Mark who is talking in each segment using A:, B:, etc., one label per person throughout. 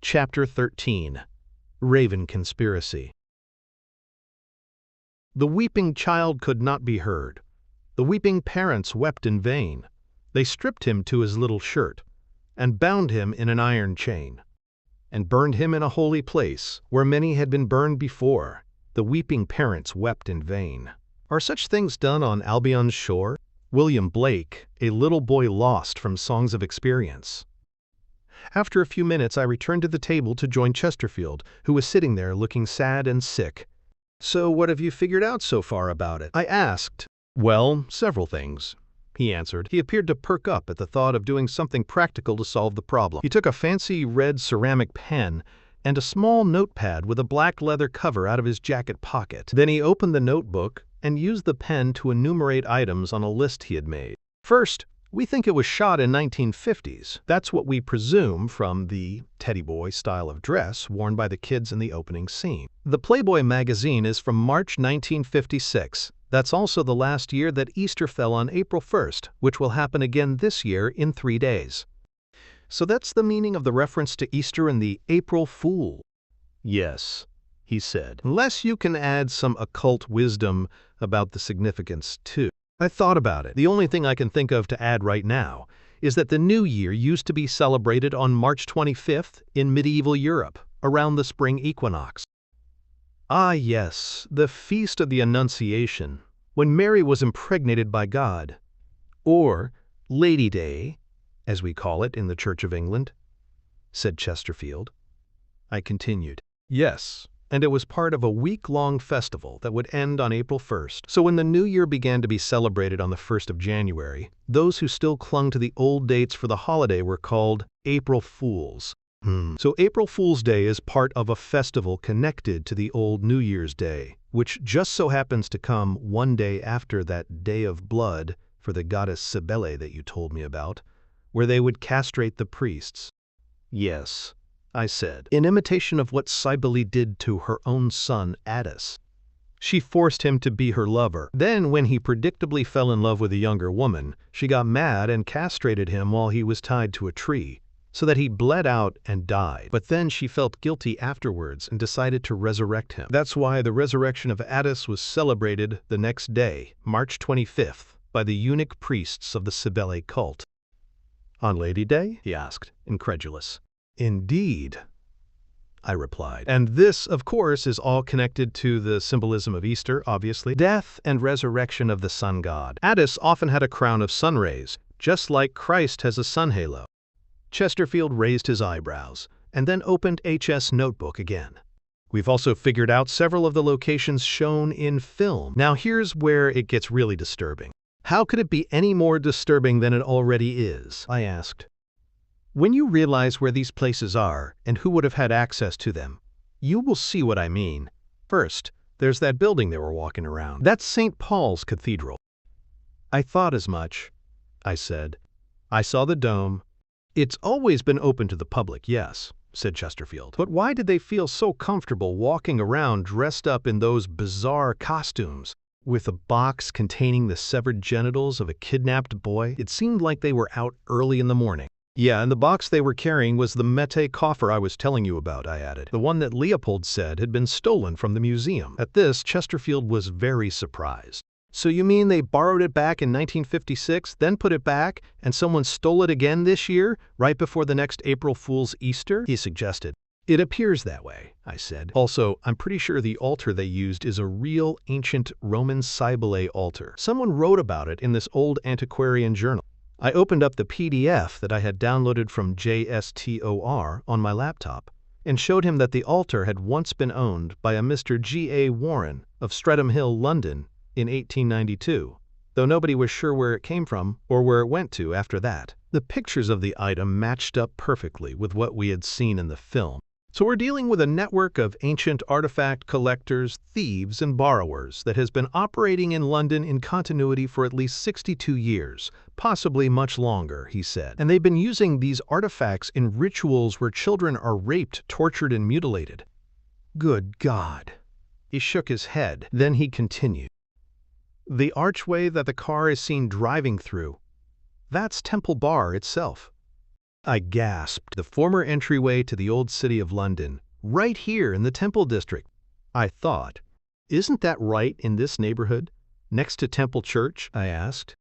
A: Chapter 13. Raven Conspiracy. The weeping child could not be heard. The weeping parents wept in vain. They stripped him to his little shirt, and bound him in an iron chain, and burned him in a holy place, where many had been burned before. The weeping parents wept in vain. Are such things done on Albion's shore? William Blake, A Little Boy Lost from Songs of Experience. After a few minutes I returned to the table to join Chesterfield, who was sitting there looking sad and sick. "So what have you figured out so far about it?" I asked. "Well, several things," he answered. He appeared to perk up at the thought of doing something practical to solve the problem. He took a fancy red ceramic pen and a small notepad with a black leather cover out of his jacket pocket. Then he opened the notebook and used the pen to enumerate items on a list he had made. "First, we think it was shot in 1950s. That's what we presume from the teddy boy style of dress worn by the kids in the opening scene. The Playboy magazine is from March 1956. That's also the last year that Easter fell on April 1st, which will happen again this year in 3 days. So that's the meaning of the reference to Easter in the April Fool." "Yes," he said, "unless you can add some occult wisdom about the significance too." I thought about it. The only thing I can think of to add right now is that the New Year used to be celebrated on March 25th in medieval Europe, around the spring equinox. Ah yes, the Feast of the Annunciation, when Mary was impregnated by God. Or Lady Day, as we call it in the Church of England, said Chesterfield. I continued. Yes, and it was part of a week-long festival that would end on April 1st. So when the New Year began to be celebrated on the 1st of January, those who still clung to the old dates for the holiday were called April Fools. So April Fool's Day is part of a festival connected to the old New Year's Day, which just so happens to come one day after that Day of Blood for the goddess Cybele that you told me about, where they would castrate the priests. Yes, I said, in imitation of what Cybele did to her own son Attis. She forced him to be her lover. Then, when he predictably fell in love with a younger woman, she got mad and castrated him while he was tied to a tree, so that he bled out and died. But then she felt guilty afterwards and decided to resurrect him. That's why the resurrection of Attis was celebrated the next day, March 25th, by the eunuch priests of the Cybele cult. "On Lady Day?" he asked, incredulous. "Indeed," I replied. "And this, of course, is all connected to the symbolism of Easter, obviously. Death and resurrection of the sun god. Attis often had a crown of sun rays, just like Christ has a sun halo." Chesterfield raised his eyebrows, and then opened HS notebook again. "We've also figured out several of the locations shown in film. Now here's where it gets really disturbing." "How could it be any more disturbing than it already is?" I asked. "When you realize where these places are and who would have had access to them, you will see what I mean. First, there's that building they were walking around. That's St. Paul's Cathedral." "I thought as much," I said. "I saw the dome." "It's always been open to the public, yes," said Chesterfield. "But why did they feel so comfortable walking around dressed up in those bizarre costumes, with a box containing the severed genitals of a kidnapped boy? It seemed like they were out early in the morning." "Yeah, and the box they were carrying was the Mette coffer I was telling you about," I added. "The one that Leopold said had been stolen from the museum." At this, Chesterfield was very surprised. "So you mean they borrowed it back in 1956, then put it back, and someone stole it again this year, right before the next April Fool's Easter?" he suggested. "It appears that way," I said. "Also, I'm pretty sure the altar they used is a real ancient Roman Cybele altar. Someone wrote about it in this old antiquarian journal." I opened up the PDF that I had downloaded from JSTOR on my laptop and showed him that the altar had once been owned by a Mr. G.A. Warren of Streatham Hill, London, in 1892, though nobody was sure where it came from or where it went to after that. The pictures of the item matched up perfectly with what we had seen in the film. So we're dealing with a network of ancient artifact collectors, thieves, and borrowers that has been operating in London in continuity for at least 62 years, possibly much longer, he said. And they've been using these artifacts in rituals where children are raped, tortured, and mutilated. Good God. He shook his head. Then he continued. The archway that the car is seen driving through, that's Temple Bar itself. I gasped. The former entryway to the old city of London, right here in the Temple District. I thought, isn't that right in this neighborhood, next to Temple Church? I asked.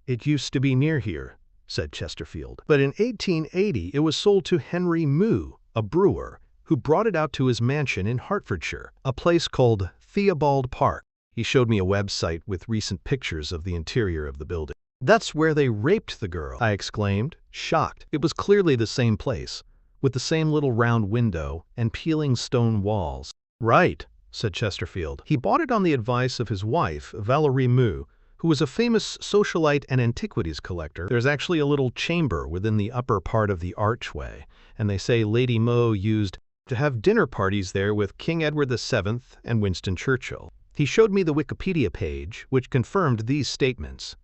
A: It used to be near here, said Chesterfield. But in 1880 it was sold to Henry Moo, a brewer, who brought it out to his mansion in Hertfordshire, a place called Theobald Park. He showed me a website with recent pictures of the interior of the building. That's where they raped the girl, I exclaimed, shocked. It was clearly the same place, with the same little round window and peeling stone walls. Right, said Chesterfield. He bought it on the advice of his wife, Valerie Moo, who was a famous socialite and antiquities collector. There's actually a little chamber within the upper part of the archway, and they say Lady Moo used to have dinner parties there with King Edward VII and Winston Churchill. He showed me the Wikipedia page, which confirmed these statements.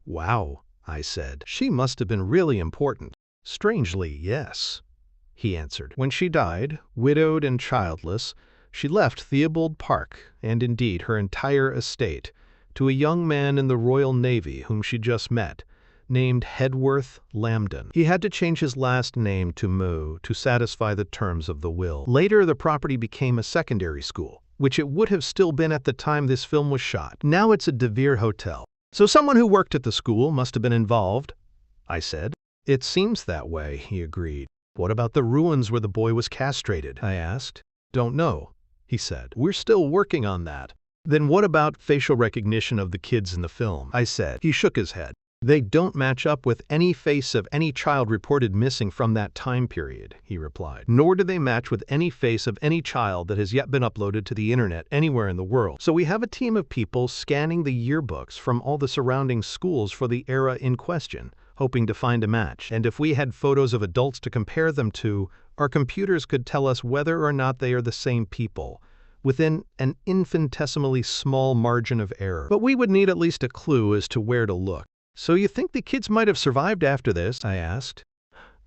A: Wow, I said. She must have been really important. Strangely, yes, he answered. When she died, widowed and childless, she left Theobald Park, and indeed her entire estate, to a young man in the Royal Navy whom she just met, named Hedworth Lambden. He had to change his last name to Moo to satisfy the terms of the will. Later, the property became a secondary school, which it would have still been at the time this film was shot. Now it's a De Vere hotel. So someone who worked at the school must have been involved, I said. It seems that way, he agreed. What about the ruins where the boy was castrated? I asked. Don't know, he said. We're still working on that. Then what about facial recognition of the kids in the film? I said. He shook his head. They don't match up with any face of any child reported missing from that time period, he replied. Nor do they match with any face of any child that has yet been uploaded to the internet anywhere in the world. So we have a team of people scanning the yearbooks from all the surrounding schools for the era in question, hoping to find a match. And if we had photos of adults to compare them to, our computers could tell us whether or not they are the same people, within an infinitesimally small margin of error. But we would need at least a clue as to where to look. So you think the kids might have survived after this? I asked.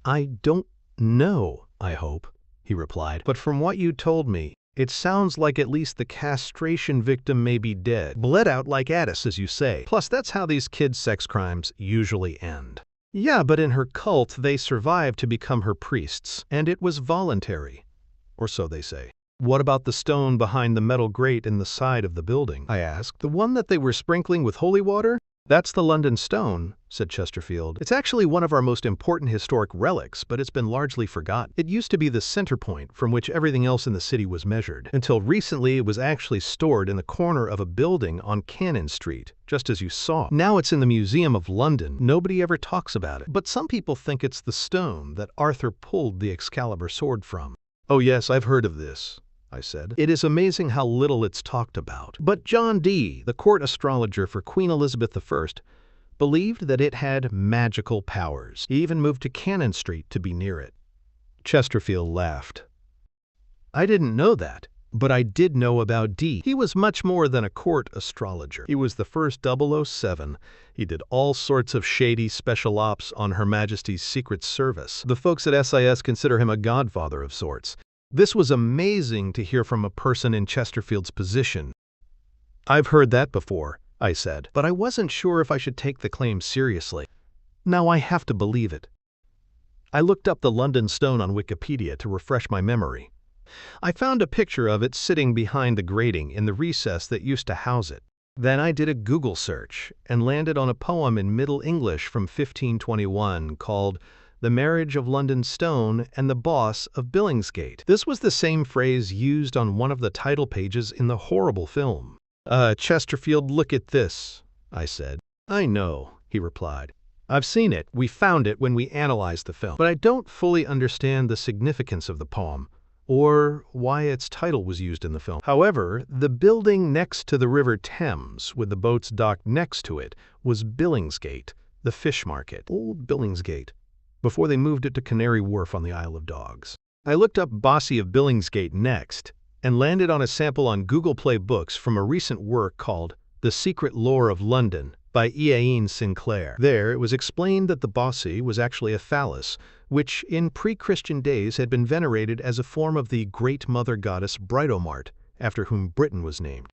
A: I don't know, I hope, he replied. But from what you told me, it sounds like at least the castration victim may be dead. Bled out like Addis, as you say. Plus, that's how these kids' sex crimes usually end. Yeah, but in her cult, they survived to become her priests, and it was voluntary. Or so they say. What about the stone behind the metal grate in the side of the building? I asked. The one that they were sprinkling with holy water? That's the London Stone, said Chesterfield. It's actually one of our most important historic relics, but it's been largely forgotten. It used to be the center point from which everything else in the city was measured. Until recently, it was actually stored in the corner of a building on Cannon Street, just as you saw. Now it's in the Museum of London. Nobody ever talks about it. But some people think it's the stone that Arthur pulled the Excalibur sword from. Oh yes, I've heard of this, I said. It is amazing how little it's talked about. But John Dee, the court astrologer for Queen Elizabeth I, believed that it had magical powers. He even moved to Cannon Street to be near it. Chesterfield laughed. I didn't know that, but I did know about Dee. He was much more than a court astrologer. He was the first 007. He did all sorts of shady special ops on Her Majesty's Secret Service. The folks at SIS consider him a godfather of sorts. This was amazing to hear from a person in Chesterfield's position. I've heard that before, I said, but I wasn't sure if I should take the claim seriously. Now I have to believe it. I looked up the London Stone on Wikipedia to refresh my memory. I found a picture of it sitting behind the grating in the recess that used to house it. Then I did a Google search and landed on a poem in Middle English from 1521 called The Marriage of London Stone and the Boss of Billingsgate. This was the same phrase used on one of the title pages in the horrible film. Chesterfield, look at this, I said. I know, he replied. I've seen it. We found it when we analyzed the film. But I don't fully understand the significance of the poem, or why its title was used in the film. However, the building next to the River Thames, with the boats docked next to it, was Billingsgate, the fish market. Old Billingsgate, before they moved it to Canary Wharf on the Isle of Dogs. I looked up Bossy of Billingsgate next, and landed on a sample on Google Play Books from a recent work called The Secret Lore of London by Iain Sinclair. There, it was explained that the Bossy was actually a phallus, which in pre-Christian days had been venerated as a form of the great mother goddess Britomart, after whom Britain was named.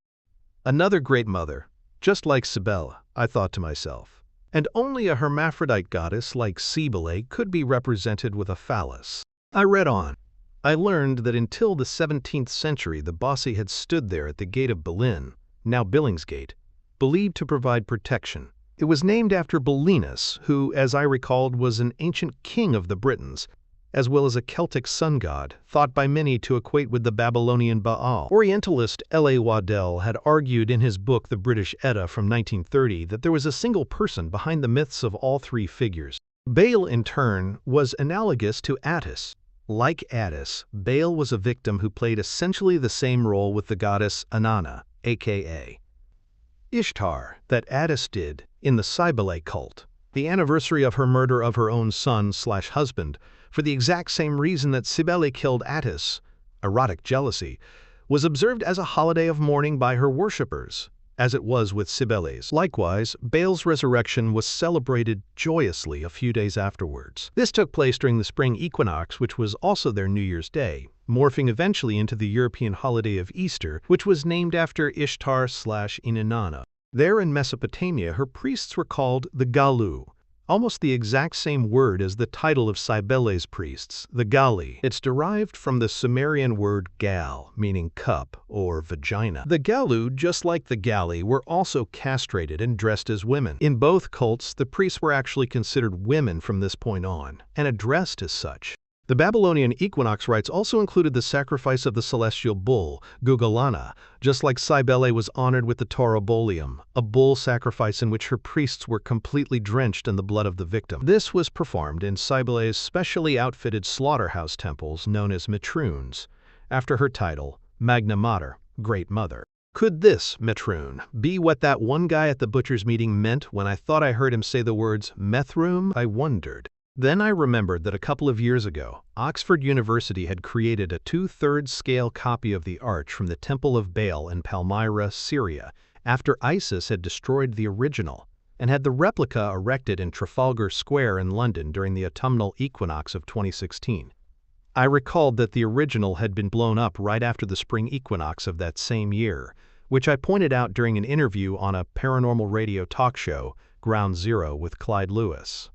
A: Another great mother, just like Cybele, I thought to myself. and only a hermaphrodite goddess like Cybele could be represented with a phallus. I read on. I learned that until the 17th century the Bossy had stood there at the gate of Berlin, now Billingsgate, believed to provide protection. It was named after Belinus, who, as I recalled, was an ancient king of the Britons, as well as a Celtic sun god, thought by many to equate with the Babylonian Baal. Orientalist L.A. Waddell had argued in his book The British Edda from 1930 that there was a single person behind the myths of all three figures. Baal, in turn, was analogous to Attis. Like Attis, Baal was a victim who played essentially the same role with the goddess Inanna, aka Ishtar, that Attis did in the Cybele cult. The anniversary of her murder of her own son/husband, for the exact same reason that Cybele killed Attis, erotic jealousy, was observed as a holiday of mourning by her worshippers, as it was with Cybele's. Likewise, Baal's resurrection was celebrated joyously a few days afterwards. This took place during the spring equinox, which was also their New Year's Day, morphing eventually into the European holiday of Easter, which was named after Ishtar/Inanna. There in Mesopotamia, her priests were called the Galu, almost the exact same word as the title of Cybele's priests, the Gali. It's derived from the Sumerian word gal, meaning cup or vagina. The Galu, just like the Gali, were also castrated and dressed as women. In both cults, the priests were actually considered women from this point on, and addressed as such. The Babylonian equinox rites also included the sacrifice of the celestial bull, Gugalana, just like Cybele was honored with the Taurobolium, a bull sacrifice in which her priests were completely drenched in the blood of the victim. This was performed in Cybele's specially outfitted slaughterhouse temples known as Metroons, after her title, Magna Mater, Great Mother. Could this, Metroon, be what that one guy at the butcher's meeting meant when I thought I heard him say the words Methroom? I wondered. Then I remembered that a couple of years ago, Oxford University had created a 2/3 scale copy of the arch from the Temple of Baal in Palmyra, Syria, after ISIS had destroyed the original, and had the replica erected in Trafalgar Square in London during the autumnal equinox of 2016. I recalled that the original had been blown up right after the spring equinox of that same year, which I pointed out during an interview on a paranormal radio talk show, Ground Zero, with Clyde Lewis.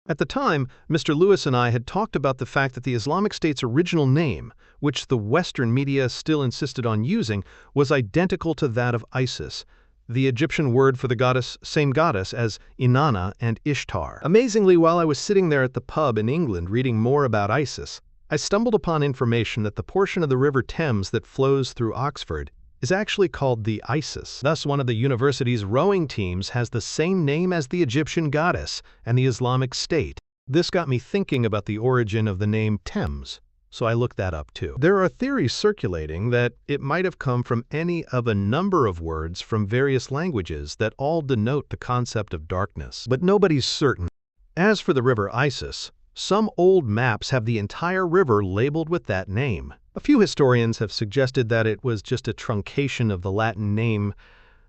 A: At the time, Mr. Lewis and I had talked about the fact that the Islamic State's original name, which the Western media still insisted on using, was identical to that of Isis, the Egyptian word for the same goddess as Inanna and Ishtar. Amazingly, while I was sitting there at the pub in England reading more about Isis, I stumbled upon information that the portion of the River Thames that flows through Oxford is actually called the Isis. Thus, one of the university's rowing teams has the same name as the Egyptian goddess and the Islamic State. This got me thinking about the origin of the name Thames, so I looked that up too. There are theories circulating that it might have come from any of a number of words from various languages that all denote the concept of darkness, but nobody's certain. As for the river Isis, some old maps have the entire river labeled with that name. A few historians have suggested that it was just a truncation of the Latin name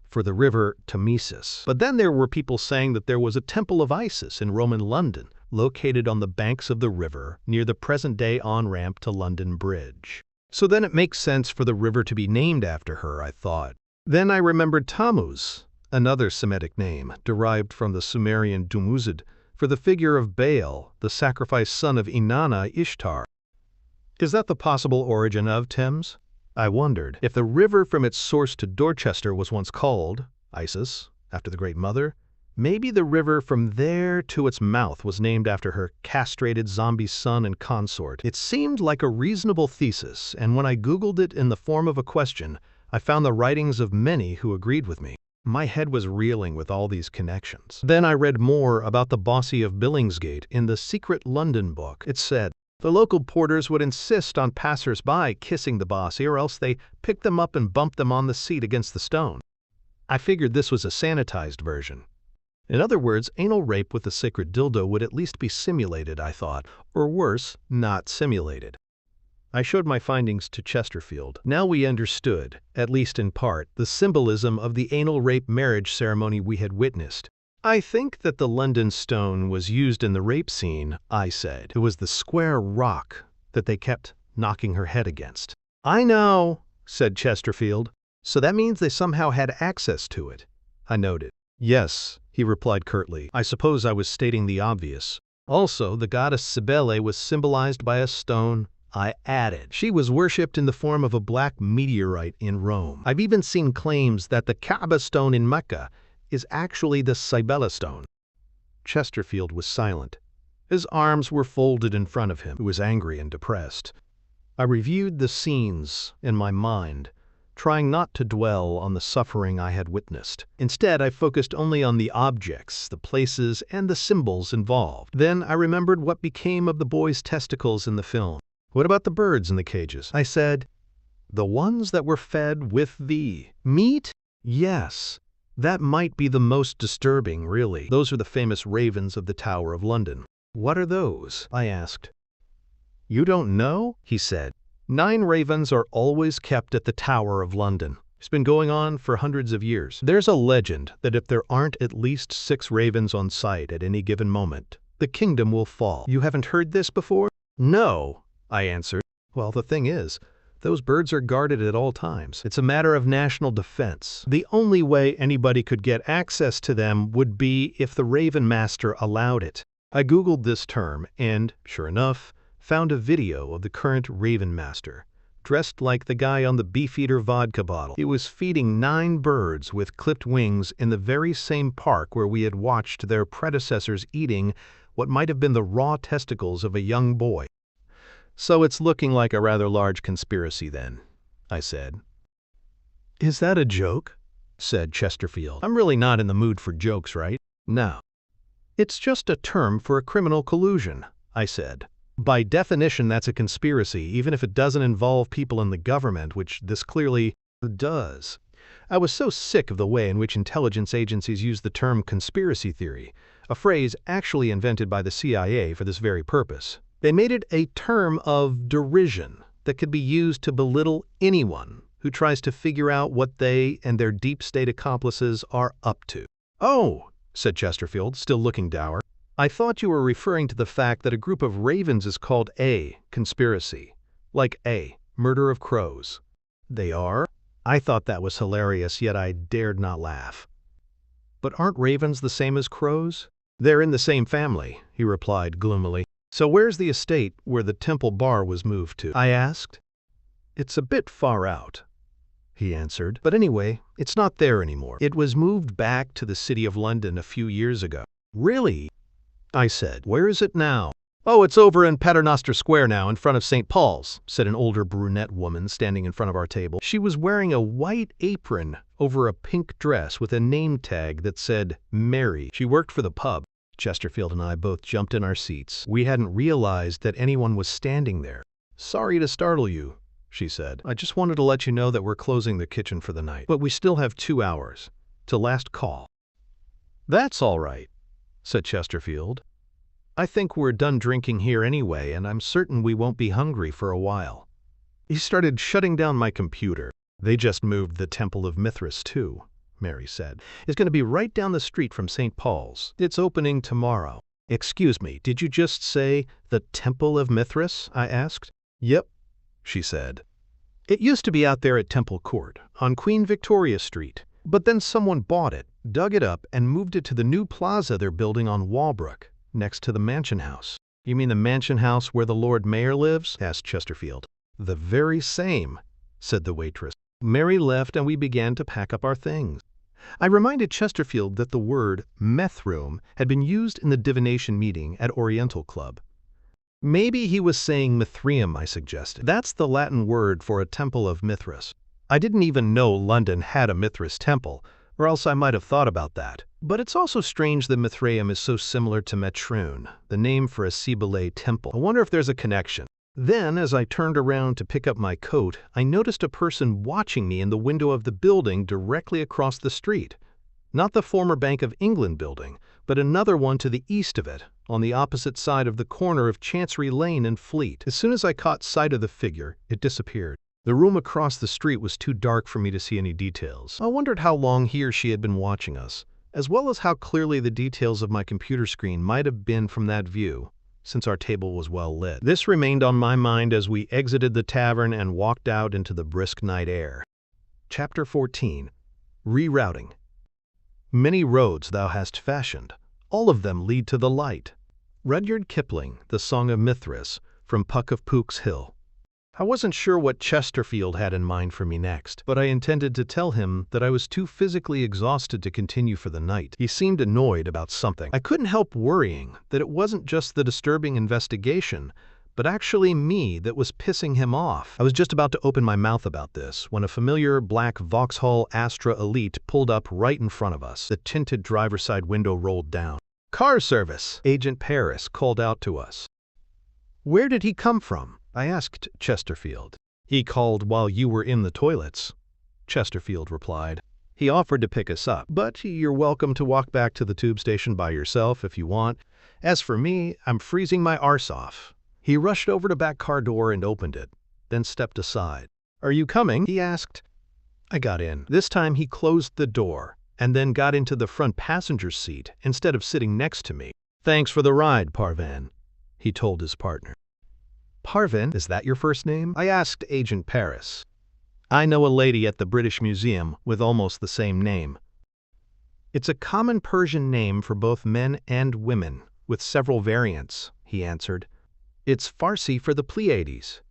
A: for the river Thamesis. But then there were people saying that there was a temple of Isis in Roman London, located on the banks of the river near the present-day on-ramp to London Bridge. So then it makes sense for the river to be named after her, I thought. Then I remembered Tammuz, another Semitic name derived from the Sumerian Dumuzid, for the figure of Baal, the sacrificed son of Inanna Ishtar. Is that the possible origin of Thames? I wondered. If the river from its source to Dorchester was once called Isis, after the Great Mother, maybe the river from there to its mouth was named after her castrated zombie son and consort. It seemed like a reasonable thesis, and when I Googled it in the form of a question, I found the writings of many who agreed with me. My head was reeling with all these connections. Then I read more about the Bossy of Billingsgate in the Secret London book. It said, the local porters would insist on passers-by kissing the Bossy, or else they picked them up and bumped them on the seat against the stone. I figured this was a sanitized version. In other words, anal rape with the sacred dildo would at least be simulated, I thought, or worse, not simulated. I showed my findings to Chesterfield. Now we understood, at least in part, the symbolism of the anal rape marriage ceremony we had witnessed. I think that the London stone was used in the rape scene, I said. It was the square rock that they kept knocking her head against. I know, said Chesterfield. So that means they somehow had access to it, I noted. Yes, he replied curtly. I suppose I was stating the obvious. Also, the goddess Cybele was symbolized by a stone. I added. She was worshipped in the form of a black meteorite in Rome. I've even seen claims that the Kaaba stone in Mecca is actually the Cybele stone. Chesterfield was silent. His arms were folded in front of him. He was angry and depressed. I reviewed the scenes in my mind, trying not to dwell on the suffering I had witnessed. Instead, I focused only on the objects, the places, and the symbols involved. Then I remembered what became of the boy's testicles in the film. What about the birds in the cages? I said. The ones that were fed with the meat? Yes. That might be the most disturbing, really. Those are the famous ravens of the Tower of London. What are those? I asked. You don't know? He said. 9 ravens are always kept at the Tower of London. It's been going on for hundreds of years. There's a legend that if there aren't at least 6 ravens on site at any given moment, the kingdom will fall. You haven't heard this before? No, I answered. Well, the thing is, those birds are guarded at all times. It's a matter of national defense. The only way anybody could get access to them would be if the Raven Master allowed it. I Googled this term and, sure enough, found a video of the current Raven Master, dressed like the guy on the Beefeater vodka bottle. He was feeding 9 birds with clipped wings in the very same park where we had watched their predecessors eating what might have been the raw testicles of a young boy. So it's looking like a rather large conspiracy then, I said. Is that a joke? Said Chesterfield. I'm really not in the mood for jokes, right? No. It's just a term for a criminal collusion, I said. By definition, that's a conspiracy, even if it doesn't involve people in the government, which this clearly does. I was so sick of the way in which intelligence agencies use the term conspiracy theory, a phrase actually invented by the CIA for this very purpose. They made it a term of derision that could be used to belittle anyone who tries to figure out what they and their deep state accomplices are up to. Oh, said Chesterfield, still looking dour. I thought you were referring to the fact that a group of ravens is called a conspiracy, like a murder of crows. They are? I thought that was hilarious, yet I dared not laugh. But aren't ravens the same as crows? They're in the same family, he replied gloomily. So where's the estate where the Temple Bar was moved to? I asked. It's a bit far out, he answered. But anyway, it's not there anymore. It was moved back to the City of London a few years ago. Really? I said. Where is it now? Oh, it's over in Paternoster Square now, in front of St. Paul's, said an older brunette woman standing in front of our table. She was wearing a white apron over a pink dress with a name tag that said Mary. She worked for the pub. Chesterfield and I both jumped in our seats. We hadn't realized that anyone was standing there. Sorry to startle you, she said. I just wanted to let you know that we're closing the kitchen for the night. But we still have 2 hours, till last call. That's all right, said Chesterfield. I think we're done drinking here anyway, and I'm certain we won't be hungry for a while. He started shutting down my computer. They just moved the Temple of Mithras too, Mary said. It's going to be right down the street from St. Paul's. It's opening tomorrow. Excuse me, did you just say the Temple of Mithras? I asked. Yep, she said. It used to be out there at Temple Court, on Queen Victoria Street. But then someone bought it, dug it up, and moved it to the new plaza they're building on Walbrook, next to the Mansion House. You mean the Mansion House where the Lord Mayor lives? Asked Chesterfield. The very same, said the waitress. Mary left and we began to pack up our things. I reminded Chesterfield that the word meth room had been used in the divination meeting at Oriental Club. Maybe he was saying Mithraeum, I suggested. That's the Latin word for a temple of Mithras. I didn't even know London had a Mithras temple, or else I might have thought about that. But it's also strange that Mithraeum is so similar to Metroon, the name for a Cybele temple. I wonder if there's a connection. Then, as I turned around to pick up my coat, I noticed a person watching me in the window of the building directly across the street. Not the former Bank of England building, but another one to the east of it, on the opposite side of the corner of Chancery Lane and Fleet. As soon as I caught sight of the figure, it disappeared. The room across the street was too dark for me to see any details. I wondered how long he or she had been watching us, as well as how clearly the details of my computer screen might have been from that view, since our table was well lit. This remained on my mind as we exited the tavern and walked out into the brisk night air. Chapter 14. Rerouting. Many roads thou hast fashioned, all of them lead to the light. Rudyard Kipling, The Song of Mithras, from Puck of Pook's Hill. I wasn't sure what Chesterfield had in mind for me next, but I intended to tell him that I was too physically exhausted to continue for the night. He seemed annoyed about something. I couldn't help worrying that it wasn't just the disturbing investigation, but actually me that was pissing him off. I was just about to open my mouth about this when a familiar black Vauxhall Astra Elite pulled up right in front of us. The tinted driver's side window rolled down. "Car service," Agent Paris called out to us. "Where did he come from?" I asked Chesterfield. "He called while you were in the toilets," Chesterfield replied. "He offered to pick us up, but you're welcome to walk back to the tube station by yourself if you want. As for me, I'm freezing my arse off." He rushed over to back car door and opened it, then stepped aside. "Are you coming?" he asked. I got in. This time he closed the door and then got into the front passenger seat instead of sitting next to me. "Thanks for the ride, Parvin," he told his partner. "Parvin, is that your first name?" I asked Agent Paris. "I know a lady at the British Museum with almost the same name. It's a common Persian name for both men and women, with several variants," he answered. "It's Farsi for the Pleiades."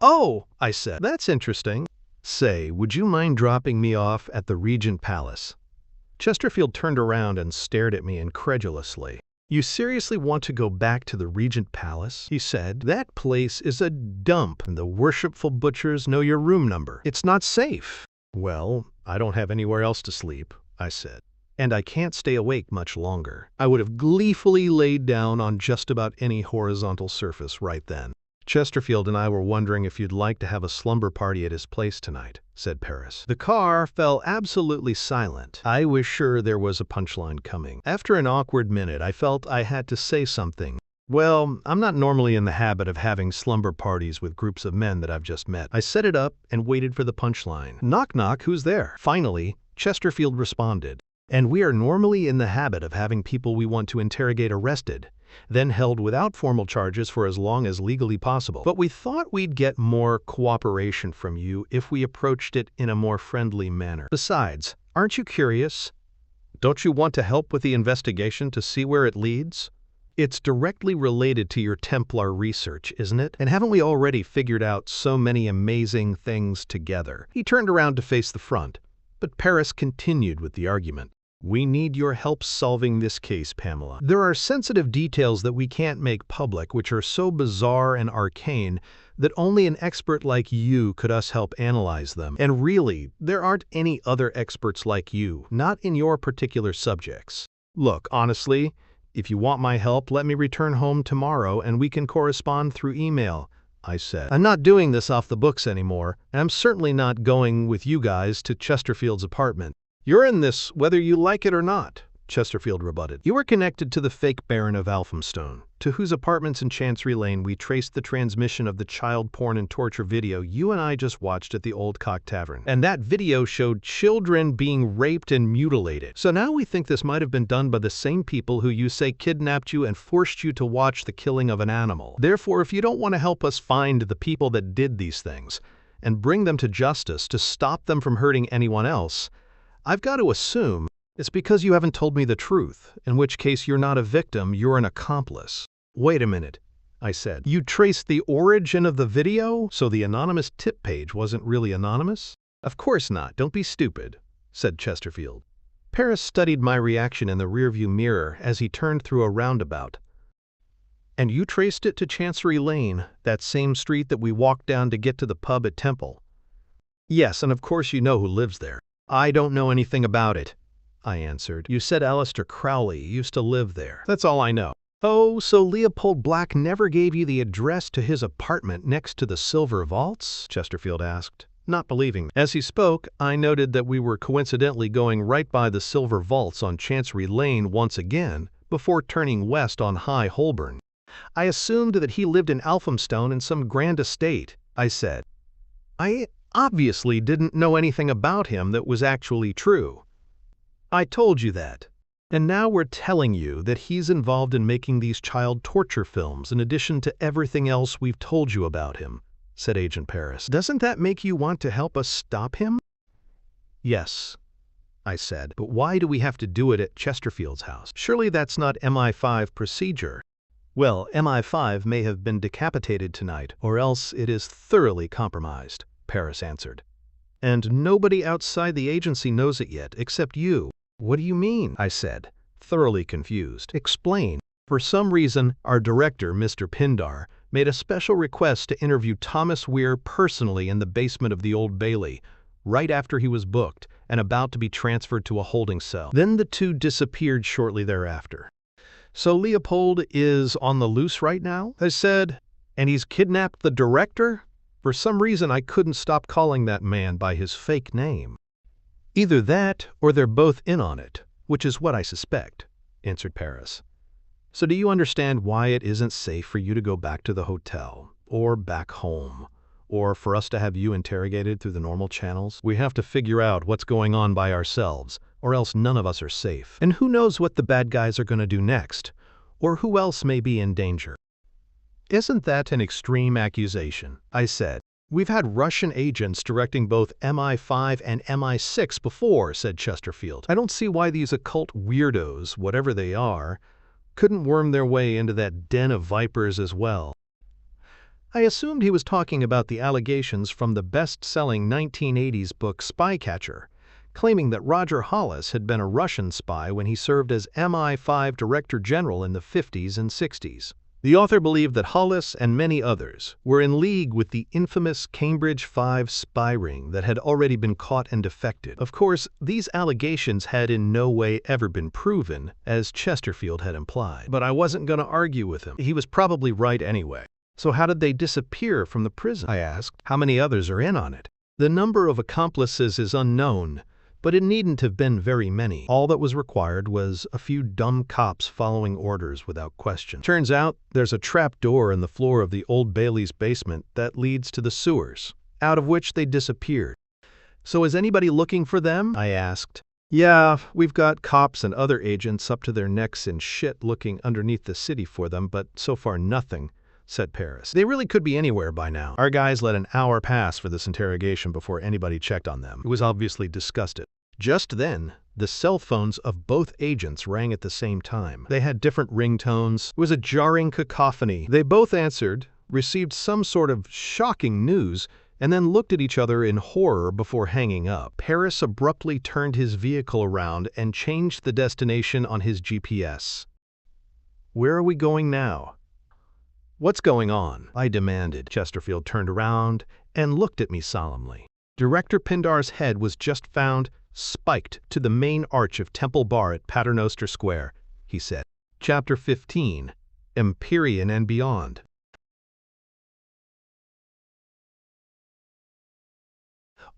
A: "Oh," I said, "that's interesting. Say, would you mind dropping me off at the Regent Palace?" Chesterfield turned around and stared at me incredulously. "You seriously want to go back to the Regent Palace?" he said. "That place is a dump, and the worshipful butchers know your room number. It's not safe." "Well, I don't have anywhere else to sleep," I said, "and I can't stay awake much longer." I would have gleefully laid down on just about any horizontal surface right then. "Chesterfield and I were wondering if you'd like to have a slumber party at his place tonight," said Paris. The car fell absolutely silent. I was sure there was a punchline coming. After an awkward minute, I felt I had to say something. "Well, I'm not normally in the habit of having slumber parties with groups of men that I've just met." I set it up and waited for the punchline. "Knock knock, who's there?" Finally, Chesterfield responded. "And we are normally in the habit of having people we want to interrogate arrested, then held without formal charges for as long as legally possible. But we thought we'd get more cooperation from you if we approached it in a more friendly manner. Besides, aren't you curious? Don't you want to help with the investigation to see where it leads? It's directly related to your Templar research, isn't it? And haven't we already figured out so many amazing things together?" He turned around to face the front, but Paris continued with the argument. "We need your help solving this case, Pamela. There are sensitive details that we can't make public which are so bizarre and arcane that only an expert like you could help analyze them. And really, there aren't any other experts like you, not in your particular subjects. Look, honestly, if you want my help, let me return home tomorrow and we can correspond through email," I said. "I'm not doing this off the books anymore, and I'm certainly not going with you guys to Chesterfield's apartment." "You're in this whether you like it or not," Chesterfield rebutted. "You are connected to the fake Baron of Alphamstone, to whose apartments in Chancery Lane we traced the transmission of the child porn and torture video you and I just watched at the Old Cock Tavern. And that video showed children being raped and mutilated. So now we think this might have been done by the same people who you say kidnapped you and forced you to watch the killing of an animal. Therefore, if you don't want to help us find the people that did these things and bring them to justice to stop them from hurting anyone else, I've got to assume it's because you haven't told me the truth, in which case you're not a victim, you're an accomplice." "Wait a minute," I said. "You traced the origin of the video, so the anonymous tip page wasn't really anonymous?" "Of course not, don't be stupid," said Chesterfield. Paris studied my reaction in the rearview mirror as he turned through a roundabout. "And you traced it to Chancery Lane, that same street that we walked down to get to the pub at Temple?" "Yes, and of course you know who lives there." "I don't know anything about it," I answered. "You said Aleister Crowley used to live there. That's all I know." "Oh, so Leopold Black never gave you the address to his apartment next to the Silver Vaults?" Chesterfield asked, not believing me. As he spoke, I noted that we were coincidentally going right by the Silver Vaults on Chancery Lane once again before turning west on High Holborn. "I assumed that he lived in Alphamstone in some grand estate," I said. "I obviously didn't know anything about him that was actually true." "I told you that. And now we're telling you that he's involved in making these child torture films in addition to everything else we've told you about him," said Agent Paris. "Doesn't that make you want to help us stop him?" "Yes," I said. But why do we have to do it at Chesterfield's house? Surely that's not MI5 procedure. Well, MI5 may have been decapitated tonight, or else it is thoroughly compromised, Paris answered. And nobody outside the agency knows it yet, except you. What do you mean? I said, thoroughly confused. Explain. For some reason, our director, Mr. Pindar, made a special request to interview Thomas Weir personally in the basement of the Old Bailey, right after he was booked and about to be transferred to a holding cell. Then the two disappeared shortly thereafter. So Leopold is on the loose right now? I said, and he's kidnapped the director? For some reason I couldn't stop calling that man by his fake name. Either that, or they're both in on it, which is what I suspect, answered Paris. So do you understand why it isn't safe for you to go back to the hotel, or back home, or for us to have you interrogated through the normal channels? We have to figure out what's going on by ourselves, or else none of us are safe. And who knows what the bad guys are going to do next, or who else may be in danger. Isn't that an extreme accusation? I said. We've had Russian agents directing both MI5 and MI6 before, said Chesterfield. I don't see why these occult weirdos, whatever they are, couldn't worm their way into that den of vipers as well. I assumed he was talking about the allegations from the best-selling 1980s book Spycatcher, claiming that Roger Hollis had been a Russian spy when he served as MI5 Director General in the 50s and 60s. The author believed that Hollis and many others were in league with the infamous Cambridge 5 spy ring that had already been caught and defected. Of course, these allegations had in no way ever been proven, as Chesterfield had implied. But I wasn't going to argue with him. He was probably right anyway. So how did they disappear from the prison? I asked. How many others are in on it? The number of accomplices is unknown, but it needn't have been very many. All that was required was a few dumb cops following orders without question. Turns out there's a trap door in the floor of the Old Bailey's basement that leads to the sewers, out of which they disappeared. So is anybody looking for them? I asked. Yeah, we've got cops and other agents up to their necks in shit looking underneath the city for them, but so far nothing, said Paris. They really could be anywhere by now. Our guys let an hour pass for this interrogation before anybody checked on them. It was obviously disgusted. Just then, the cell phones of both agents rang at the same time. They had different ringtones. It was a jarring cacophony. They both answered, received some sort of shocking news, and then looked at each other in horror before hanging up. Paris abruptly turned his vehicle around and changed the destination on his GPS. Where are we going now? What's going on? I demanded. Chesterfield turned around and looked at me solemnly. Director Pindar's head was just found spiked to the main arch of Temple Bar at Paternoster Square, he said. Chapter 15. Empyrean and Beyond.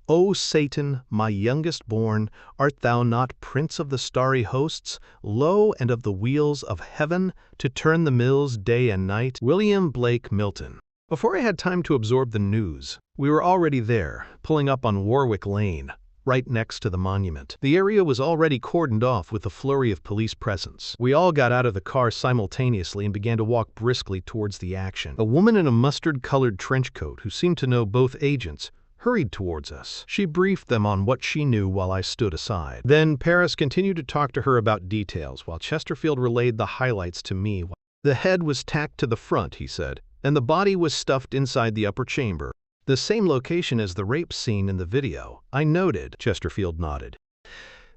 A: O Satan, my youngest born, art thou not prince of the starry hosts, lo, and of the wheels of heaven, to turn the mills day and night? William Blake Milton. Before I had time to absorb the news, we were already there, pulling up on Warwick Lane, right next to the monument. The area was already cordoned off with a flurry of police presence. We all got out of the car simultaneously and began to walk briskly towards the action. A woman in a mustard-colored trench coat, who seemed to know both agents, hurried towards us. She briefed them on what she knew while I stood aside. Then Paris continued to talk to her about details, while Chesterfield relayed the highlights to me. The head was tacked to the front, he said, and the body was stuffed inside the upper chamber. The same location as the rape scene in the video, I noted. Chesterfield nodded.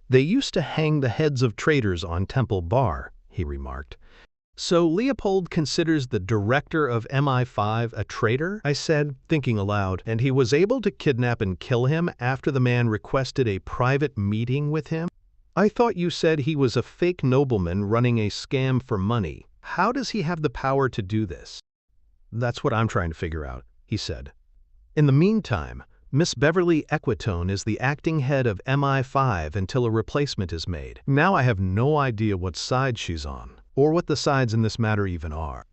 A: They used to hang the heads of traitors on Temple Bar, he remarked. So Leopold considers the director of MI5 a traitor? I said, thinking aloud, and he was able to kidnap and kill him after the man requested a private meeting with him? I thought you said he was a fake nobleman running a scam for money. How does he have the power to do this? That's what I'm trying to figure out, he said. In the meantime, Miss Beverly Equitone is the acting head of MI5 until a replacement is made. Now I have no idea what side she's on, or what the sides in this matter even are.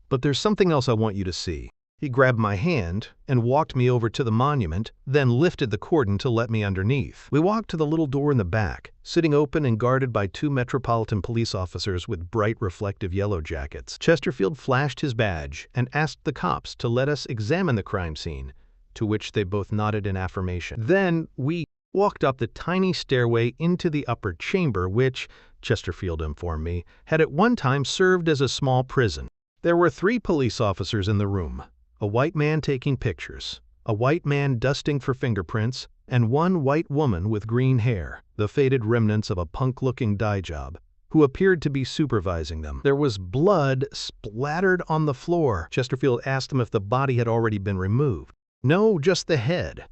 A: But there's something else I want you to see. He grabbed my hand and walked me over to the monument, then lifted the cordon to let me underneath. We walked to the little door in the back, sitting open and guarded by 2 Metropolitan Police officers with bright reflective yellow jackets. Chesterfield flashed his badge and asked the cops to let us examine the crime scene, to which they both nodded in affirmation. Then walked up the tiny stairway into the upper chamber which, Chesterfield informed me, had at one time served as a small prison. There were 3 police officers in the room, a white man taking pictures, a white man dusting for fingerprints, and 1 white woman with green hair, the faded remnants of a punk-looking dye job, who appeared to be supervising them. There was blood splattered on the floor. Chesterfield asked them if the body had already been removed. "No, just the head,"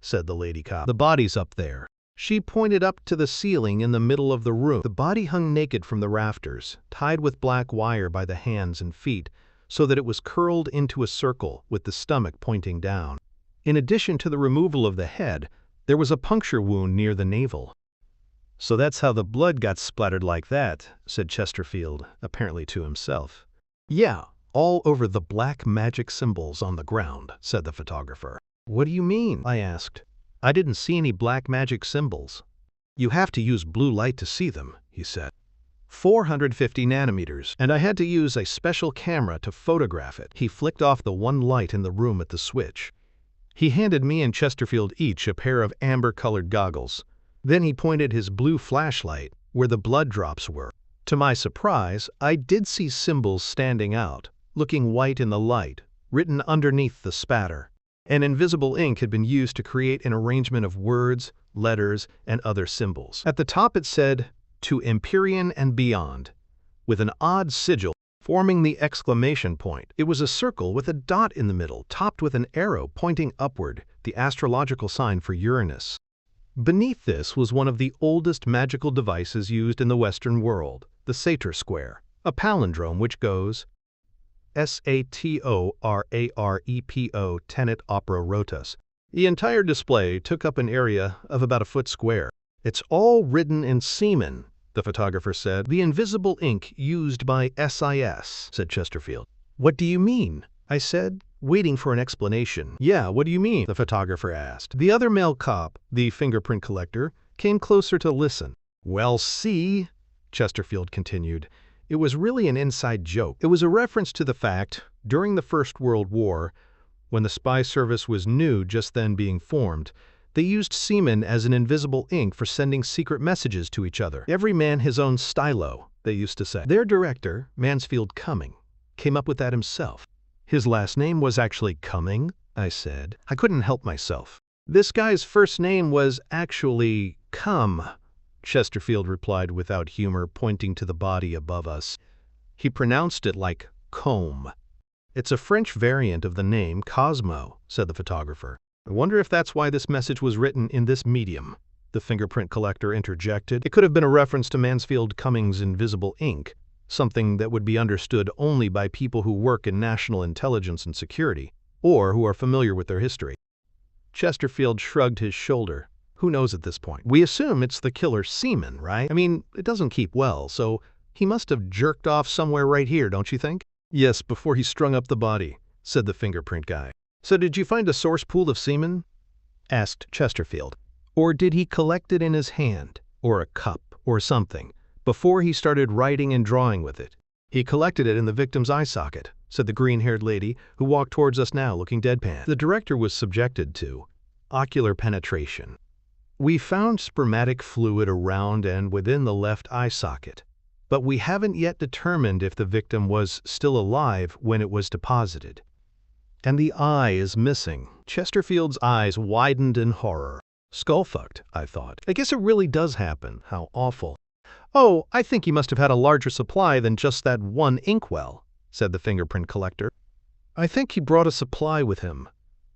A: said the lady cop. "The body's up there." She pointed up to the ceiling in the middle of the room. The body hung naked from the rafters, tied with black wire by the hands and feet, so that it was curled into a circle with the stomach pointing down. In addition to the removal of the head, there was a puncture wound near the navel. "So that's how the blood got splattered like that," said Chesterfield, apparently to himself. "Yeah, all over the black magic symbols on the ground," said the photographer. "What do you mean?" I asked. "I didn't see any black magic symbols." "You have to use blue light to see them," he said. 450 nanometers, and I had to use a special camera to photograph it. He flicked off the one light in the room at the switch. He handed me and Chesterfield each a pair of amber-colored goggles. Then he pointed his blue flashlight where the blood drops were. To my surprise, I did see symbols standing out, looking white in the light, written underneath the spatter. An invisible ink had been used to create an arrangement of words, letters, and other symbols. At the top it said, "To Empyrean and Beyond," with an odd sigil forming the exclamation point. It was a circle with a dot in the middle, topped with an arrow pointing upward, the astrological sign for Uranus. Beneath this was one of the oldest magical devices used in the Western world, the satyr square, a palindrome which goes SATORAREPO tenet opera rotus. The entire display took up an area of about a foot square. "It's all written in semen," the photographer said. "The invisible ink used by SIS," said Chesterfield. "What do you mean?" I said, waiting for an explanation. "Yeah, what do you mean?" the photographer asked. The other male cop, the fingerprint collector, came closer to listen. "Well, see," Chesterfield continued, "it was really an inside joke. It was a reference to the fact, during the First World War, when the spy service was new just then being formed, they used semen as an invisible ink for sending secret messages to each other. Every man his own stylo, they used to say. Their director, Mansfield Cumming, came up with that himself." "His last name was actually Cumming?" I said. I couldn't help myself. "This guy's first name was actually Cum," Chesterfield replied without humor, pointing to the body above us. He pronounced it like comb. "It's a French variant of the name Cosmo," said the photographer. "I wonder if that's why this message was written in this medium," the fingerprint collector interjected. "It could have been a reference to Mansfield Cumming's invisible ink, something that would be understood only by people who work in national intelligence and security, or who are familiar with their history." Chesterfield shrugged his shoulder. "Who knows at this point? We assume it's the killer's semen, right? I mean, it doesn't keep well, so he must have jerked off somewhere right here, don't you think?" "Yes, before he strung up the body," said the fingerprint guy. "So did you find a source pool of semen?" asked Chesterfield. "Or did he collect it in his hand, or a cup, or something, before he started writing and drawing with it?" "He collected it in the victim's eye socket," said the green-haired lady, who walked towards us now looking deadpan. "The director was subjected to ocular penetration. We found spermatic fluid around and within the left eye socket, but we haven't yet determined if the victim was still alive when it was deposited. And the eye is missing." Chesterfield's eyes widened in horror. Skull-fucked, I thought. I guess it really does happen. How awful. "Oh, I think he must have had a larger supply than just that one inkwell," said the fingerprint collector. "I think he brought a supply with him,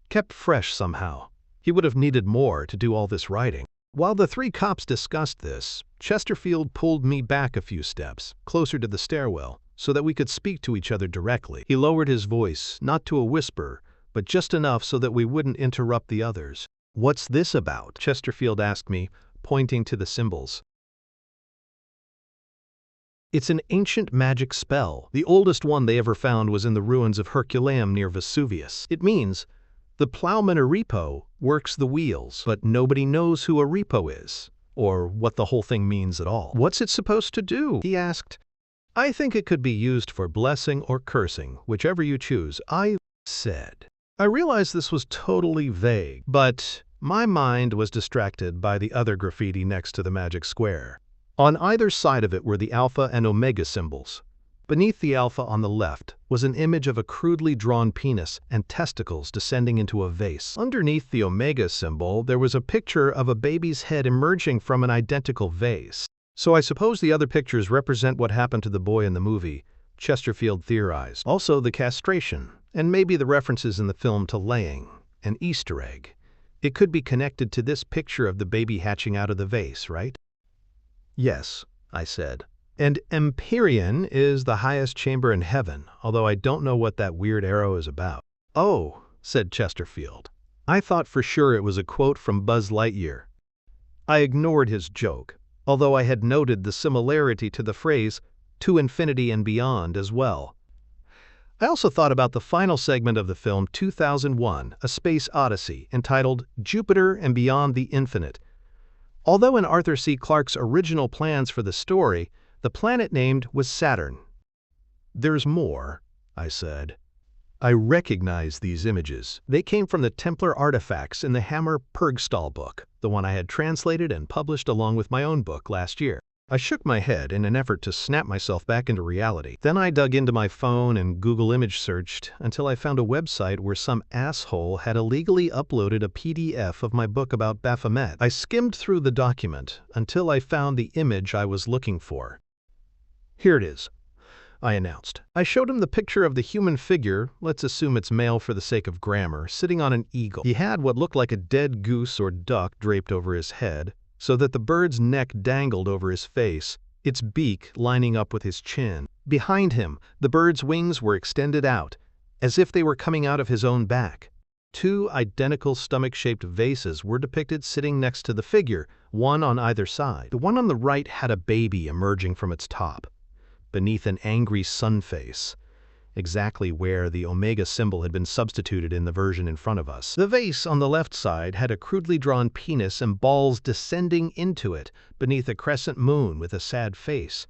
A: kept fresh somehow. He would have needed more to do all this writing." While the 3 cops discussed this, Chesterfield pulled me back a few steps, closer to the stairwell, so that we could speak to each other directly. He lowered his voice, not to a whisper, but just enough so that we wouldn't interrupt the others. "What's this about?" Chesterfield asked me, pointing to the symbols. "It's an ancient magic spell. The oldest one they ever found was in the ruins of Herculaneum near Vesuvius. It means, the plowman Arepo works the wheels, but nobody knows who Arepo is, or what the whole thing means at all." "What's it supposed to do?" he asked. "I think it could be used for blessing or cursing, whichever you choose," I said. I realized this was totally vague, but My mind was distracted by the other graffiti next to the magic square. On either side of it were the Alpha and Omega symbols. Beneath the Alpha on the left was an image of a crudely drawn penis and testicles descending into a vase. Underneath the Omega symbol, there was a picture of a baby's head emerging from an identical vase. So I suppose the other pictures represent what happened to the boy in the movie, Chesterfield theorized. Also the castration, and maybe the references in the film to laying, an Easter egg. It could be connected to this picture of the baby hatching out of the vase, right? Yes, I said. And Empyrean is the highest chamber in heaven, although I don't know what that weird arrow is about. Oh, said Chesterfield. I thought for sure it was a quote from Buzz Lightyear. I ignored his joke, although I had noted the similarity to the phrase, to infinity and beyond as well. I also thought about the final segment of the film 2001, A Space Odyssey, entitled Jupiter and Beyond the Infinite. Although in Arthur C. Clarke's original plans for the story, the planet named was Saturn. There's more, I said. I recognize these images. They came from the Templar artifacts in the Hammer Purgstall book, the one I had translated and published along with my own book last year. I shook my head in an effort to snap myself back into reality. Then I dug into my phone and Google image searched until I found a website where some asshole had illegally uploaded a PDF of my book about Baphomet. I skimmed through the document until I found the image I was looking for. Here it is, I announced. I showed him the picture of the human figure, let's assume it's male for the sake of grammar, sitting on an eagle. He had what looked like a dead goose or duck draped over his head, so that the bird's neck dangled over his face, its beak lining up with his chin. Behind him, the bird's wings were extended out, as if they were coming out of his own back. Two identical stomach-shaped vases were depicted sitting next to the figure, one on either side. The one on the right had a baby emerging from its top, beneath an angry sun face, exactly where the Omega symbol had been substituted in the version in front of us. The vase on the left side had a crudely drawn penis and balls descending into it beneath a crescent moon with a sad face,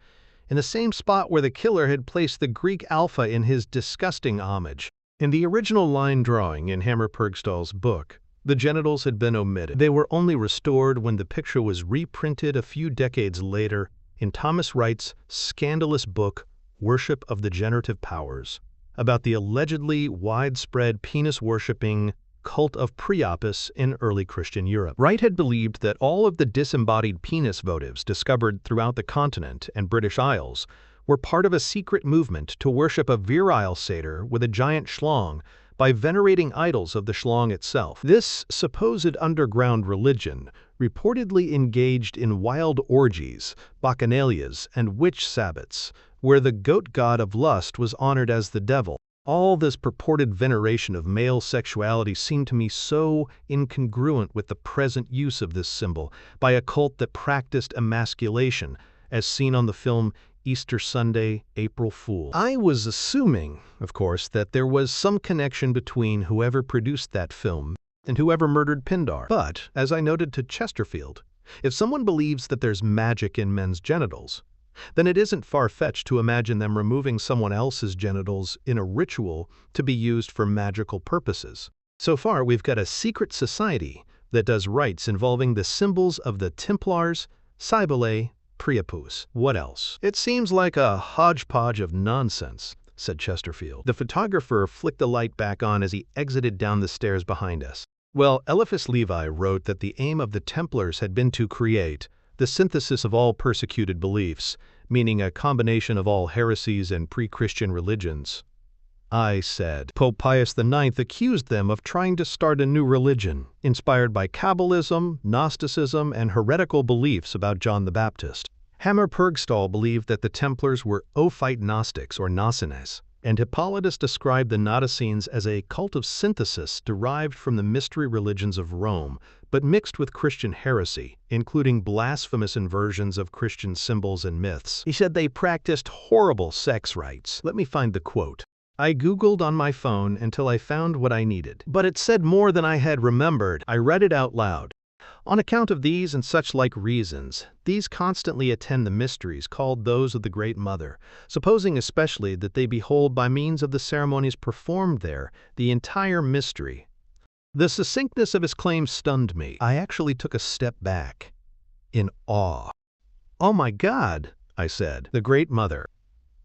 A: in the same spot where the killer had placed the Greek Alpha in his disgusting homage. In the original line drawing in Hammer Purgstall's book, the genitals had been omitted. They were only restored when the picture was reprinted a few decades later in Thomas Wright's scandalous book, Worship of the Generative Powers, about the allegedly widespread penis-worshipping cult of Priapus in early Christian Europe. Wright had believed that all of the disembodied penis votives discovered throughout the continent and British Isles were part of a secret movement to worship a virile satyr with a giant schlong by venerating idols of the schlong itself. This supposed underground religion reportedly engaged in wild orgies, bacchanalias, and witch sabbats, where the goat god of lust was honored as the devil. All this purported veneration of male sexuality seemed to me so incongruent with the present use of this symbol by a cult that practiced emasculation, as seen on the film Easter Sunday, April Fool. I was assuming, of course, that there was some connection between whoever produced that film and whoever murdered Pindar. But, as I noted to Chesterfield, if someone believes that there's magic in men's genitals, then it isn't far-fetched to imagine them removing someone else's genitals in a ritual to be used for magical purposes. So far, we've got a secret society that does rites involving the symbols of the Templars, Cybele, Priapus. What else? It seems like a hodgepodge of nonsense, said Chesterfield. The photographer flicked the light back on as he exited down the stairs behind us. Well, Eliphas Levi wrote that the aim of the Templars had been to create the synthesis of all persecuted beliefs, meaning a combination of all heresies and pre-Christian religions. I said, Pope Pius IX accused them of trying to start a new religion, inspired by Kabbalism, Gnosticism, and heretical beliefs about John the Baptist. Hammer Purgstall believed that the Templars were Ophite Gnostics or Gnocines, and Hippolytus described the Gnodocines as a cult of synthesis derived from the mystery religions of Rome, but mixed with Christian heresy, including blasphemous inversions of Christian symbols and myths. He said they practiced horrible sex rites. Let me find the quote. I Googled on my phone until I found what I needed. But it said more than I had remembered. I read it out loud. On account of these and such like reasons, these constantly attend the mysteries called those of the Great Mother, supposing especially that they behold by means of the ceremonies performed there the entire mystery The succinctness of his claim stunned me. I actually took a step back, in awe. "Oh my God," I said, "the Great Mother.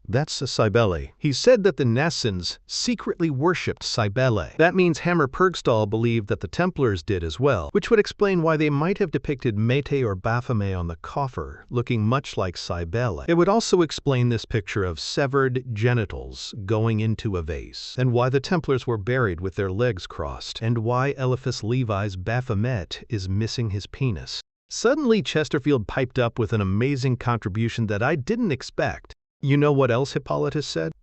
A: That's a Cybele." He said that the Nassans secretly worshipped Cybele. That means Hammer Purgstall believed that the Templars did as well, which would explain why they might have depicted Mété or Baphomet on the coffer, looking much like Cybele. It would also explain this picture of severed genitals going into a vase, and why the Templars were buried with their legs crossed, and why Eliphas Levi's Baphomet is missing his penis. Suddenly, Chesterfield piped up with an amazing contribution that I didn't expect. You know what else Hippolytus said?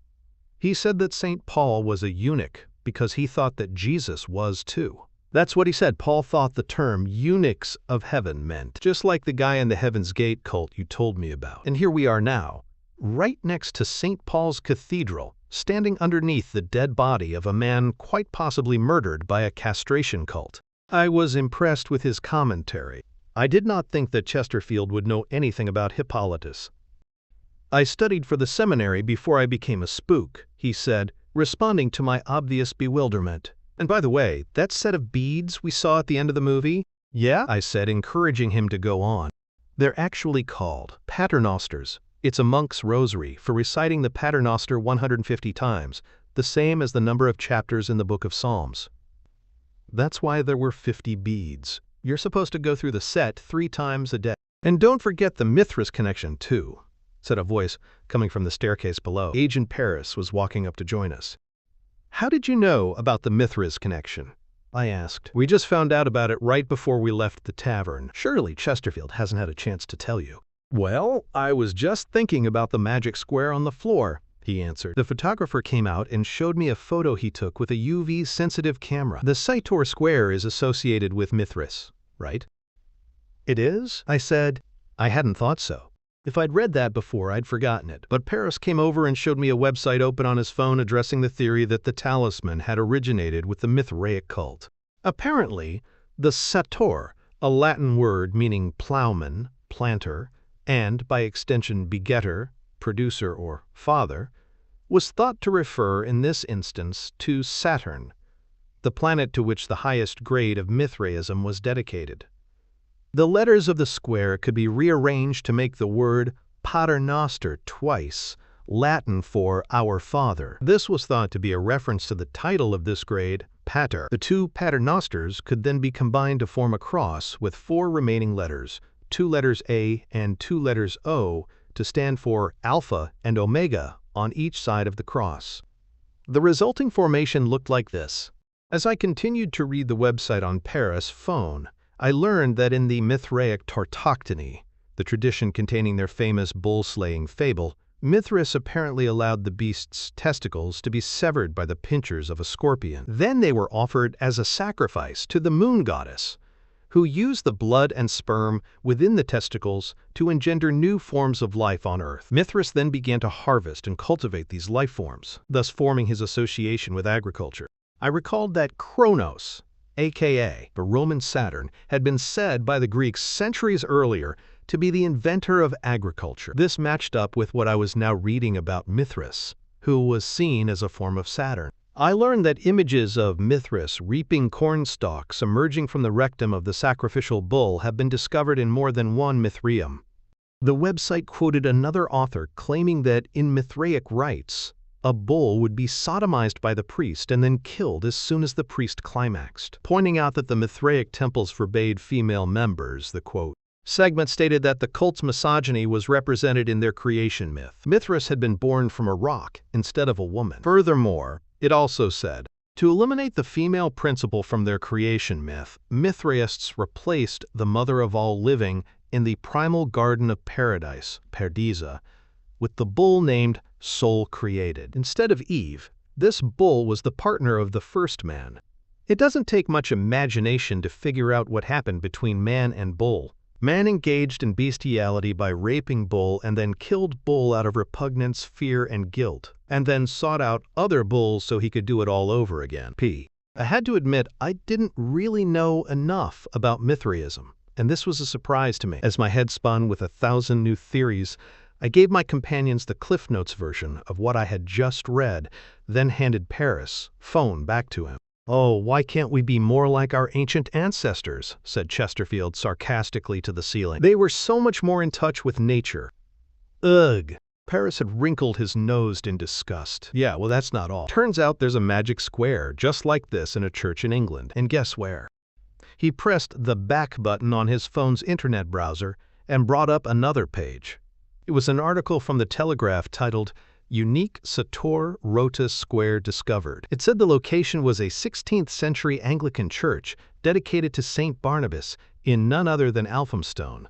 A: He said that St. Paul was a eunuch because he thought that Jesus was too. That's what he said. Paul thought the term eunuchs of heaven meant, just like the guy in the Heaven's Gate cult you told me about. And here we are now, right next to St. Paul's Cathedral, standing underneath the dead body of a man quite possibly murdered by a castration cult. I was impressed with his commentary. I did not think that Chesterfield would know anything about Hippolytus. "I studied for the seminary before I became a spook," he said, responding to my obvious bewilderment. "And by the way, that set of beads we saw at the end of the movie?" "Yeah?" I said, encouraging him to go on. "They're actually called paternosters. It's a monk's rosary for reciting the paternoster 150 times, the same as the number of chapters in the book of Psalms. That's why there were 50 beads. You're supposed to go through the set 3 times a day. And don't forget the Mithras connection, too," said a voice coming from the staircase below. Agent Paris was walking up to join us. "How did you know about the Mithras connection?" I asked. "We just found out about it right before we left the tavern. Surely Chesterfield hasn't had a chance to tell you." "Well, I was just thinking about the magic square on the floor," he answered. "The photographer came out and showed me a photo he took with a UV-sensitive camera. The Sator square is associated with Mithras, right?" "It is?" I said. I hadn't thought so. If I'd read that before, I'd forgotten it. But Paris came over and showed me a website open on his phone addressing the theory that the talisman had originated with the Mithraic cult. Apparently, the Sator, a Latin word meaning plowman, planter, and, by extension, begetter, producer, or father, was thought to refer in this instance to Saturn, the planet to which the highest grade of Mithraism was dedicated. The letters of the square could be rearranged to make the word paternoster twice, Latin for our Father. This was thought to be a reference to the title of this grade, Pater. The 2 paternosters could then be combined to form a cross with 4 remaining letters, 2 letters A and 2 letters O, to stand for Alpha and Omega on each side of the cross. The resulting formation looked like this. As I continued to read the website on Paris' phone, I learned that in the Mithraic Tartoctony, the tradition containing their famous bull-slaying fable, Mithras apparently allowed the beast's testicles to be severed by the pincers of a scorpion. Then they were offered as a sacrifice to the moon goddess, who used the blood and sperm within the testicles to engender new forms of life on Earth. Mithras then began to harvest and cultivate these life forms, thus forming his association with agriculture. I recalled that Kronos, aka the Roman Saturn, had been said by the Greeks centuries earlier to be the inventor of agriculture. This matched up with what I was now reading about Mithras, who was seen as a form of Saturn. I learned that images of Mithras reaping corn stalks emerging from the rectum of the sacrificial bull have been discovered in more than one Mithraeum. The website quoted another author claiming that in Mithraic rites, a bull would be sodomized by the priest and then killed as soon as the priest climaxed, pointing out that the Mithraic temples forbade female members. The quote segment stated that the cult's misogyny was represented in their creation myth. Mithras had been born from a rock instead of a woman. Furthermore, it also said, to eliminate the female principle from their creation myth, Mithraists replaced the mother of all living in the primal garden of paradise, Perdisa, with the bull named Soul Created. Instead of Eve, this bull was the partner of the first man. It doesn't take much imagination to figure out what happened between man and bull. Man engaged in bestiality by raping bull and then killed bull out of repugnance, fear, and guilt, and then sought out other bulls so he could do it all over again. I had to admit I didn't really know enough about Mithraism, and this was a surprise to me. As my head spun with 1,000 new theories, I gave my companions the Cliff Notes version of what I had just read, then handed Paris' phone back to him. "Oh, why can't we be more like our ancient ancestors?" said Chesterfield sarcastically to the ceiling. "They were so much more in touch with nature." Ugh. Paris had wrinkled his nose in disgust. "Yeah, well, that's not all. Turns out there's a magic square just like this in a church in England. And guess where?" He pressed the back button on his phone's internet browser and brought up another page. It was an article from the Telegraph titled, "Unique Sator Rota Square Discovered." It said the location was a 16th century Anglican church dedicated to St. Barnabas in none other than Elphinstone,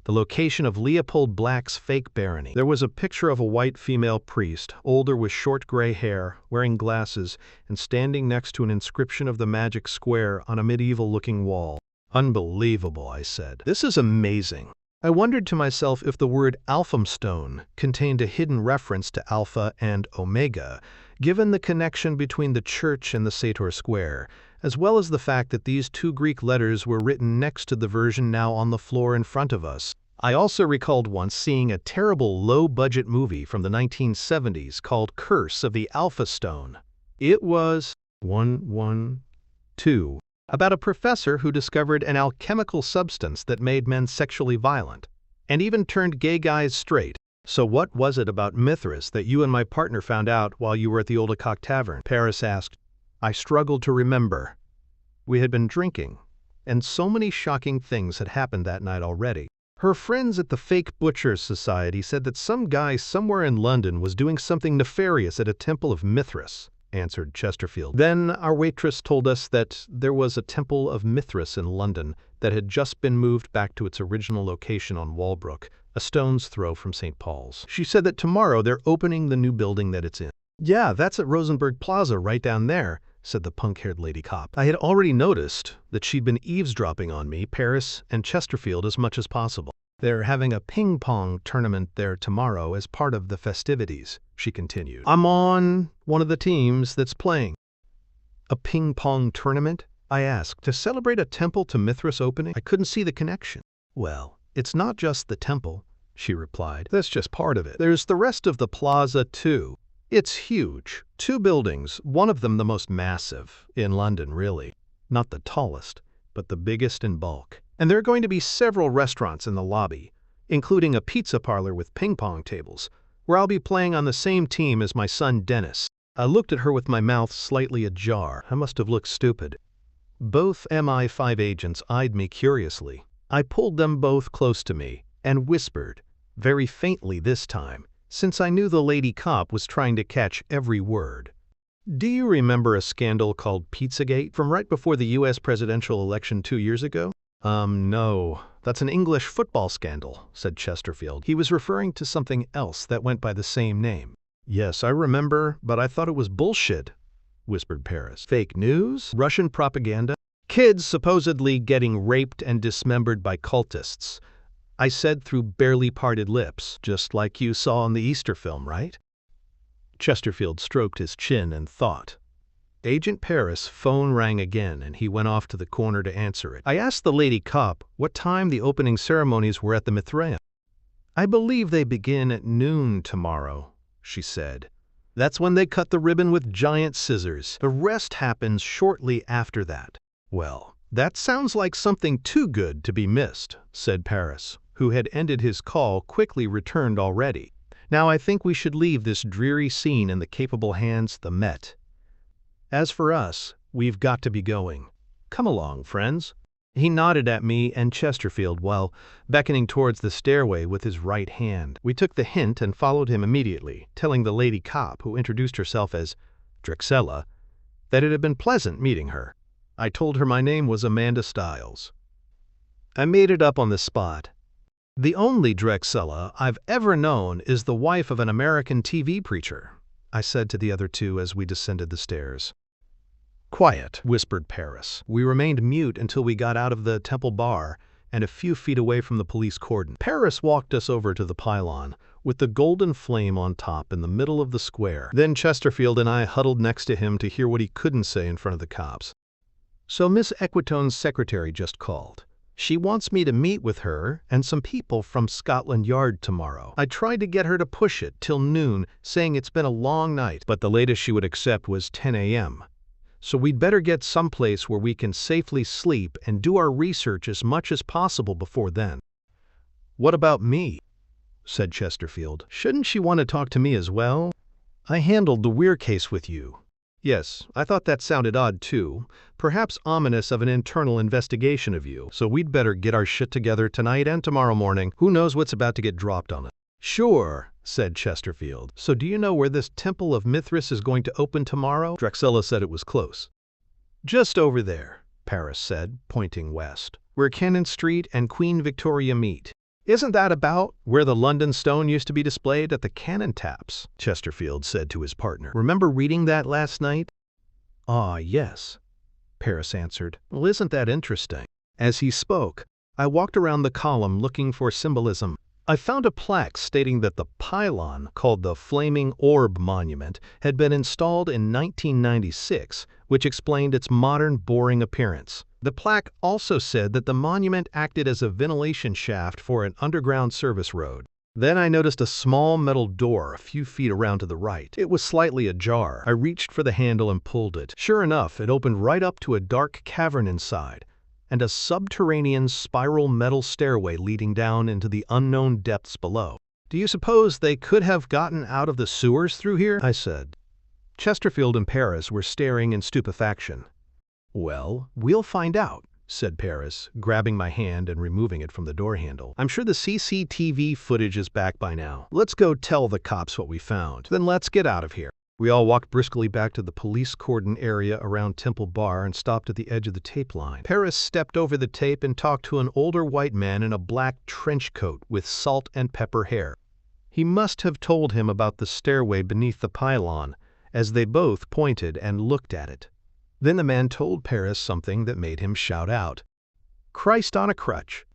A: the location of Leopold Black's fake barony. There was a picture of a white female priest, older with short gray hair, wearing glasses, and standing next to an inscription of the magic square on a medieval-looking wall. "Unbelievable," I said. "This is amazing." I wondered to myself if the word Elphinstone contained a hidden reference to Alpha and Omega, given the connection between the church and the Sator Square, as well as the fact that these two Greek letters were written next to the version now on the floor in front of us. I also recalled once seeing a terrible low-budget movie from the 1970s called Curse of the Alpha Stone. It was 112, about a professor who discovered an alchemical substance that made men sexually violent, and even turned gay guys straight. "So what was it about Mithras that you and my partner found out while you were at the Oldcock Tavern?" Paris asked. I struggled to remember. We had been drinking, and so many shocking things had happened that night already. Her friends at the Fake Butchers Society said that some guy somewhere in London was doing something nefarious at a temple of Mithras, answered Chesterfield. Then our waitress told us that there was a temple of Mithras in London that had just been moved back to its original location on Walbrook, a stone's throw from St. Paul's. She said that tomorrow they're opening the new building that it's in. "Yeah, that's at Rosenberg Plaza right down there," said the punk-haired lady cop. I had already noticed that she'd been eavesdropping on me, Paris, and Chesterfield as much as possible. "They're having a ping-pong tournament there tomorrow as part of the festivities," she continued. "I'm on one of the teams that's playing." "A ping-pong tournament?" I asked. "To celebrate a temple to Mithras opening?" I couldn't see the connection. "Well, it's not just the temple," she replied. "That's just part of it. There's the rest of the plaza, too. It's huge. 2 buildings, one of them the most massive, in London really. Not the tallest, but the biggest in bulk. And there are going to be several restaurants in the lobby, including a pizza parlor with ping-pong tables, where I'll be playing on the same team as my son Dennis." I looked at her with my mouth slightly ajar. I must have looked stupid. Both MI5 agents eyed me curiously. I pulled them both close to me and whispered, very faintly this time, since I knew the lady cop was trying to catch every word. "Do you remember a scandal called Pizzagate from right before the U.S. presidential election 2 years ago?" No, that's an English football scandal," said Chesterfield. He was referring to something else that went by the same name. "Yes, I remember, but I thought it was bullshit," whispered Paris. "Fake news? Russian propaganda? Kids supposedly getting raped and dismembered by cultists," I said through barely parted lips, "just like you saw in the Easter film, right?" Chesterfield stroked his chin and thought. Agent Paris' phone rang again, and he went off to the corner to answer it. I asked the lady cop what time the opening ceremonies were at the Mithraeum. "I believe they begin at noon tomorrow," she said. "That's when they cut the ribbon with giant scissors. The rest happens shortly after that." "Well, that sounds like something too good to be missed," said Paris, who had ended his call, quickly returned already. "Now I think we should leave this dreary scene in the capable hands of the Met. As for us, we've got to be going. Come along, friends." He nodded at me and Chesterfield while beckoning towards the stairway with his right hand. We took the hint and followed him immediately, telling the lady cop, who introduced herself as Drexella, that it had been pleasant meeting her. I told her my name was Amanda Stiles. I made it up on the spot. "The only Drexella I've ever known is the wife of an American TV preacher," I said to the other two as we descended the stairs. "Quiet," whispered Paris. We remained mute until we got out of the temple bar and a few feet away from the police cordon. Paris walked us over to the pylon, with the golden flame on top in the middle of the square. Then Chesterfield and I huddled next to him to hear what he couldn't say in front of the cops. "So Miss Equitone's secretary just called. She wants me to meet with her and some people from Scotland Yard tomorrow. I tried to get her to push it till noon, saying it's been a long night, but the latest she would accept was 10 a.m. so we'd better get someplace where we can safely sleep and do our research as much as possible before then." "What about me?" said Chesterfield. "Shouldn't she want to talk to me as well? I handled the Weir case with you." "Yes, I thought that sounded odd too, perhaps ominous of an internal investigation of you, so we'd better get our shit together tonight and tomorrow morning. Who knows what's about to get dropped on us." "Sure," said Chesterfield. "So do you know where this Temple of Mithras is going to open tomorrow?" Drexella said it was close. "Just over there," Paris said, pointing west, "where Cannon Street and Queen Victoria meet." "Isn't that about where the London stone used to be displayed at the Cannon Taps?" Chesterfield said to his partner. "Remember reading that last night?" "Ah, yes," Paris answered. "Well, isn't that interesting?" As he spoke, I walked around the column looking for symbolism. I found a plaque stating that the pylon, called the Flaming Orb Monument, had been installed in 1996, which explained its modern, boring appearance. The plaque also said that the monument acted as a ventilation shaft for an underground service road. Then I noticed a small metal door a few feet around to the right. It was slightly ajar. I reached for the handle and pulled it. Sure enough, it opened right up to a dark cavern inside, and a subterranean spiral metal stairway leading down into the unknown depths below. "Do you suppose they could have gotten out of the sewers through here?" I said. Chesterfield and Paris were staring in stupefaction. "Well, we'll find out," said Paris, grabbing my hand and removing it from the door handle. "I'm sure the CCTV footage is back by now. Let's go tell the cops what we found. Then let's get out of here." We all walked briskly back to the police cordon area around Temple Bar and stopped at the edge of the tape line. Paris stepped over the tape and talked to an older white man in a black trench coat with salt and pepper hair. He must have told him about the stairway beneath the pylon, as they both pointed and looked at it. Then the man told Paris something that made him shout out, "Christ on a crutch!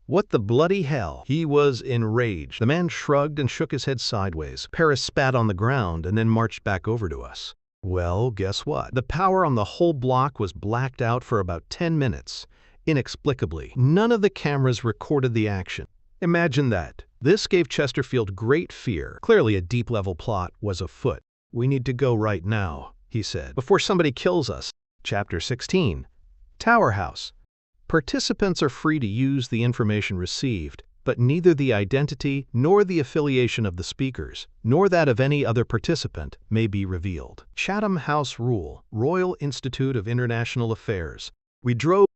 A: What the bloody hell?" He was enraged. The man shrugged and shook his head sideways. Paris spat on the ground and then marched back over to us. "Well, guess what? The power on the whole block was blacked out for about 10 minutes. Inexplicably, none of the cameras recorded the action. Imagine that. This gave Chesterfield great fear. Clearly a deep-level plot was afoot. "We need to go right now," he said, "before somebody kills us." Chapter 16. Tower House. Participants are free to use the information received, but neither the identity nor the affiliation of the speakers, nor that of any other participant, may be revealed. Chatham House Rule, Royal Institute of International Affairs. We drove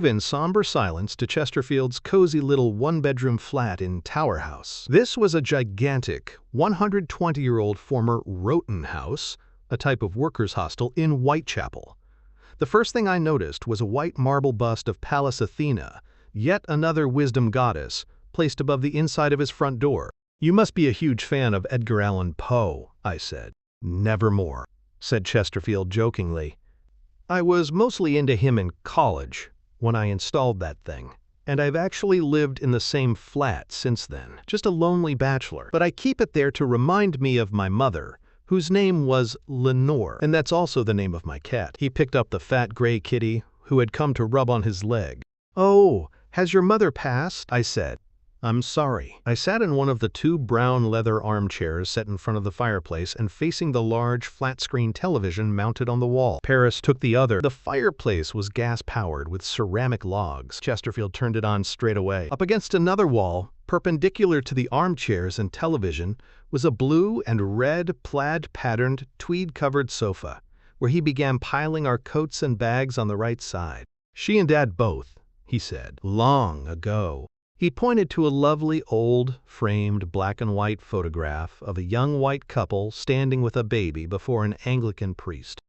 A: in somber silence to Chesterfield's cozy little one-bedroom flat in Tower House. This was a gigantic, 120-year-old former Roten house, a type of workers' hostel in Whitechapel. The first thing I noticed was a white marble bust of Pallas Athena, yet another wisdom goddess, placed above the inside of his front door. "You must be a huge fan of Edgar Allan Poe," I said. "Nevermore," said Chesterfield jokingly. "I was mostly into him in college, when I installed that thing, and I've actually lived in the same flat since then. Just a lonely bachelor, but I keep it there to remind me of my mother, whose name was Lenore, and that's also the name of my cat." He picked up the fat gray kitty, who had come to rub on his leg. "Oh, has your mother passed?" I said. "I'm sorry." I sat in one of the 2 brown leather armchairs set in front of the fireplace and facing the large flat-screen television mounted on the wall. Paris took the other. The fireplace was gas-powered with ceramic logs. Chesterfield turned it on straight away. Up against another wall, perpendicular to the armchairs and television, was a blue and red plaid-patterned, tweed-covered sofa, where he began piling our coats and bags on the right side. "She and Dad both," he said, "long ago." He pointed to a lovely old, framed black-and-white photograph of a young white couple standing with a baby before an Anglican priest.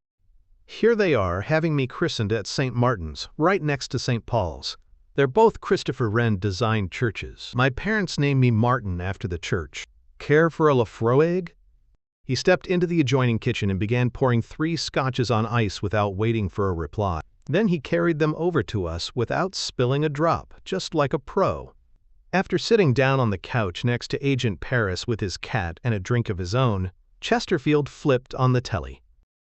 A: "Here they are, having me christened at St. Martin's, right next to St. Paul's. They're both Christopher Wren-designed churches. My parents named me Martin after the church. Care for a Lafroig?" He stepped into the adjoining kitchen and began pouring 3 scotches on ice without waiting for a reply. Then he carried them over to us without spilling a drop, just like a pro. After sitting down on the couch next to Agent Paris with his cat and a drink of his own, Chesterfield flipped on the telly.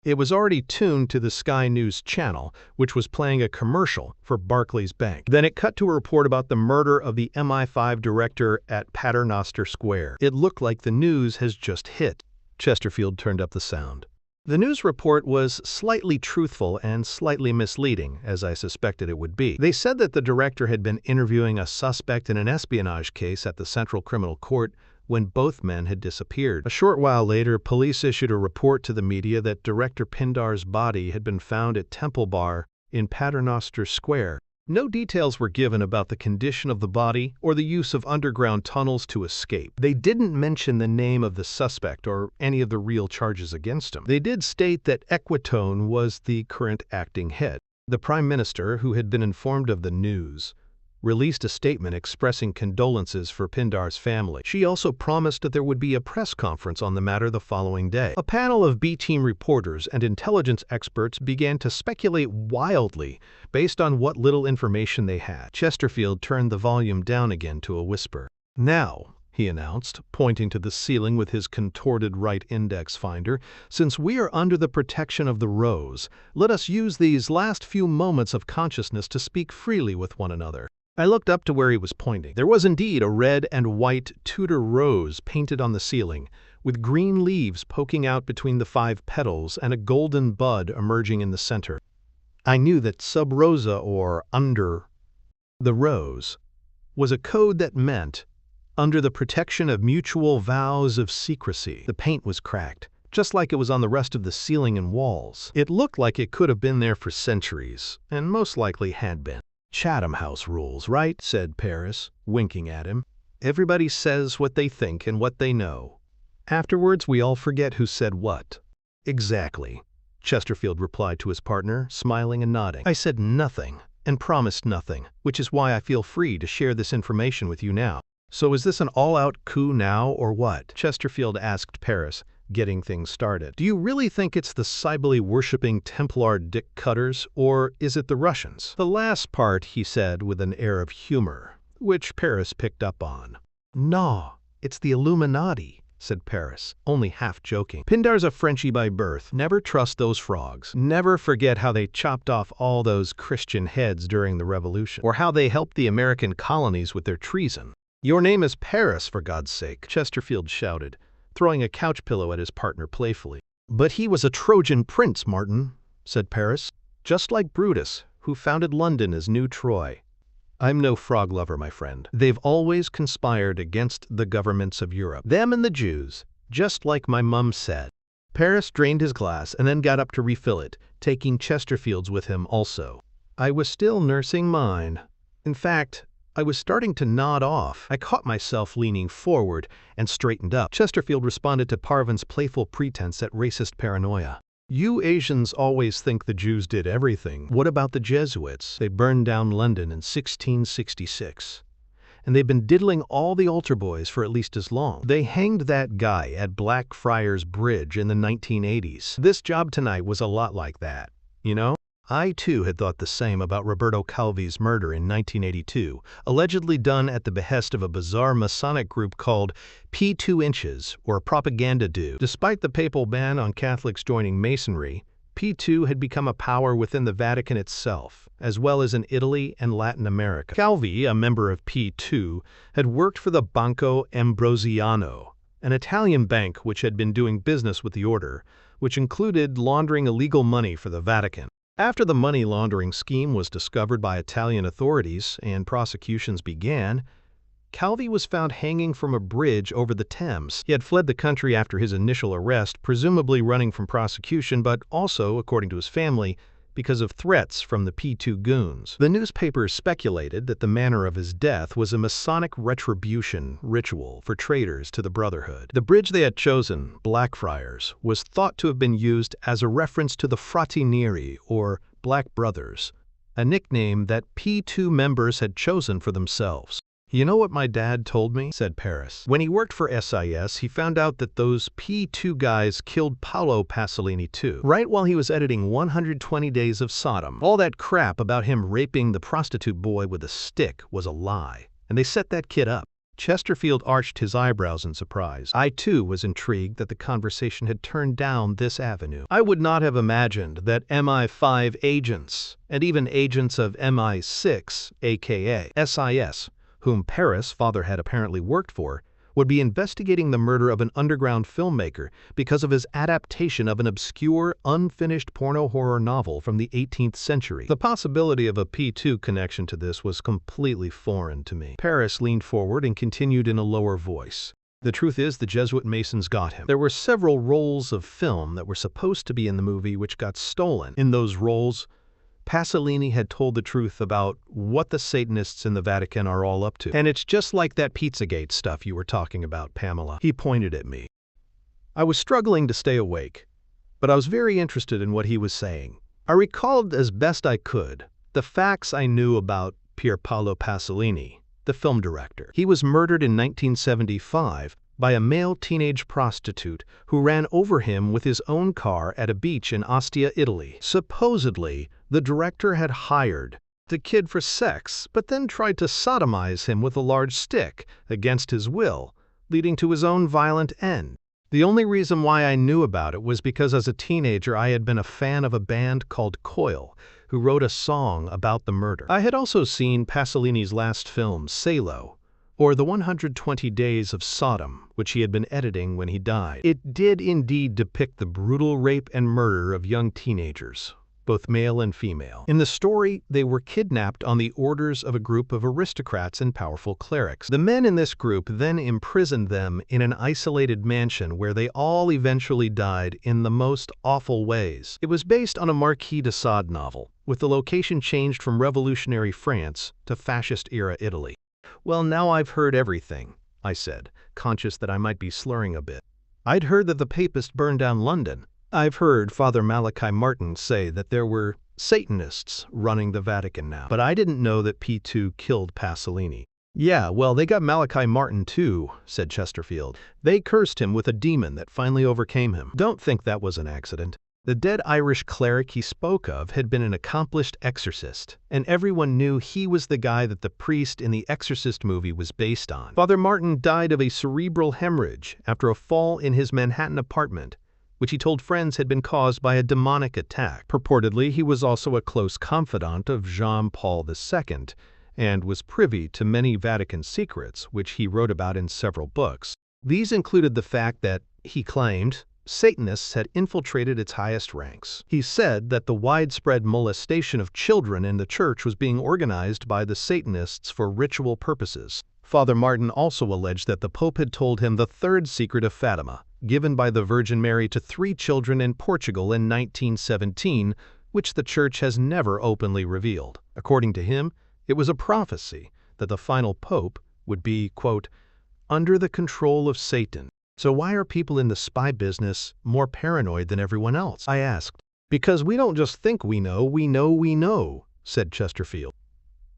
A: It was already tuned to the Sky News channel, which was playing a commercial for Barclays Bank. Then it cut to a report about the murder of the MI5 director at Paternoster Square. "It looked like the news has just hit." Chesterfield turned up the sound. The news report was slightly truthful and slightly misleading, as I suspected it would be. They said that the director had been interviewing a suspect in an espionage case at the Central Criminal Court when both men had disappeared. A short while later, police issued a report to the media that Director Pindar's body had been found at Temple Bar in Paternoster Square. No details were given about the condition of the body or the use of underground tunnels to escape. They didn't mention the name of the suspect or any of the real charges against him. They did state that Equitone was the current acting head. The Prime Minister, who had been informed of the news, released a statement expressing condolences for Pindar's family. She also promised that there would be a press conference on the matter the following day. A panel of B-team reporters and intelligence experts began to speculate wildly based on what little information they had. Chesterfield turned the volume down again to a whisper. "Now," he announced, pointing to the ceiling with his contorted right index finder, "since we are under the protection of the Rose, let us use these last few moments of consciousness to speak freely with one another." I looked up to where he was pointing. There was indeed a red and white Tudor rose painted on the ceiling, with green leaves poking out between the 5 petals and a golden bud emerging in the center. I knew that sub rosa, or under the rose, was a code that meant under the protection of mutual vows of secrecy. The paint was cracked, just like it was on the rest of the ceiling and walls. It looked like it could have been there for centuries, and most likely had been. "Chatham House rules, right?" said Paris, winking at him. "Everybody says what they think and what they know. Afterwards, we all forget who said what." "Exactly," Chesterfield replied to his partner, smiling and nodding. "I said nothing and promised nothing, which is why I feel free to share this information with you now." "So is this an all-out coup now, or what?" Chesterfield asked Paris, getting things started. "Do you really think it's the Cybele-worshipping Templar Dick Cutters, or is it the Russians?" "The last part," he said with an air of humor, which Paris picked up on. "No, it's the Illuminati," said Paris, only half joking. "Pindar's a Frenchie by birth. Never trust those frogs. Never forget how they chopped off all those Christian heads during the Revolution, or how they helped the American colonies with their treason." "Your name is Paris, for God's sake," Chesterfield shouted, throwing a couch pillow at his partner playfully. "But he was a Trojan prince, Martin," said Paris, "just like Brutus, who founded London as New Troy." "I'm no frog lover, my friend. They've always conspired against the governments of Europe. Them and the Jews, just like my mum said." Paris drained his glass and then got up to refill it, taking Chesterfield's with him also. I was still nursing mine. In fact, I was starting to nod off. I caught myself leaning forward and straightened up. Chesterfield responded to Parvin's playful pretense at racist paranoia. "You Asians always think the Jews did everything. What about the Jesuits? They burned down London in 1666. And they've been diddling all the altar boys for at least as long. They hanged that guy at Blackfriars Bridge in the 1980s. This job tonight was a lot like that, you know?" I, too, had thought the same about Roberto Calvi's murder in 1982, allegedly done at the behest of a bizarre Masonic group called P2 Inches, or Propaganda Do. Despite the papal ban on Catholics joining Masonry, P2 had become a power within the Vatican itself, as well as in Italy and Latin America. Calvi, a member of P2, had worked for the Banco Ambrosiano, an Italian bank which had been doing business with the order, which included laundering illegal money for the Vatican. After the money laundering scheme was discovered by Italian authorities and prosecutions began, Calvi was found hanging from a bridge over the Thames. He had fled the country after his initial arrest, presumably running from prosecution, but also, according to his family, because of threats from the P2 goons. The newspapers speculated that the manner of his death was a Masonic retribution ritual for traitors to the Brotherhood. The bridge they had chosen, Blackfriars, was thought to have been used as a reference to the Frati Neri, or Black Brothers, a nickname that P2 members had chosen for themselves. "You know what my dad told me?" said Paris. "When he worked for SIS, he found out that those P2 guys killed Paolo Pasolini too, right while he was editing 120 Days of Sodom. All that crap about him raping the prostitute boy with a stick was a lie, and they set that kid up." Chesterfield arched his eyebrows in surprise. I, too, was intrigued that the conversation had turned down this avenue. I would not have imagined that MI5 agents, and even agents of MI6, aka SIS, whom Paris' father had apparently worked for, would be investigating the murder of an underground filmmaker because of his adaptation of an obscure, unfinished porno horror novel from the 18th century. The possibility of a P2 connection to this was completely foreign to me. Paris leaned forward and continued in a lower voice. The truth is, the Jesuit Masons got him. There were several rolls of film that were supposed to be in the movie which got stolen. In those rolls, Pasolini had told the truth about what the Satanists in the Vatican are all up to. And it's just like that Pizzagate stuff you were talking about, Pamela. He pointed at me. I was struggling to stay awake, but I was very interested in what he was saying. I recalled as best I could the facts I knew about Pier Paolo Pasolini, the film director. He was murdered in 1975 by a male teenage prostitute who ran over him with his own car at a beach in Ostia, Italy. Supposedly, the director had hired the kid for sex, but then tried to sodomize him with a large stick against his will, leading to his own violent end. The only reason why I knew about it was because as a teenager I had been a fan of a band called Coil, who wrote a song about the murder. I had also seen Pasolini's last film, Salo, or The 120 Days of Sodom, which he had been editing when he died. It did indeed depict the brutal rape and murder of young teenagers, both male and female. In the story, they were kidnapped on the orders of a group of aristocrats and powerful clerics. The men in this group then imprisoned them in an isolated mansion where they all eventually died in the most awful ways. It was based on a Marquis de Sade novel, with the location changed from revolutionary France to fascist-era Italy. Well, now I've heard everything, I said, conscious that I might be slurring a bit. I'd heard that the Papists burned down London. I've heard Father Malachi Martin say that there were Satanists running the Vatican now, but I didn't know that P2 killed Pasolini. Yeah, well, they got Malachi Martin too, said Chesterfield. They cursed him with a demon that finally overcame him. Don't think that was an accident. The dead Irish cleric he spoke of had been an accomplished exorcist, and everyone knew he was the guy that the priest in the Exorcist movie was based on. Father Martin died of a cerebral hemorrhage after a fall in his Manhattan apartment, which he told friends had been caused by a demonic attack. Purportedly, he was also a close confidant of Jean Paul II, and was privy to many Vatican secrets, which he wrote about in several books. These included the fact that, he claimed, Satanists had infiltrated its highest ranks. He said that the widespread molestation of children in the church was being organized by the Satanists for ritual purposes. Father Martin also alleged that the Pope had told him the third secret of Fatima, given by the Virgin Mary to 3 children in Portugal in 1917, which the Church has never openly revealed. According to him, it was a prophecy that the final Pope would be, quote, under the control of Satan. So why are people in the spy business more paranoid than everyone else? I asked. Because we don't just think we know, said Chesterfield.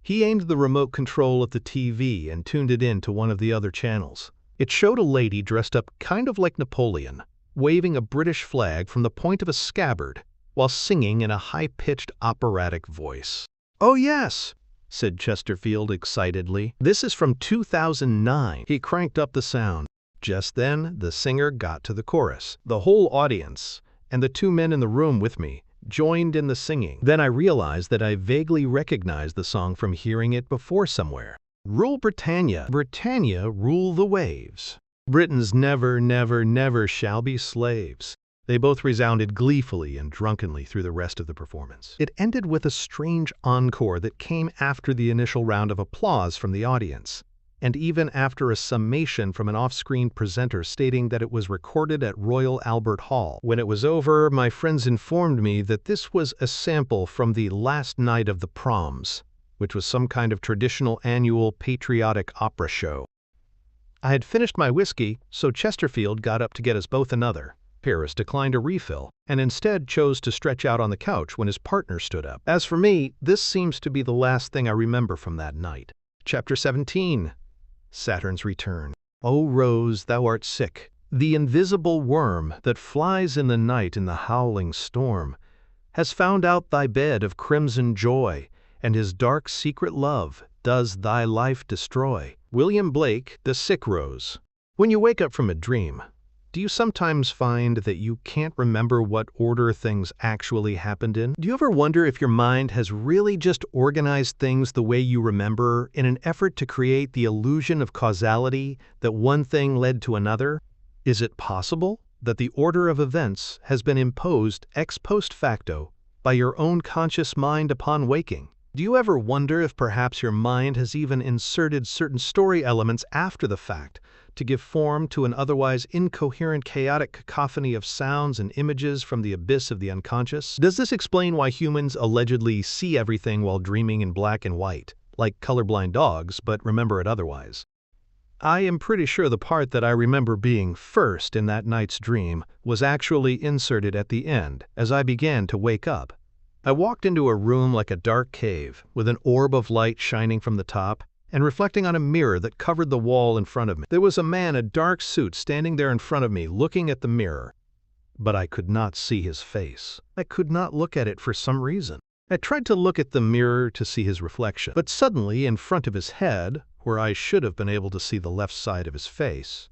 A: He aimed the remote control at the TV and tuned it in to one of the other channels. It showed a lady dressed up kind of like Napoleon, waving a British flag from the point of a scabbard, while singing in a high-pitched operatic voice. Oh yes, said Chesterfield excitedly. This is from 2009. He cranked up the sound. Just then, the singer got to the chorus. The whole audience, and the 2 men in the room with me, joined in the singing. Then I realized that I vaguely recognized the song from hearing it before somewhere. Rule Britannia, Britannia, rule the waves. Britons never, never, never shall be slaves. They both resounded gleefully and drunkenly through the rest of the performance. It ended with a strange encore that came after the initial round of applause from the audience, and even after a summation from an off-screen presenter stating that it was recorded at Royal Albert Hall. When it was over, my friends informed me that this was a sample from the Last Night of the Proms, which was some kind of traditional annual patriotic opera show. I had finished my whiskey, so Chesterfield got up to get us both another. Paris declined a refill, and instead chose to stretch out on the couch when his partner stood up. As for me, this seems to be the last thing I remember from that night. Chapter 17. Saturn's Return. O Rose, thou art sick. The invisible worm that flies in the night in the howling storm has found out thy bed of crimson joy, and his dark secret love does thy life destroy. William Blake, The Sick Rose. When you wake up from a dream, Do you sometimes find that you can't remember what order things actually happened in? Do you ever wonder if your mind has really just organized things the way you remember in an effort to create the illusion of causality that one thing led to another? Is it possible that the order of events has been imposed ex post facto by your own conscious mind upon waking? Do you ever wonder if perhaps your mind has even inserted certain story elements after the fact to give form to an otherwise incoherent, chaotic cacophony of sounds and images from the abyss of the unconscious? Does this explain why humans allegedly see everything while dreaming in black and white, like colorblind dogs, but remember it otherwise? I am pretty sure the part that I remember being first in that night's dream was actually inserted at the end as I began to wake up. I walked into a room like a dark cave, with an orb of light shining from the top and reflecting on a mirror that covered the wall in front of me. There was a man in a dark suit standing there in front of me, looking at the mirror, but I could not see his face. I could not look at it for some reason. I tried to look at the mirror to see his reflection, but suddenly in front of his head, where I should have been able to see the left side of his face,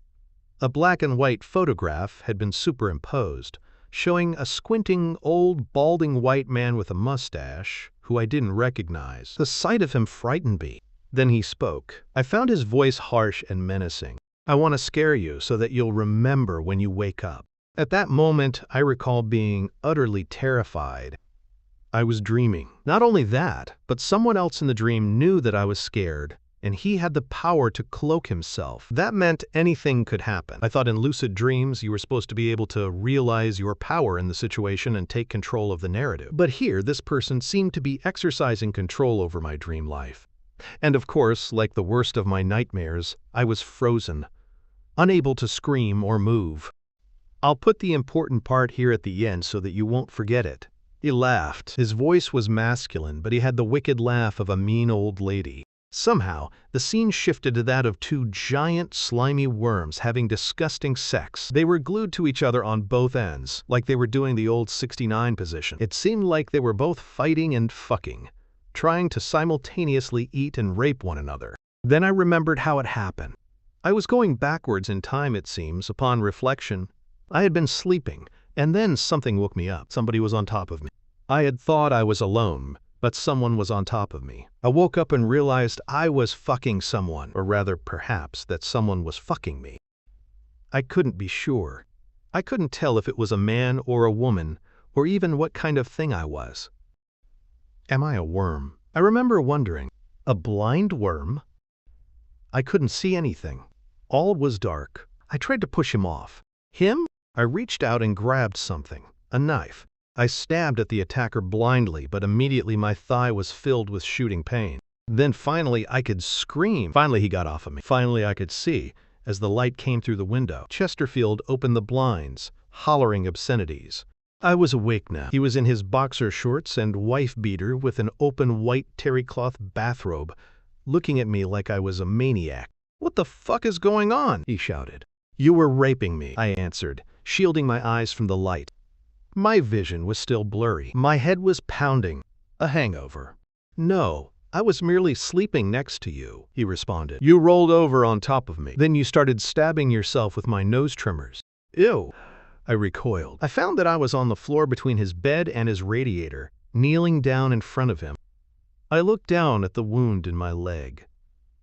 A: a black and white photograph had been superimposed, showing a squinting, old, balding white man with a mustache, who I didn't recognize. The sight of him frightened me. Then he spoke. I found his voice harsh and menacing. "I want to scare you so that you'll remember when you wake up." At that moment, I recall being utterly terrified. I was dreaming. Not only that, but someone else in the dream knew that I was scared, and he had the power to cloak himself. That meant anything could happen. I thought in lucid dreams you were supposed to be able to realize your power in the situation and take control of the narrative. But here, this person seemed to be exercising control over my dream life. And of course, like the worst of my nightmares, I was frozen, unable to scream or move. I'll put the important part here at the end so that you won't forget it. He laughed. His voice was masculine, but he had the wicked laugh of a mean old lady. Somehow, the scene shifted to that of two giant, slimy worms having disgusting sex. They were glued to each other on both ends, like they were doing the old 69 position. It seemed like they were both fighting and fucking, trying to simultaneously eat and rape one another. Then I remembered how it happened. I was going backwards in time, it seems, upon reflection. I had been sleeping, and then something woke me up. Somebody was on top of me. I had thought I was alone, but someone was on top of me. I woke up and realized I was fucking someone, or rather, perhaps, that someone was fucking me. I couldn't be sure. I couldn't tell if it was a man or a woman, or even what kind of thing I was. Am I a worm? I remember wondering. A blind worm? I couldn't see anything. All was dark. I tried to push him off. Him? I reached out and grabbed something. A knife. I stabbed at the attacker blindly, but immediately my thigh was filled with shooting pain. Then finally I could scream. Finally he got off of me. Finally I could see, as the light came through the window. Chesterfield opened the blinds, hollering obscenities. I was awake now. He was in his boxer shorts and wife-beater with an open white terry-cloth bathrobe, looking at me like I was a maniac. "What the fuck is going on?" he shouted. "You were raping me," I answered, shielding my eyes from the light. My vision was still blurry. My head was pounding. A hangover. "No, I was merely sleeping next to you," he responded. "You rolled over on top of me. Then you started stabbing yourself with my nose trimmers." Ew. I recoiled. I found that I was on the floor between his bed and his radiator, kneeling down in front of him. I looked down at the wound in my leg,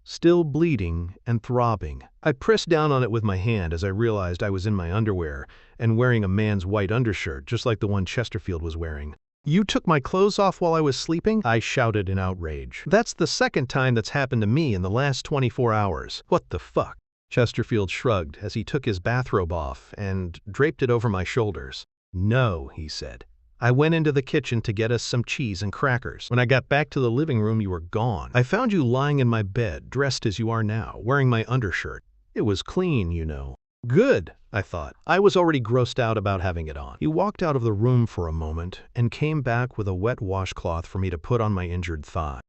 A: still bleeding and throbbing. I pressed down on it with my hand as I realized I was in my underwear and wearing a man's white undershirt, just like the one Chesterfield was wearing. "You took my clothes off while I was sleeping?" I shouted in outrage. "That's the second time that's happened to me in the last 24 hours. What the fuck?" Chesterfield shrugged as he took his bathrobe off and draped it over my shoulders. "No," he said. "I went into the kitchen to get us some cheese and crackers. When I got back to the living room, you were gone. I found you lying in my bed, dressed as you are now, wearing my undershirt. It was clean, you know." Good, I thought. I was already grossed out about having it on. He walked out of the room for a moment and came back with a wet washcloth for me to put on my injured thigh.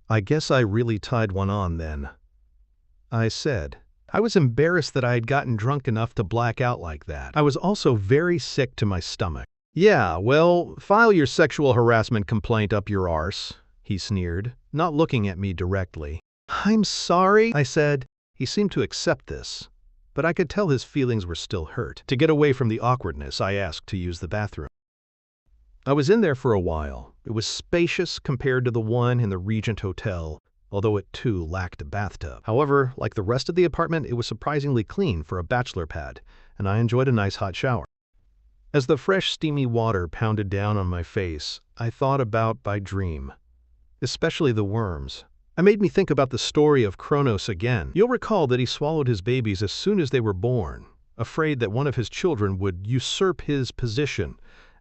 A: "I guess I really tied one on then," I said. I was embarrassed that I had gotten drunk enough to black out like that. I was also very sick to my stomach. "Yeah, well, file your sexual harassment complaint up your arse," he sneered, not looking at me directly. "I'm sorry," I said. He seemed to accept this. but I could tell his feelings were still hurt. To get away from the awkwardness, I asked to use the bathroom. I was in there for a while. It was spacious compared to the one in the Regent Hotel, although it too lacked a bathtub. However, like the rest of the apartment, it was surprisingly clean for a bachelor pad, and I enjoyed a nice hot shower. As the fresh, steamy water pounded down on my face, I thought about my dream, especially the worms. It made me think about the story of Kronos again. You'll recall that he swallowed his babies as soon as they were born, afraid that one of his children would usurp his position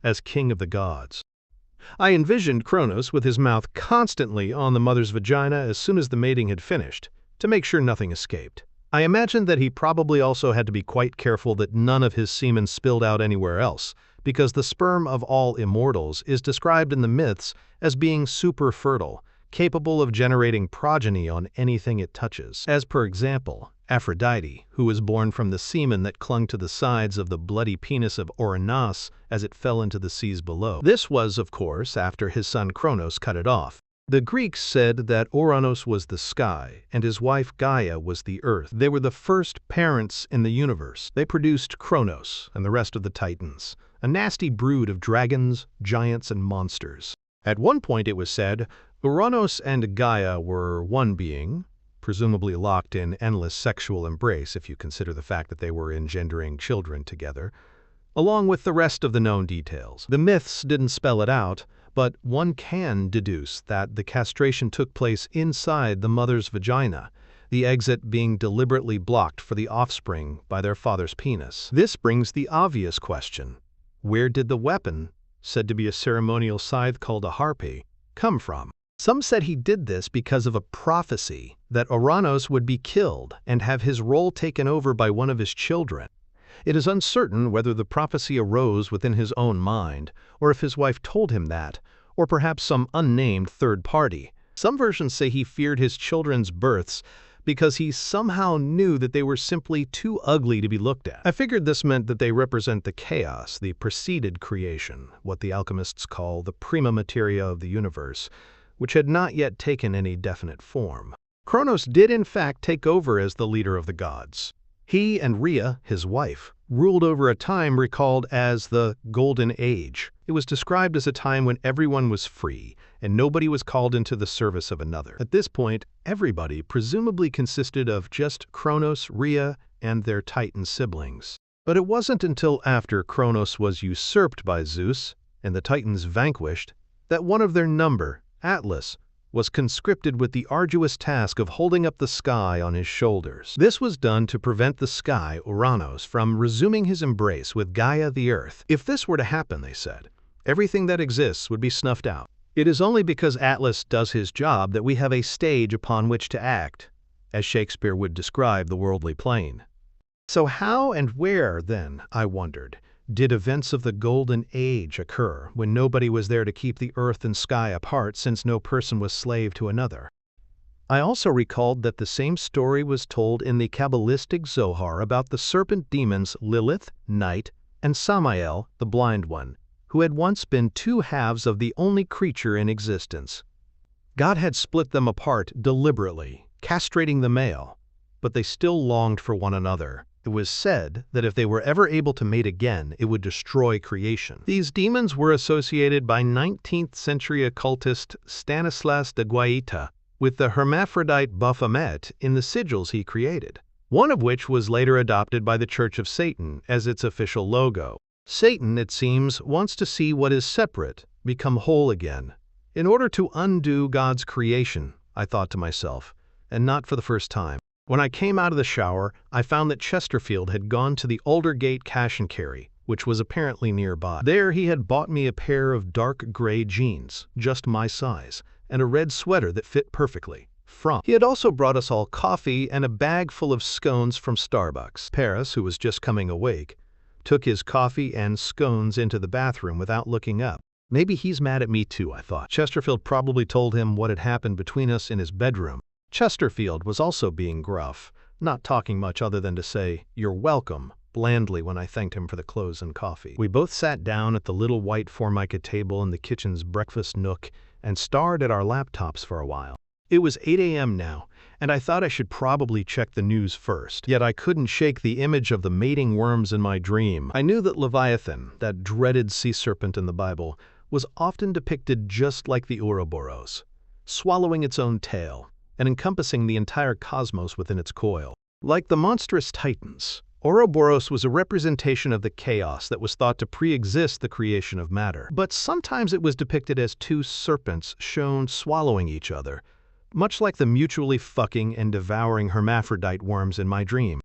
A: as king of the gods. I envisioned Kronos with his mouth constantly on the mother's vagina as soon as the mating had finished, to make sure nothing escaped. I imagined that he probably also had to be quite careful that none of his semen spilled out anywhere else, because the sperm of all immortals is described in the myths as being super fertile, capable of generating progeny on anything it touches. As per example, Aphrodite, who was born from the semen that clung to the sides of the bloody penis of Ouranos as it fell into the seas below. This was, of course, after his son Kronos cut it off. The Greeks said that Ouranos was the sky, and his wife Gaia was the earth. They were the first parents in the universe. They produced Kronos and the rest of the Titans, a nasty brood of dragons, giants, and monsters. At one point it was said, Ouranos and Gaia were one being, presumably locked in endless sexual embrace if you consider the fact that they were engendering children together, along with the rest of the known details. The myths didn't spell it out, but one can deduce that the castration took place inside the mother's vagina, the exit being deliberately blocked for the offspring by their father's penis. This brings the obvious question: where did the weapon, said to be a ceremonial scythe called a harpy, come from? Some said he did this because of a prophecy that Ouranos would be killed and have his role taken over by one of his children. It is uncertain whether the prophecy arose within his own mind, or if his wife told him that, or perhaps some unnamed third party. Some versions say he feared his children's births because he somehow knew that they were simply too ugly to be looked at. I figured this meant that they represent the chaos, the preceded creation, what the alchemists call the prima materia of the universe, which had not yet taken any definite form. Kronos did in fact take over as the leader of the gods. He and Rhea, his wife, ruled over a time recalled as the Golden Age. It was described as a time when everyone was free and nobody was called into the service of another. At this point, everybody presumably consisted of just Kronos, Rhea, and their Titan siblings. But it wasn't until after Kronos was usurped by Zeus and the Titans vanquished that one of their number, Atlas, was conscripted with the arduous task of holding up the sky on his shoulders. This was done to prevent the sky, Ouranos, from resuming his embrace with Gaia the earth. If this were to happen, they said, everything that exists would be snuffed out. It is only because Atlas does his job that we have a stage upon which to act, as Shakespeare would describe the worldly plane. So how and where, then, I wondered, did events of the Golden Age occur when nobody was there to keep the earth and sky apart since no person was slave to another? I also recalled that the same story was told in the Kabbalistic Zohar about the serpent demons Lilith, Night, and Samael, the Blind One, who had once been two halves of the only creature in existence. God had split them apart deliberately, castrating the male, but they still longed for one another. It was said that if they were ever able to mate again, it would destroy creation. These demons were associated by 19th century occultist Stanislas de Guaita with the hermaphrodite Baphomet in the sigils he created, one of which was later adopted by the Church of Satan as its official logo. Satan, it seems, wants to see what is separate become whole again, in order to undo God's creation, I thought to myself, and not for the first time. When I came out of the shower, I found that Chesterfield had gone to the Aldergate Cash and Carry, which was apparently nearby. There he had bought me a pair of dark gray jeans, just my size, and a red sweater that fit perfectly. He had also brought us all coffee and a bag full of scones from Starbucks. Paris, who was just coming awake, took his coffee and scones into the bathroom without looking up. Maybe he's mad at me too, I thought. Chesterfield probably told him what had happened between us in his bedroom. Chesterfield was also being gruff, not talking much other than to say, "You're welcome," blandly when I thanked him for the clothes and coffee. We both sat down at the little white formica table in the kitchen's breakfast nook and stared at our laptops for a while. It was 8 a.m. now, and I thought I should probably check the news first. Yet I couldn't shake the image of the mating worms in my dream. I knew that Leviathan, that dreaded sea serpent in the Bible, was often depicted just like the Ouroboros, swallowing its own tail and encompassing the entire cosmos within its coil. Like the monstrous titans, Ouroboros was a representation of the chaos that was thought to pre-exist the creation of matter. But sometimes it was depicted as two serpents shown swallowing each other, much like the mutually fucking and devouring hermaphrodite worms in my dream.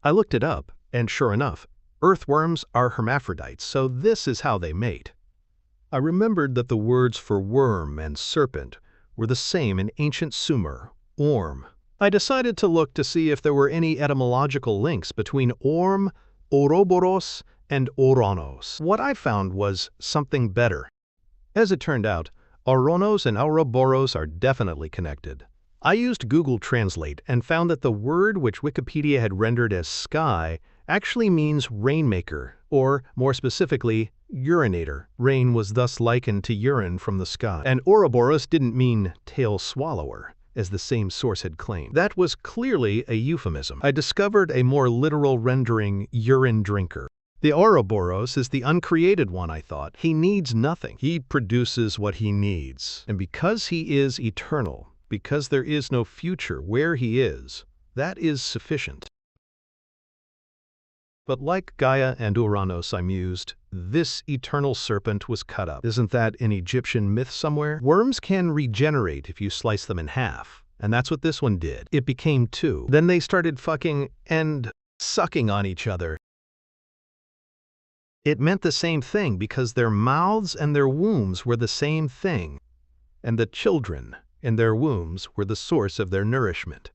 A: I looked it up, and sure enough, earthworms are hermaphrodites, so this is how they mate. I remembered that the words for worm and serpent were the same in ancient Sumer, orm. I decided to look to see if there were any etymological links between orm, Ouroboros, and Ouranos. What I found was something better. As it turned out, Ouranos and Ouroboros are definitely connected. I used Google Translate and found that the word which Wikipedia had rendered as sky actually means rainmaker, or more specifically, urinator. Rain was thus likened to urine from the sky. And Ouroboros didn't mean tail swallower, as the same source had claimed. That was clearly a euphemism. I discovered a more literal rendering, urine drinker. The Ouroboros is the uncreated one, I thought. He needs nothing. He produces what he needs. And because he is eternal, because there is no future where he is, that is sufficient. But like Gaia and Uranus, I mused, this eternal serpent was cut up. Isn't that an Egyptian myth somewhere? Worms can regenerate if you slice them in half, and that's what this one did. It became two. Then they started fucking and sucking on each other. It meant the same thing because their mouths and their wombs were the same thing, and the children in their wombs were the source of their nourishment.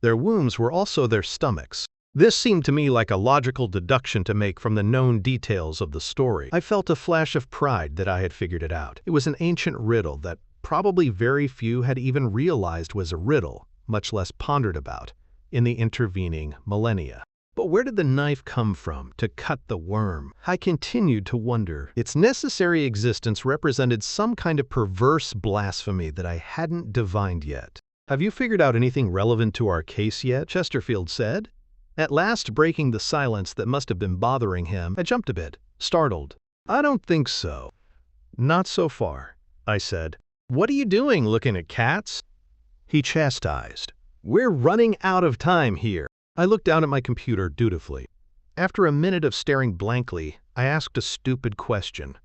A: Their wombs were also their stomachs. This seemed to me like a logical deduction to make from the known details of the story. I felt a flash of pride that I had figured it out. It was an ancient riddle that probably very few had even realized was a riddle, much less pondered about, in the intervening millennia. But where did the knife come from to cut the worm? I continued to wonder. Its necessary existence represented some kind of perverse blasphemy that I hadn't divined yet. "Have you figured out anything relevant to our case yet?" Chesterfield said. At last, breaking the silence that must have been bothering him, I jumped a bit, startled. "I don't think so." "Not so far," I said. "What are you doing, looking at cats?" He chastised. "We're running out of time here." I looked down at my computer dutifully. After a minute of staring blankly, I asked a stupid question.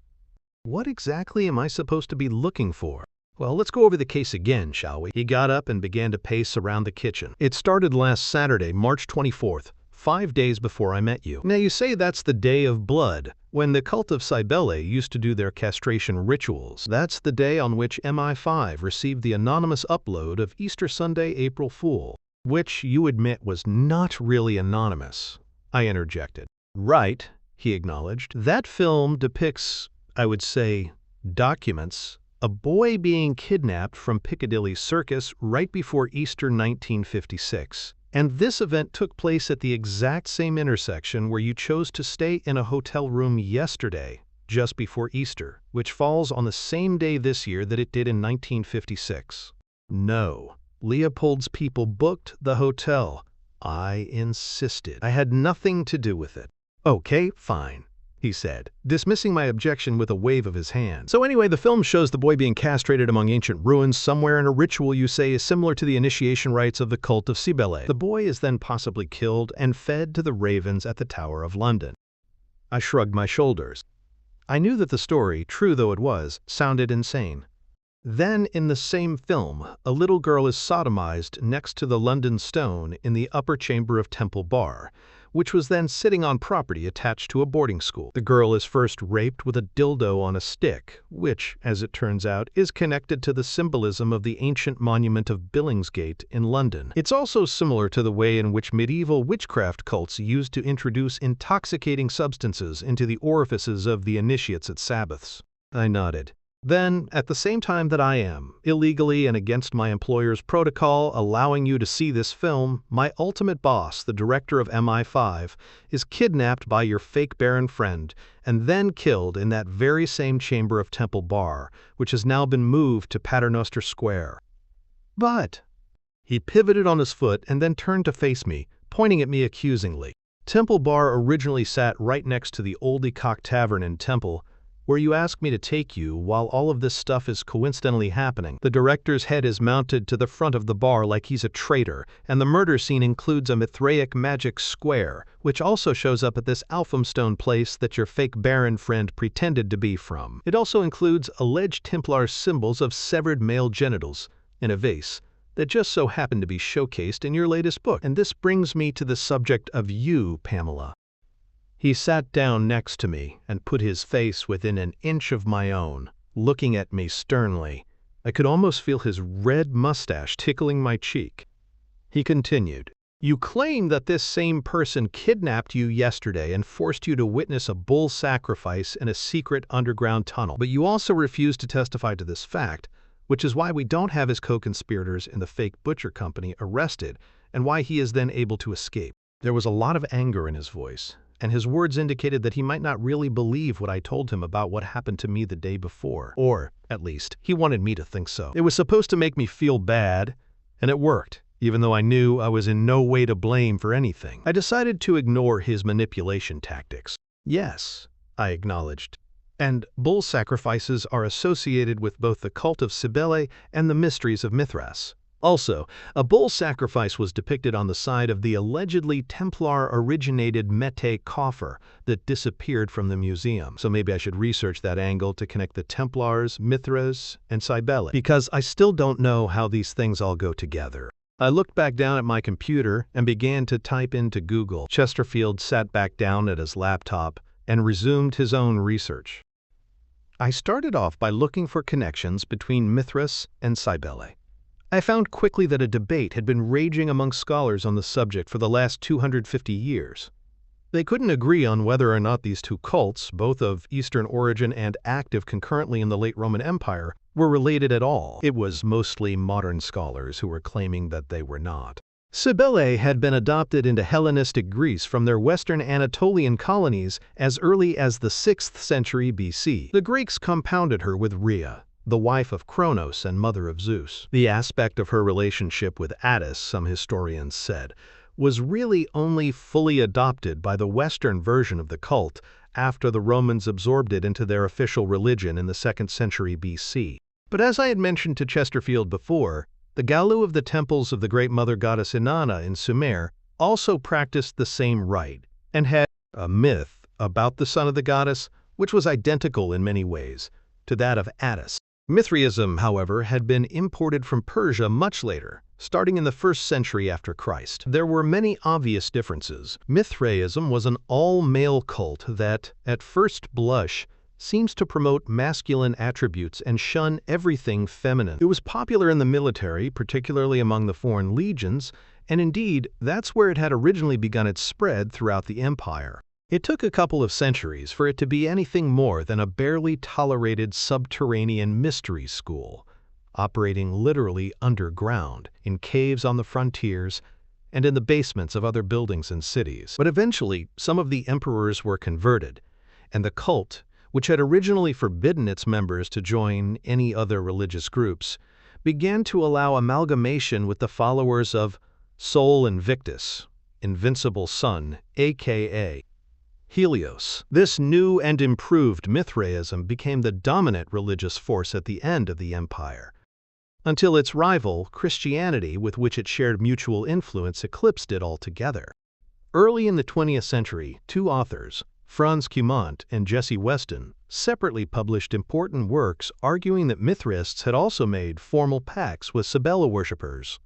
A: What exactly am I supposed to be looking for? "Well, let's go over the case again, shall we?" He got up and began to pace around the kitchen. "It started last Saturday, March 24th, 5 days before I met you. Now you say that's the Day of Blood, when the cult of Cybele used to do their castration rituals. That's the day on which MI5 received the anonymous upload of Easter Sunday, April Fool, which you admit was not really anonymous," I interjected. "Right," he acknowledged. "That film depicts, I would say, documents a boy being kidnapped from Piccadilly Circus right before Easter 1956. And this event took place at the exact same intersection where you chose to stay in a hotel room yesterday, just before Easter, which falls on the same day this year that it did in 1956. No, Leopold's people booked the hotel. I insisted. I had nothing to do with it." "Okay, fine," he said, dismissing my objection with a wave of his hand. "So anyway, the film shows the boy being castrated among ancient ruins somewhere in a ritual you say is similar to the initiation rites of the cult of Cybele. The boy is then possibly killed and fed to the ravens at the Tower of London." I shrugged my shoulders. I knew that the story, true though it was, sounded insane. Then, in the same film, a little girl is sodomized next to the London Stone in the upper chamber of Temple Bar, which was then sitting on property attached to a boarding school. The girl is first raped with a dildo on a stick, which, as it turns out, is connected to the symbolism of the ancient monument of Billingsgate in London. It's also similar to the way in which medieval witchcraft cults used to introduce intoxicating substances into the orifices of the initiates at Sabbaths. I nodded. Then, at the same time that I am, illegally and against my employer's protocol, allowing you to see this film, my ultimate boss, the director of MI5, is kidnapped by your fake Baron friend and then killed in that very same chamber of Temple Bar, which has now been moved to Paternoster Square. But he pivoted on his foot and then turned to face me, pointing at me accusingly. Temple Bar originally sat right next to the Oldie Cock Tavern in Temple, where you asked me to take you while all of this stuff is coincidentally happening. The director's head is mounted to the front of the bar like he's a traitor, and the murder scene includes a Mithraic magic square, which also shows up at this Alphamstone place that your fake Baron friend pretended to be from. It also includes alleged Templar symbols of severed male genitals in a vase that just so happened to be showcased in your latest book. And this brings me to the subject of you, Pamela. He sat down next to me and put his face within an inch of my own, looking at me sternly. I could almost feel his red mustache tickling my cheek. He continued, "You claim that this same person kidnapped you yesterday and forced you to witness a bull sacrifice in a secret underground tunnel, but you also refuse to testify to this fact, which is why we don't have his co-conspirators in the fake butcher company arrested and why he is then able to escape." There was a lot of anger in his voice, and his words indicated that he might not really believe what I told him about what happened to me the day before. Or, at least, he wanted me to think so. It was supposed to make me feel bad, and it worked, even though I knew I was in no way to blame for anything. I decided to ignore his manipulation tactics. "Yes," I acknowledged, "and bull sacrifices are associated with both the cult of Cybele and the mysteries of Mithras. Also, a bull sacrifice was depicted on the side of the allegedly Templar-originated Mété coffer that disappeared from the museum. So maybe I should research that angle to connect the Templars, Mithras, and Cybele, because I still don't know how these things all go together." I looked back down at my computer and began to type into Google. Chesterfield sat back down at his laptop and resumed his own research. I started off by looking for connections between Mithras and Cybele. I found quickly that a debate had been raging among scholars on the subject for the last 250 years. They couldn't agree on whether or not these two cults, both of Eastern origin and active concurrently in the late Roman Empire, were related at all. It was mostly modern scholars who were claiming that they were not. Cybele had been adopted into Hellenistic Greece from their western Anatolian colonies as early as the 6th century BC. The Greeks compounded her with Rhea, the wife of Kronos and mother of Zeus. The aspect of her relationship with Attis, some historians said, was really only fully adopted by the Western version of the cult after the Romans absorbed it into their official religion in the 2nd century BC. But as I had mentioned to Chesterfield before, the Galu of the temples of the great mother goddess Inanna in Sumer also practiced the same rite and had a myth about the son of the goddess which was identical in many ways to that of Attis. Mithraism, however, had been imported from Persia much later, starting in the 1st century after Christ. There were many obvious differences. Mithraism was an all-male cult that, at first blush, seems to promote masculine attributes and shun everything feminine. It was popular in the military, particularly among the foreign legions, and indeed, that's where it had originally begun its spread throughout the empire. It took a couple of centuries for it to be anything more than a barely tolerated subterranean mystery school, operating literally underground, in caves on the frontiers, and in the basements of other buildings and cities. But eventually, some of the emperors were converted, and the cult, which had originally forbidden its members to join any other religious groups, began to allow amalgamation with the followers of Sol Invictus, Invincible Sun, aka Helios. This new and improved Mithraism became the dominant religious force at the end of the empire, until its rival, Christianity, with which it shared mutual influence, eclipsed it altogether. Early in the 20th century, two authors, Franz Cumont and Jesse Weston, separately published important works arguing that Mithraists had also made formal pacts with Cybele worshippers.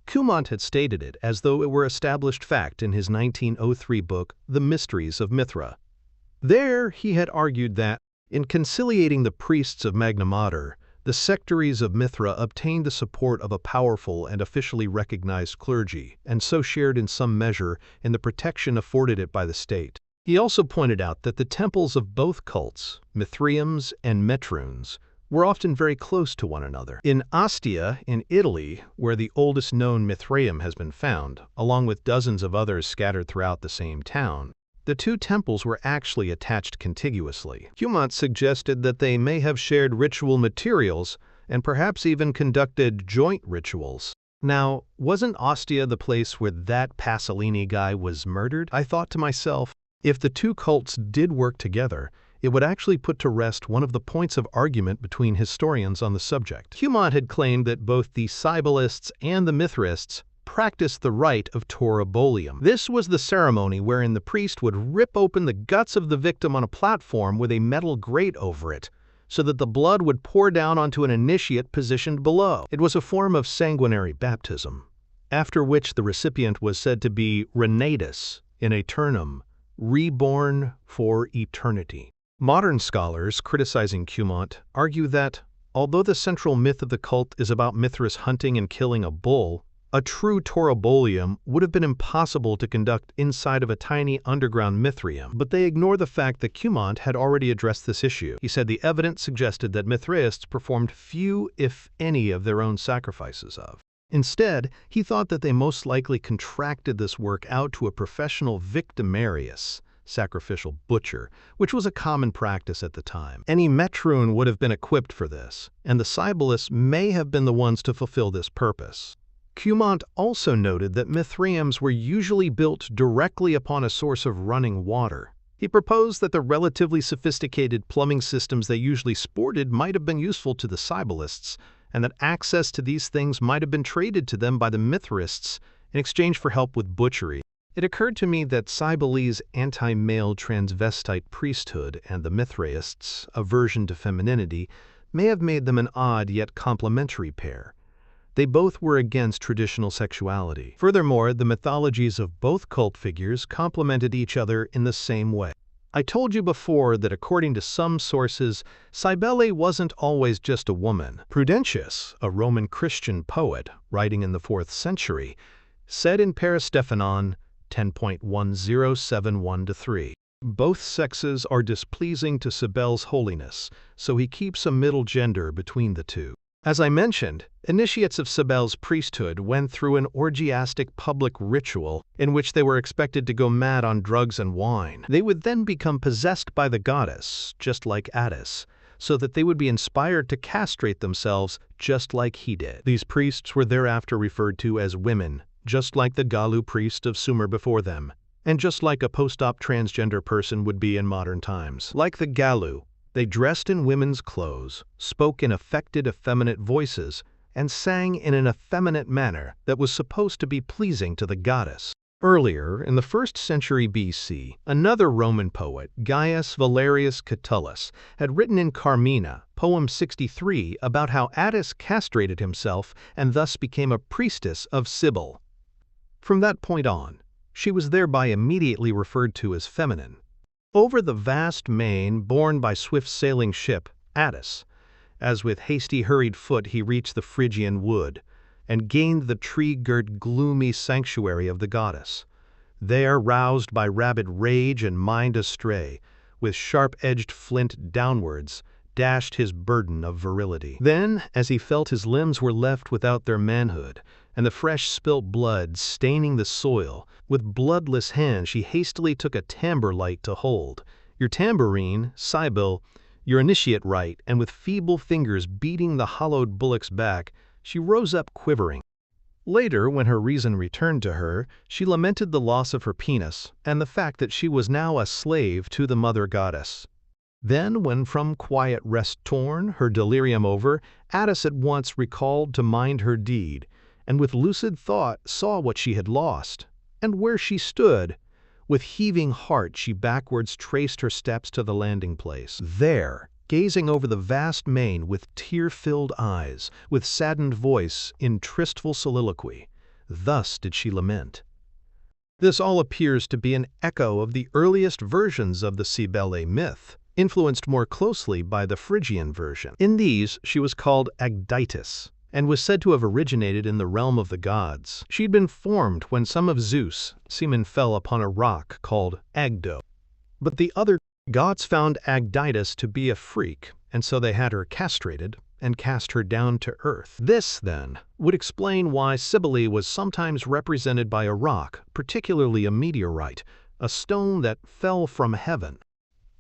A: Cumont had stated it as though it were established fact in his 1903 book, The Mysteries of Mithra. There, he had argued that, in conciliating the priests of Magna Mater, the sectaries of Mithra obtained the support of a powerful and officially recognized clergy, and so shared in some measure in the protection afforded it by the state. He also pointed out that the temples of both cults, Mithraeums and Metroons, were often very close to one another. In Ostia, in Italy, where the oldest known Mithraeum has been found, along with dozens of others scattered throughout the same town, the two temples were actually attached contiguously. Cumont suggested that they may have shared ritual materials and perhaps even conducted joint rituals. Now, wasn't Ostia the place where that Pasolini guy was murdered? I thought to myself, if the two cults did work together, it would actually put to rest one of the points of argument between historians on the subject. Cumont had claimed that both the Cybelists and the Mithraists practiced the rite of Taurobolium. This was the ceremony wherein the priest would rip open the guts of the victim on a platform with a metal grate over it, so that the blood would pour down onto an initiate positioned below. It was a form of sanguinary baptism, after which the recipient was said to be renatus in aeternum, reborn for eternity. Modern scholars, criticizing Cumont, argue that, although the central myth of the cult is about Mithras hunting and killing a bull, a true Taurobolium would have been impossible to conduct inside of a tiny underground Mithraeum. But they ignore the fact that Cumont had already addressed this issue. He said the evidence suggested that Mithraists performed few, if any, of their own sacrifices of. Instead, he thought that they most likely contracted this work out to a professional victimarius, sacrificial butcher, which was a common practice at the time. Any metroon would have been equipped for this, and the Cybelists may have been the ones to fulfill this purpose. Cumont also noted that Mithraeums were usually built directly upon a source of running water. He proposed that the relatively sophisticated plumbing systems they usually sported might have been useful to the Cybelists, and that access to these things might have been traded to them by the Mithraists in exchange for help with butchery. It occurred to me that Cybele's anti-male transvestite priesthood and the Mithraists' aversion to femininity may have made them an odd yet complementary pair. They both were against traditional sexuality. Furthermore, the mythologies of both cult figures complemented each other in the same way. I told you before that according to some sources, Cybele wasn't always just a woman. Prudentius, a Roman Christian poet writing in the 4th century, said in Peristephanon 10.1071-3, "Both sexes are displeasing to Cybele's holiness, so he keeps a middle gender between the two." As I mentioned, initiates of Cybele's priesthood went through an orgiastic public ritual in which they were expected to go mad on drugs and wine. They would then become possessed by the goddess, just like Attis, so that they would be inspired to castrate themselves just like he did. These priests were thereafter referred to as women, just like the Galu priest of Sumer before them, and just like a post-op transgender person would be in modern times. Like the Galu, they dressed in women's clothes, spoke in affected effeminate voices, and sang in an effeminate manner that was supposed to be pleasing to the goddess. Earlier, in the 1st century BC, another Roman poet, Gaius Valerius Catullus, had written in Carmina, poem 63, about how Attis castrated himself and thus became a priestess of Cybele. From that point on, she was thereby immediately referred to as feminine. Over the vast main borne by swift sailing ship, Attis, as with hasty hurried foot he reached the Phrygian wood, and gained the tree-girt gloomy sanctuary of the goddess. There, roused by rabid rage and mind astray, with sharp-edged flint downwards, dashed his burden of virility. Then, as he felt his limbs were left without their manhood, and the fresh spilt blood staining the soil, with bloodless hands she hastily took a tambour light to hold. Your tambourine, Cybele, your initiate rite, and with feeble fingers beating the hollowed bullock's back, she rose up quivering. Later, when her reason returned to her, she lamented the loss of her penis and the fact that she was now a slave to the mother goddess. Then, when from quiet rest torn, her delirium over, Attis at once recalled to mind her deed, and with lucid thought saw what she had lost, and where she stood. With heaving heart she backwards traced her steps to the landing place. There, gazing over the vast main with tear-filled eyes, with saddened voice in tristful soliloquy, thus did she lament. This all appears to be an echo of the earliest versions of the Cybele myth, influenced more closely by the Phrygian version. In these, she was called Agditis, and was said to have originated in the realm of the gods. She'd been formed when some of Zeus' semen fell upon a rock called Agdo. But the other gods found Agditis to be a freak, and so they had her castrated and cast her down to earth. This, then, would explain why Cybele was sometimes represented by a rock, particularly a meteorite, a stone that fell from heaven.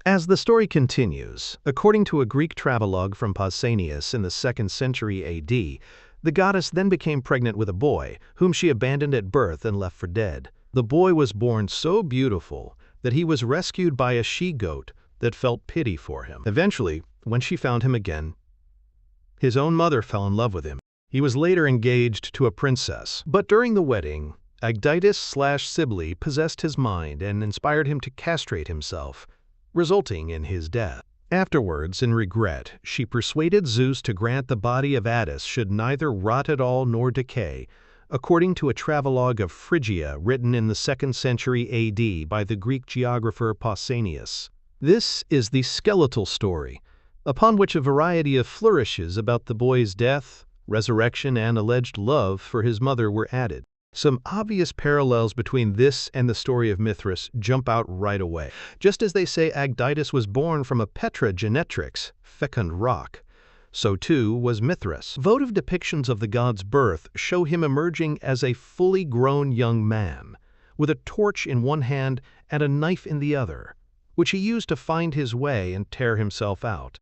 A: As the story continues, according to a Greek travelogue from Pausanias in the 2nd century AD, the goddess then became pregnant with a boy, whom she abandoned at birth and left for dead. The boy was born so beautiful that he was rescued by a she-goat that felt pity for him. Eventually, when she found him again, his own mother fell in love with him. He was later engaged to a princess, but during the wedding, Agditis/Cybele possessed his mind and inspired him to castrate himself, resulting in his death. Afterwards, in regret, she persuaded Zeus to grant the body of Attis should neither rot at all nor decay, according to a travelogue of Phrygia written in the 2nd century AD by the Greek geographer Pausanias. This is the skeletal story, upon which a variety of flourishes about the boy's death, resurrection, and alleged love for his mother were added. Some obvious parallels between this and the story of Mithras jump out right away. Just as they say Agditis was born from a Petra genetrix, fecund rock, so too was Mithras. Votive depictions of the god's birth show him emerging as a fully grown young man, with a torch in one hand and a knife in the other, which he used to find his way and tear himself out.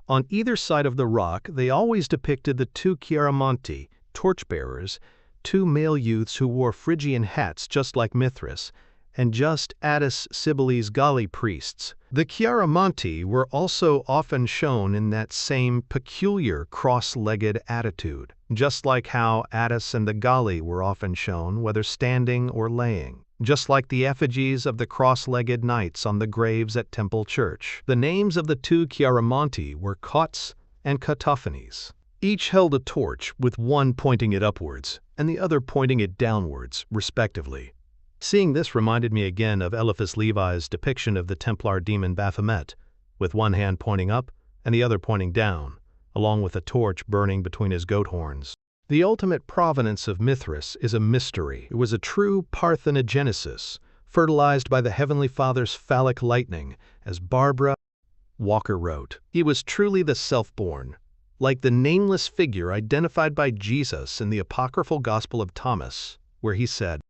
A: On either side of the rock, they always depicted the two chiaramonti, torchbearers, two male youths who wore Phrygian hats just like Mithras, and just Attis Cybele's Galli priests. The chiaramonti were also often shown in that same peculiar cross-legged attitude, just like how Attis and the Galli were often shown, whether standing or laying, just like the effigies of the cross-legged knights on the graves at Temple Church. The names of the two chiaramonti were Cots and Cotophanes. Each held a torch, with one pointing it upwards and the other pointing it downwards, respectively. Seeing this reminded me again of Eliphas Levi's depiction of the Templar demon Baphomet, with one hand pointing up and the other pointing down, along with a torch burning between his goat horns. The ultimate provenance of Mithras is a mystery. It was a true parthenogenesis, fertilized by the Heavenly Father's phallic lightning, as Barbara Walker wrote. He was truly the self-born, like the nameless figure identified by Jesus in the apocryphal Gospel of Thomas, where he said,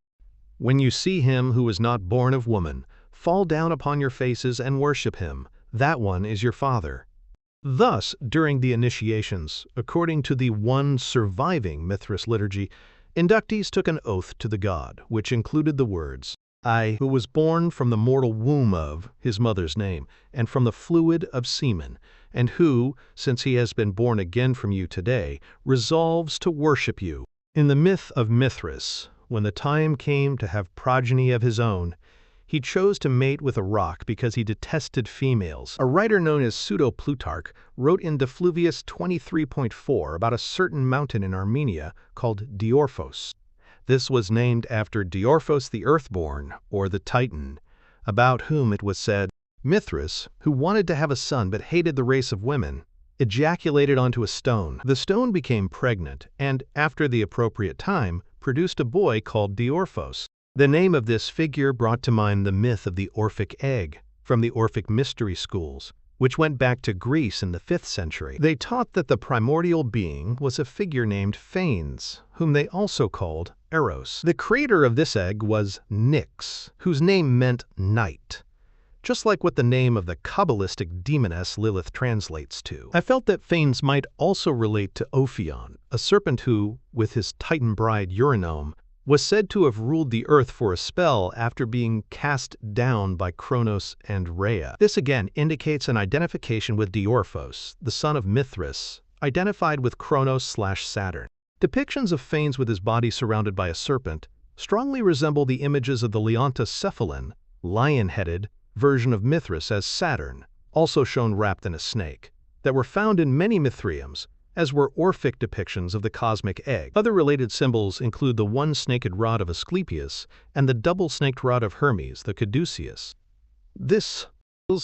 A: "When you see him who is not born of woman, fall down upon your faces and worship him. That one is your Father." Thus, during the initiations, according to the one surviving Mithras liturgy, inductees took an oath to the god, which included the words, "I, who was born from the mortal womb of," his mother's name, "and from the fluid of semen, and who, since he has been born again from you today, resolves to worship you." In the myth of Mithras, when the time came to have progeny of his own, he chose to mate with a rock because he detested females. A writer known as Pseudo-Plutarch wrote in Defluvius 23.4 about a certain mountain in Armenia called Diorphos. This was named after Diorphos the Earthborn, or the Titan, about whom it was said, Mithras, who wanted to have a son but hated the race of women, ejaculated onto a stone. The stone became pregnant and, after the appropriate time, produced a boy called Diorphos. The name of this figure brought to mind the myth of the Orphic egg from the Orphic mystery schools, which went back to Greece in the 5th century. They taught that the primordial being was a figure named Phanes, whom they also called Eros. The creator of this egg was Nyx, whose name meant night, just like what the name of the Kabbalistic demoness Lilith translates to. I felt that Phanes might also relate to Ophion, a serpent who, with his Titan bride Eurynome, was said to have ruled the earth for a spell after being cast down by Kronos and Rhea. This again indicates an identification with Diorphos, the son of Mithras, identified with Kronos/Saturn. Depictions of Phanes with his body surrounded by a serpent strongly resemble the images of the Leontocephalan, lion-headed, version of Mithras as Saturn, also shown wrapped in a snake, that were found in many Mithraeums, as were Orphic depictions of the cosmic egg. Other related symbols include the one-snaked rod of Asclepius and the double-snaked rod of Hermes, the caduceus. This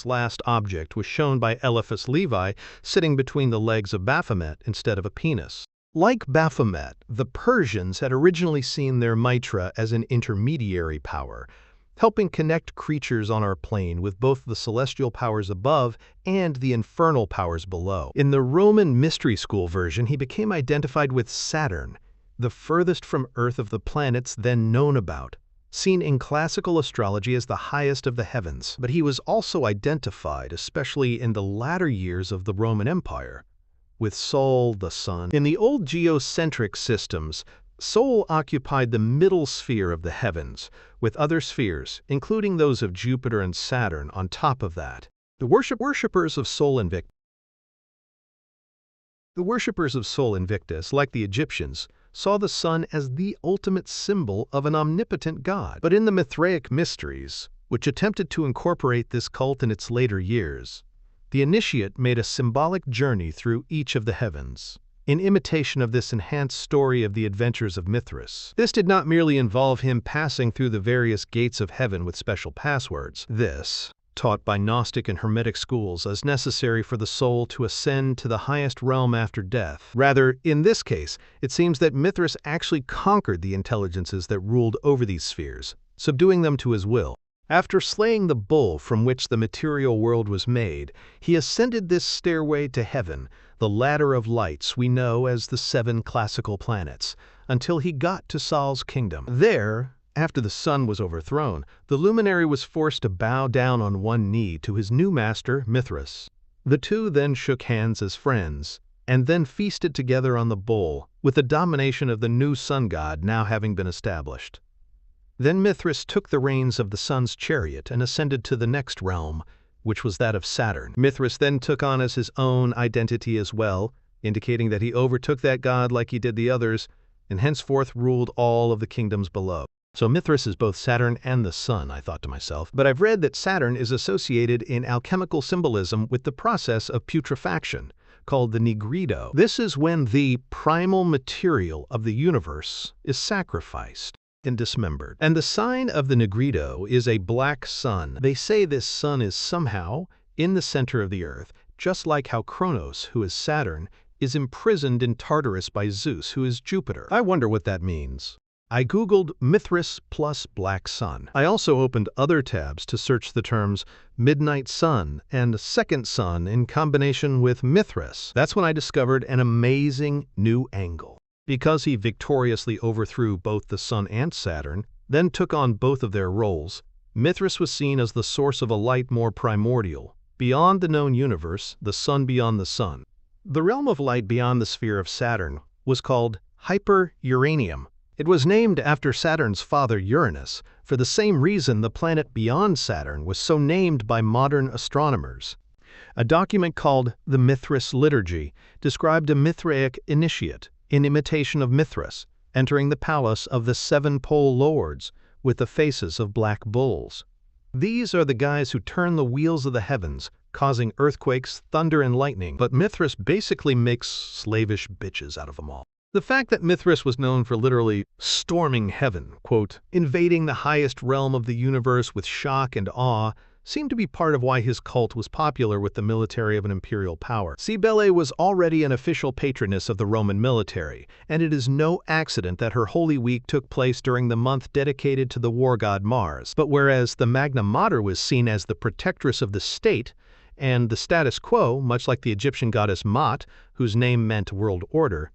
A: last object was shown by Eliphas Levi sitting between the legs of Baphomet instead of a penis. Like Baphomet, the Persians had originally seen their Mitra as an intermediary power, helping connect creatures on our plane with both the celestial powers above and the infernal powers below. In the Roman Mystery School version, he became identified with Saturn, the furthest from Earth of the planets then known about, seen in classical astrology as the highest of the heavens. But he was also identified, especially in the latter years of the Roman Empire, with Sol, the sun. In the old geocentric systems, Sol occupied the middle sphere of the heavens, with other spheres, including those of Jupiter and Saturn, on top of that. The worshippers of Sol Invictus, like the Egyptians, saw the sun as the ultimate symbol of an omnipotent god. But in the Mithraic mysteries, which attempted to incorporate this cult in its later years, the initiate made a symbolic journey through each of the heavens, in imitation of this enhanced story of the adventures of Mithras. This did not merely involve him passing through the various gates of heaven with special passwords. This, taught by Gnostic and Hermetic schools as necessary for the soul to ascend to the highest realm after death. Rather, in this case, it seems that Mithras actually conquered the intelligences that ruled over these spheres, subduing them to his will. After slaying the bull from which the material world was made, he ascended this stairway to heaven, the ladder of lights we know as the 7 classical planets, until he got to Sol's kingdom. There, after the sun was overthrown, the luminary was forced to bow down on one knee to his new master, Mithras. The two then shook hands as friends, and then feasted together on the bull, with the domination of the new sun god now having been established. Then Mithras took the reins of the sun's chariot and ascended to the next realm, which was that of Saturn. Mithras then took on as his own identity as well, indicating that he overtook that god like he did the others, and henceforth ruled all of the kingdoms below. So Mithras is both Saturn and the sun, I thought to myself. But I've read that Saturn is associated in alchemical symbolism with the process of putrefaction, called the nigredo. This is when the primal material of the universe is sacrificed and dismembered. And the sign of the nigredo is a black sun. They say this sun is somehow in the center of the earth, just like how Kronos, who is Saturn, is imprisoned in Tartarus by Zeus, who is Jupiter. I wonder what that means. I googled Mithras plus black sun. I also opened other tabs to search the terms midnight sun and second sun in combination with Mithras. That's when I discovered an amazing new angle. Because he victoriously overthrew both the sun and Saturn, then took on both of their roles, Mithras was seen as the source of a light more primordial, beyond the known universe, the sun beyond the sun. The realm of light beyond the sphere of Saturn was called Hyper-Uranium. It was named after Saturn's father Uranus, for the same reason the planet beyond Saturn was so named by modern astronomers. A document called the Mithras Liturgy described a Mithraic initiate, in imitation of Mithras, entering the palace of the 7 pole lords with the faces of black bulls. These are the guys who turn the wheels of the heavens, causing earthquakes, thunder, and lightning, but Mithras basically makes slavish bitches out of them all. The fact that Mithras was known for literally storming heaven, quote, invading the highest realm of the universe with shock and awe, seemed to be part of why his cult was popular with the military of an imperial power. Cybele was already an official patroness of the Roman military, and it is no accident that her Holy Week took place during the month dedicated to the war god Mars. But whereas the Magna Mater was seen as the protectress of the state, and the status quo, much like the Egyptian goddess Mat, whose name meant world order,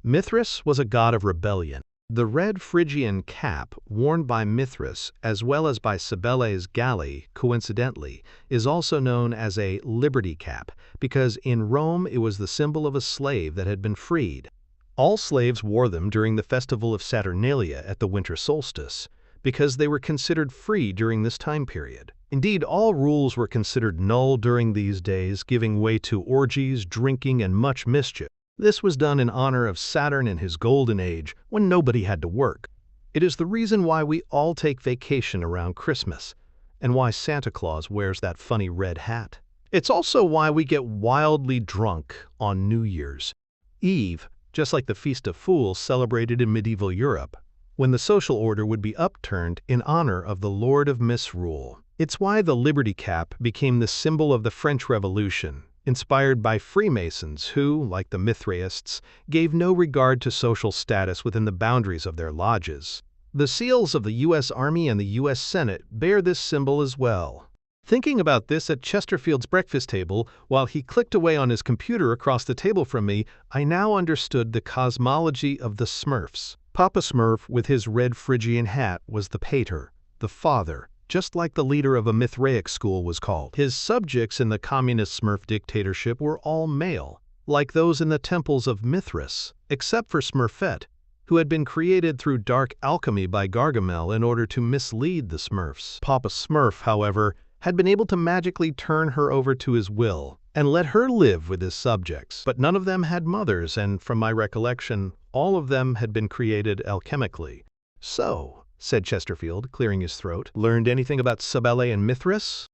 A: Mithras was a god of rebellion. The red Phrygian cap worn by Mithras, as well as by Cybele's galley, coincidentally, is also known as a liberty cap, because in Rome it was the symbol of a slave that had been freed. All slaves wore them during the festival of Saturnalia at the winter solstice, because they were considered free during this time period. Indeed, all rules were considered null during these days, giving way to orgies, drinking, and much mischief. This was done in honor of Saturn in his golden age, when nobody had to work. It is the reason why we all take vacation around Christmas, and why Santa Claus wears that funny red hat. It's also why we get wildly drunk on New Year's Eve, just like the Feast of Fools celebrated in medieval Europe, when the social order would be upturned in honor of the Lord of Misrule. It's why the Liberty Cap became the symbol of the French Revolution, inspired by Freemasons who, like the Mithraists, gave no regard to social status within the boundaries of their lodges. The seals of the U.S. Army and the U.S. Senate bear this symbol as well. Thinking about this at Chesterfield's breakfast table, while he clicked away on his computer across the table from me, I now understood the cosmology of the Smurfs. Papa Smurf, with his red Phrygian hat, was the pater, the father, just like the leader of a Mithraic school was called. His subjects in the communist Smurf dictatorship were all male, like those in the temples of Mithras, except for Smurfette, who had been created through dark alchemy by Gargamel in order to mislead the Smurfs. Papa Smurf, however, had been able to magically turn her over to his will and let her live with his subjects. But none of them had mothers, and from my recollection, all of them had been created alchemically. "So," said Chesterfield, clearing his throat, "learned anything about Cybele and Mithras?"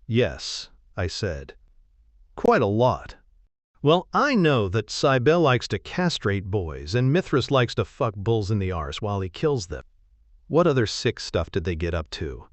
A: "Yes," I said. "Quite a lot. Well, I know that Cybele likes to castrate boys, and Mithras likes to fuck bulls in the arse while he kills them. What other sick stuff did they get up to?"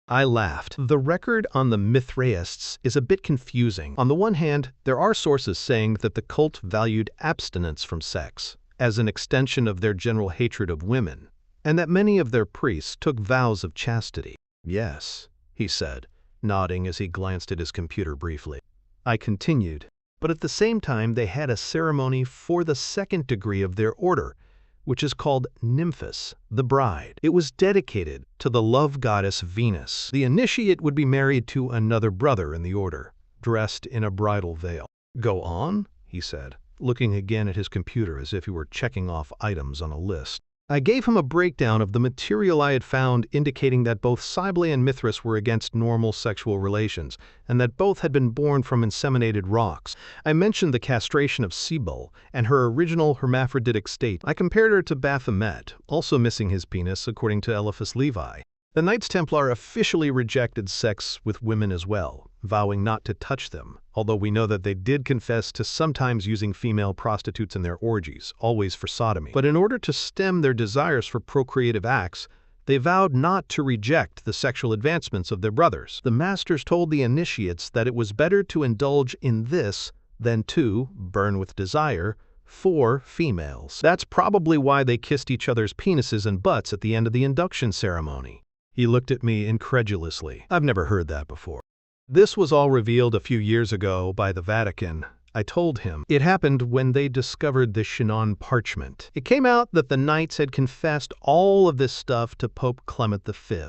A: I laughed. The record on the Mithraists is a bit confusing. On the one hand, there are sources saying that the cult valued abstinence from sex as an extension of their general hatred of women, and that many of their priests took vows of chastity. "Yes," he said, nodding as he glanced at his computer briefly. I continued, "But at the same time they had a ceremony for the second degree of their order, which is called Nymphis, the bride. It was dedicated to the love goddess Venus. The initiate would be married to another brother in the order, dressed in a bridal veil." "Go on," he said, looking again at his computer as if he were checking off items on a list. I gave him a breakdown of the material I had found indicating that both Cybele and Mithras were against normal sexual relations, and that both had been born from inseminated rocks. I mentioned the castration of Cybele and her original hermaphroditic state. I compared her to Baphomet, also missing his penis according to Eliphas Levi. The Knights Templar officially rejected sex with women as well, vowing not to touch them, although we know that they did confess to sometimes using female prostitutes in their orgies, always for sodomy. But in order to stem their desires for procreative acts, they vowed not to reject the sexual advancements of their brothers. The masters told the initiates that it was better to indulge in this than to burn with desire for females. That's probably why they kissed each other's penises and butts at the end of the induction ceremony. He looked at me incredulously. "I've never heard that before." "This was all revealed a few years ago by the Vatican," I told him. "It happened when they discovered the Chinon parchment. It came out that the knights had confessed all of this stuff to Pope Clement V,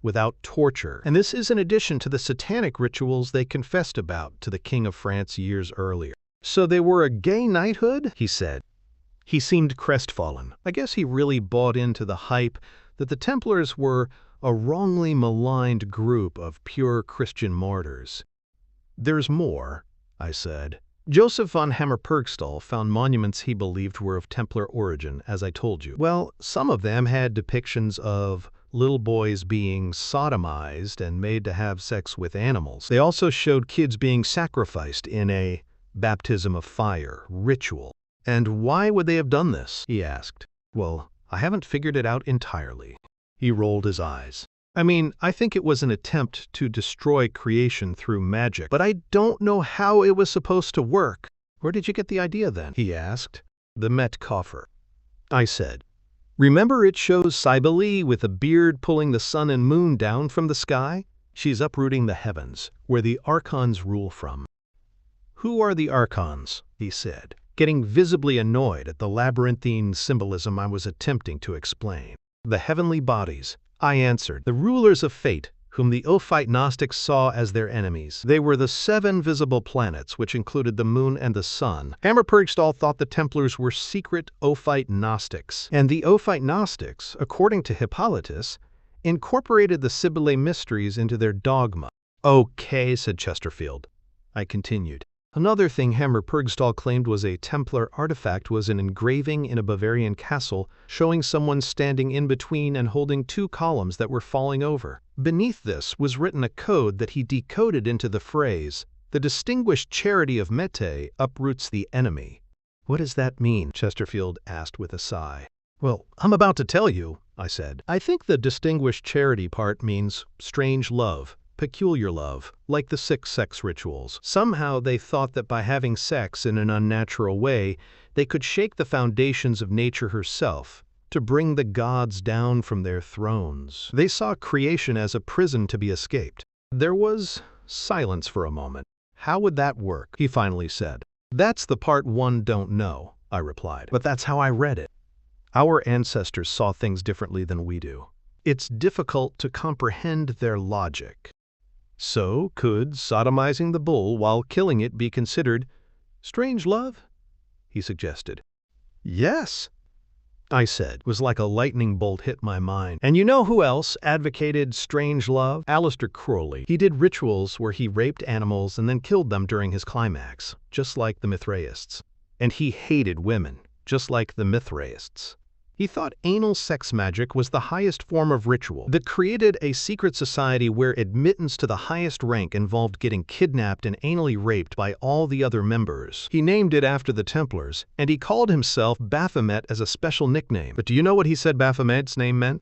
A: without torture. And this is in addition to the satanic rituals they confessed about to the King of France years earlier." "So they were a gay knighthood?" he said. He seemed crestfallen. I guess he really bought into the hype that the Templars were a wrongly maligned group of pure Christian martyrs. "There's more," I said. "Joseph von Hammer-Purgstall found monuments he believed were of Templar origin, as I told you. Well, some of them had depictions of little boys being sodomized and made to have sex with animals. They also showed kids being sacrificed in a baptism of fire ritual." "And why would they have done this?" he asked. "Well, I haven't figured it out entirely." He rolled his eyes. "I mean, I think it was an attempt to destroy creation through magic, but I don't know how it was supposed to work." "Where did you get the idea then?" he asked. "The Met coffer," I said. "Remember it shows Cybele with a beard pulling the sun and moon down from the sky? She's uprooting the heavens, where the Archons rule from." "Who are the Archons?" he said, getting visibly annoyed at the labyrinthine symbolism I was attempting to explain. "The heavenly bodies," I answered, "the rulers of fate, whom the Ophite Gnostics saw as their enemies. They were the 7 visible planets, which included the moon and the sun." Hammer-Purgstall thought the Templars were secret Ophite Gnostics, and the Ophite Gnostics, according to Hippolytus, incorporated the Sibylle mysteries into their dogma. "Okay," said Chesterfield. I continued. "Another thing Hammer-Purgstall claimed was a Templar artifact was an engraving in a Bavarian castle showing someone standing in between and holding 2 columns that were falling over. Beneath this was written a code that he decoded into the phrase, 'The distinguished charity of Mete uproots the enemy.'" "What does that mean?" Chesterfield asked with a sigh. "Well, I'm about to tell you," I said. "I think the distinguished charity part means strange love. Peculiar love, like the 6 sex rituals. Somehow they thought that by having sex in an unnatural way, they could shake the foundations of nature herself, to bring the gods down from their thrones. They saw creation as a prison to be escaped." There was silence for a moment. "How would that work?" he finally said. "That's the part one don't know," I replied. "But that's how I read it." Our ancestors saw things differently than we do. It's difficult to comprehend their logic. So, could sodomizing the bull while killing it be considered strange love? He suggested. Yes, I said. It was like a lightning bolt hit my mind. And you know who else advocated strange love? Aleister Crowley. He did rituals where he raped animals and then killed them during his climax, just like the Mithraists. And he hated women, just like the Mithraists. He thought anal sex magic was the highest form of ritual that created a secret society where admittance to the highest rank involved getting kidnapped and anally raped by all the other members. He named it after the Templars, and he called himself Baphomet as a special nickname. But do you know what he said Baphomet's name meant?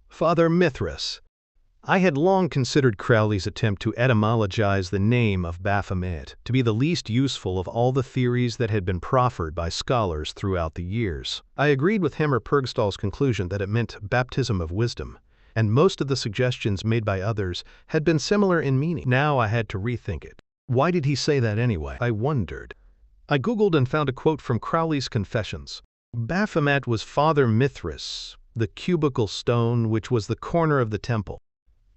A: Father Mithras. I had long considered Crowley's attempt to etymologize the name of Baphomet to be the least useful of all the theories that had been proffered by scholars throughout the years. I agreed with him or Purgstall's conclusion that it meant baptism of wisdom, and most of the suggestions made by others had been similar in meaning. Now I had to rethink it. Why did he say that anyway? I wondered. I Googled and found a quote from Crowley's Confessions. Baphomet was Father Mithras, the cubical stone which was the corner of the temple.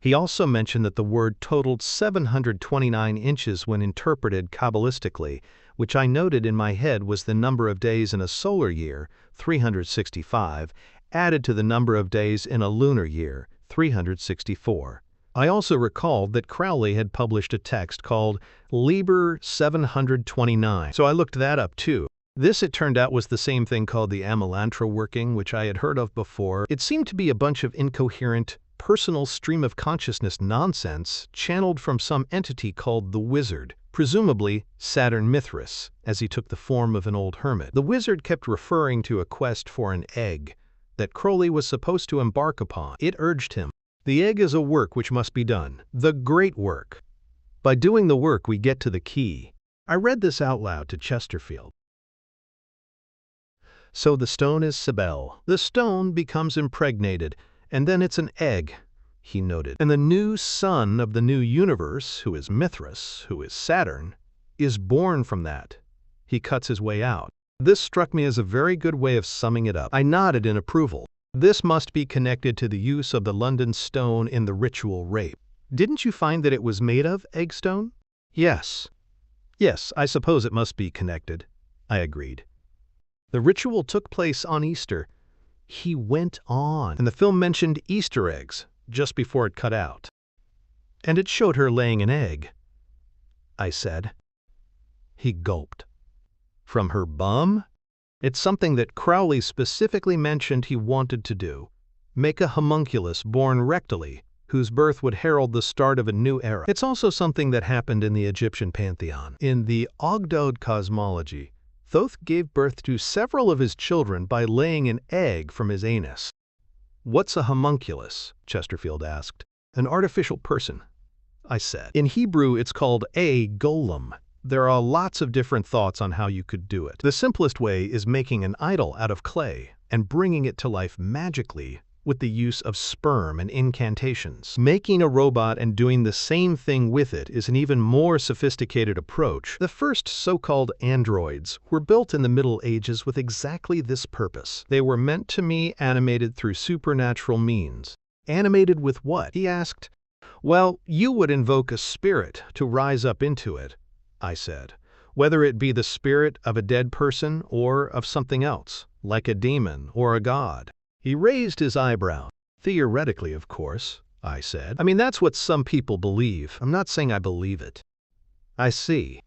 A: He also mentioned that the word totaled 729 inches when interpreted Kabbalistically, which I noted in my head was the number of days in a solar year, 365, added to the number of days in a lunar year, 364. I also recalled that Crowley had published a text called Liber 729, so I looked that up too. This, it turned out, was the same thing called the Amelantra working, which I had heard of before. It seemed to be a bunch of incoherent, personal stream of consciousness nonsense channeled from some entity called the Wizard, presumably Saturn Mithras, as he took the form of an old hermit. The Wizard kept referring to a quest for an egg that Crowley was supposed to embark upon. It urged him, "The egg is a work which must be done, the great work. By doing the work we get to the key." I read this out loud to Chesterfield. So the stone is Cybele. The stone becomes impregnated, and then it's an egg, he noted. And the new son of the new universe, who is Mithras, who is Saturn, is born from that. He cuts his way out. This struck me as a very good way of summing it up. I nodded in approval. This must be connected to the use of the London stone in the ritual rape. Didn't you find that it was made of eggstone? Yes. Yes, I suppose it must be connected, I agreed. The ritual took place on Easter. He went on, and the film mentioned Easter eggs just before it cut out. And it showed her laying an egg, I said. He gulped. From her bum? It's something that Crowley specifically mentioned he wanted to do. Make a homunculus born rectally, whose birth would herald the start of a new era. It's also something that happened in the Egyptian pantheon. In the Ogdoad cosmology, Thoth gave birth to several of his children by laying an egg from his anus. What's a homunculus? Chesterfield asked. An artificial person, I said. In Hebrew, it's called a golem. There are lots of different thoughts on how you could do it. The simplest way is making an idol out of clay and bringing it to life magically with the use of sperm and incantations. Making a robot and doing the same thing with it is an even more sophisticated approach. The first so-called androids were built in the Middle Ages with exactly this purpose. They were meant to be animated through supernatural means. Animated with what? He asked. Well, you would invoke a spirit to rise up into it, I said, whether it be the spirit of a dead person or of something else, like a demon or a god. He raised his eyebrow. Theoretically, of course, I said. I mean, that's what some people believe. I'm not saying I believe it. I see.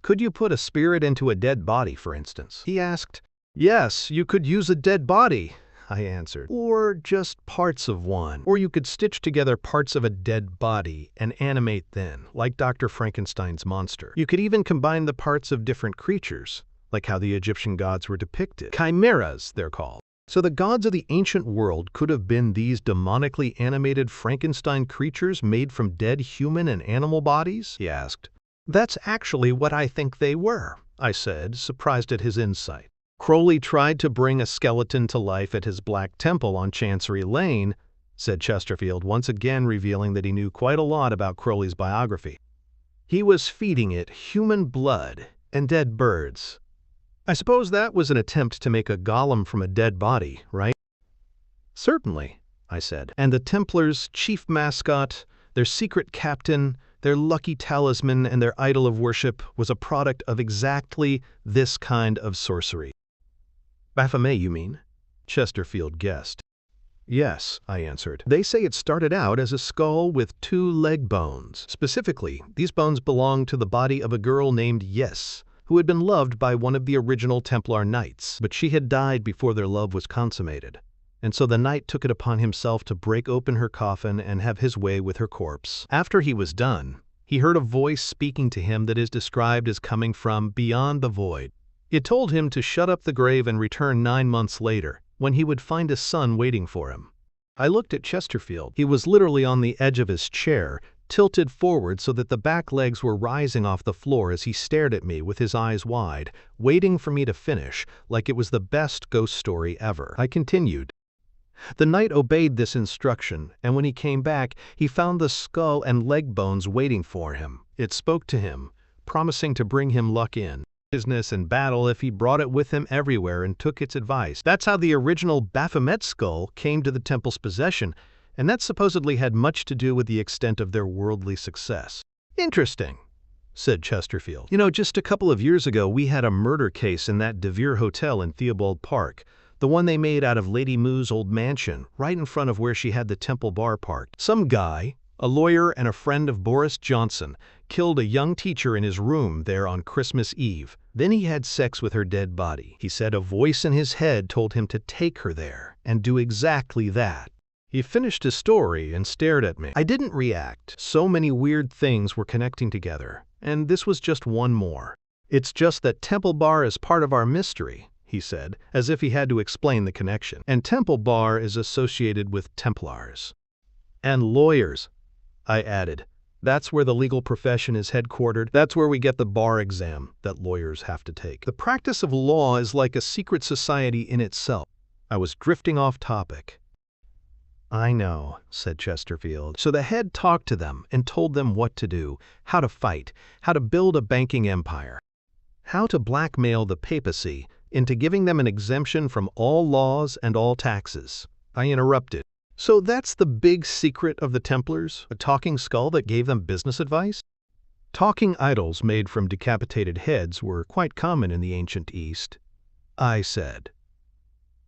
A: Could you put a spirit into a dead body, for instance? He asked. Yes, you could use a dead body, I answered. Or just parts of one. Or you could stitch together parts of a dead body and animate then, like Dr. Frankenstein's monster. You could even combine the parts of different creatures, like how the Egyptian gods were depicted. Chimeras, they're called. So the gods of the ancient world could have been these demonically animated Frankenstein creatures made from dead human and animal bodies? He asked. That's actually what I think they were, I said, surprised at his insight. Crowley tried to bring a skeleton to life at his Black Temple on Chancery Lane, said Chesterfield, once again revealing that he knew quite a lot about Crowley's biography. He was feeding it human blood and dead birds. I suppose that was an attempt to make a golem from a dead body, right? Certainly, I said. And the Templars' chief mascot, their secret captain, their lucky talisman, and their idol of worship was a product of exactly this kind of sorcery. Baphomet, you mean? Chesterfield guessed. Yes, I answered. They say it started out as a skull with 2 leg bones. Specifically, these bones belonged to the body of a girl named Yes, who had been loved by one of the original Templar knights, but she had died before their love was consummated. And so the knight took it upon himself to break open her coffin and have his way with her corpse. After he was done, he heard a voice speaking to him that is described as coming from beyond the void. It told him to shut up the grave and return 9 months later, when he would find a son waiting for him. I looked at Chesterfield. He was literally on the edge of his chair, tilted forward so that the back legs were rising off the floor as he stared at me with his eyes wide, waiting for me to finish, like it was the best ghost story ever. I continued. The knight obeyed this instruction, and when he came back, he found the skull and leg bones waiting for him. It spoke to him, promising to bring him luck in business and battle if he brought it with him everywhere and took its advice. That's how the original Baphomet skull came to the temple's possession, and that supposedly had much to do with the extent of their worldly success. Interesting, said Chesterfield. You know, just a couple of years ago we had a murder case in that De Vere Hotel in Theobald Park, the one they made out of Lady Moo's old mansion, right in front of where she had the Temple Bar parked. Some guy, a lawyer and a friend of Boris Johnson, killed a young teacher in his room there on Christmas Eve. Then he had sex with her dead body. He said a voice in his head told him to take her there and do exactly that. He finished his story and stared at me. I didn't react. So many weird things were connecting together, and this was just one more. It's just that Temple Bar is part of our mystery, he said, as if he had to explain the connection. And Temple Bar is associated with Templars. And lawyers, I added. That's where the legal profession is headquartered. That's where we get the bar exam that lawyers have to take. The practice of law is like a secret society in itself. I was drifting off topic. I know, said Chesterfield. So the head talked to them and told them what to do, how to fight, how to build a banking empire, how to blackmail the papacy into giving them an exemption from all laws and all taxes. I interrupted. So that's the big secret of the Templars, a talking skull that gave them business advice? Talking idols made from decapitated heads were quite common in the ancient East, I said.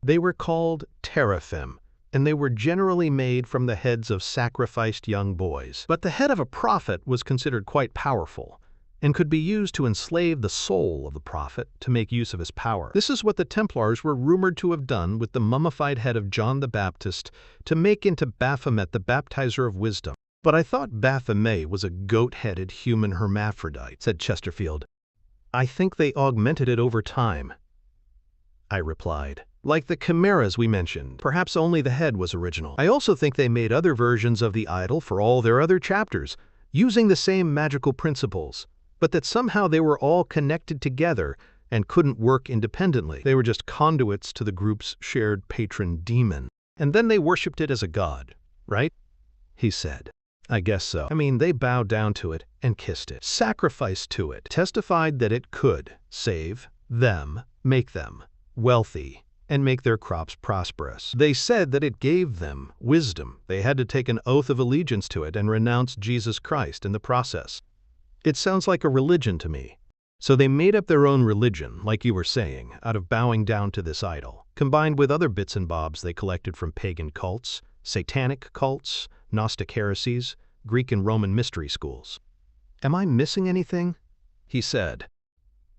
A: They were called teraphim, and they were generally made from the heads of sacrificed young boys. But the head of a prophet was considered quite powerful, and could be used to enslave the soul of the prophet to make use of his power. This is what the Templars were rumored to have done with the mummified head of John the Baptist to make into Baphomet the baptizer of wisdom. But I thought Baphomet was a goat-headed human hermaphrodite, said Chesterfield. I think they augmented it over time, I replied. Like the chimeras we mentioned, perhaps only the head was original. I also think they made other versions of the idol for all their other chapters, using the same magical principles, but that somehow they were all connected together and couldn't work independently. They were just conduits to the group's shared patron demon. And then they worshipped it as a god, right? He said. I guess so. I mean, they bowed down to it and kissed it, sacrificed to it, testified that it could save them, make them wealthy, and make their crops prosperous. They said that it gave them wisdom. They had to take an oath of allegiance to it and renounce Jesus Christ in the process. It sounds like a religion to me. So they made up their own religion, like you were saying, out of bowing down to this idol, combined with other bits and bobs they collected from pagan cults, satanic cults, Gnostic heresies, Greek and Roman mystery schools. Am I missing anything? He said.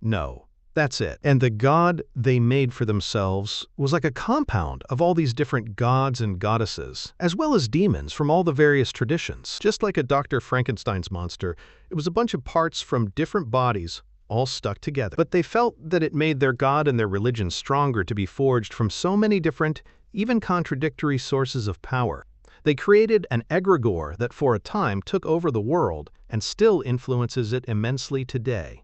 A: No, that's it. And the god they made for themselves was like a compound of all these different gods and goddesses, as well as demons from all the various traditions. Just like a Dr. Frankenstein's monster, it was a bunch of parts from different bodies, all stuck together. But they felt that it made their god and their religion stronger to be forged from so many different, even contradictory sources of power. They created an egregore that for a time took over the world and still influences it immensely today.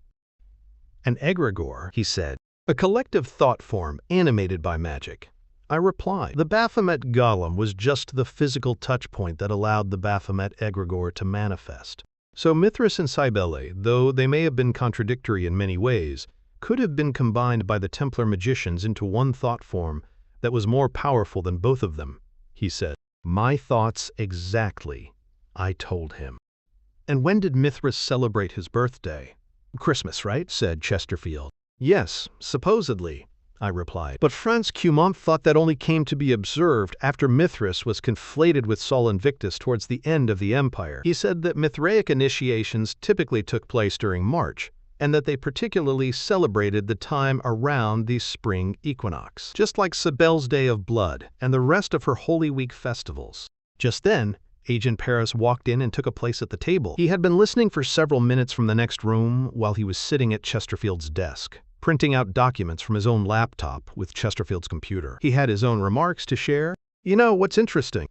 A: An egregore, he said, a collective thought form animated by magic. I replied, the Baphomet golem was just the physical touch point that allowed the Baphomet egregore to manifest. So Mithras and Cybele, though they may have been contradictory in many ways, could have been combined by the Templar magicians into one thought form that was more powerful than both of them, he said. My thoughts exactly, I told him. And when did Mithras celebrate his birthday? Christmas, right? Said Chesterfield. Yes, supposedly, I replied. But Franz Cumont thought that only came to be observed after Mithras was conflated with Sol Invictus towards the end of the empire. He said that Mithraic initiations typically took place during March, and that they particularly celebrated the time around the spring equinox, just like Cybele's Day of Blood and the rest of her Holy Week festivals. Just then, Agent Paris walked in and took a place at the table. He had been listening for several minutes from the next room while he was sitting at Chesterfield's desk, printing out documents from his own laptop with Chesterfield's computer. He had his own remarks to share. You know what's interesting?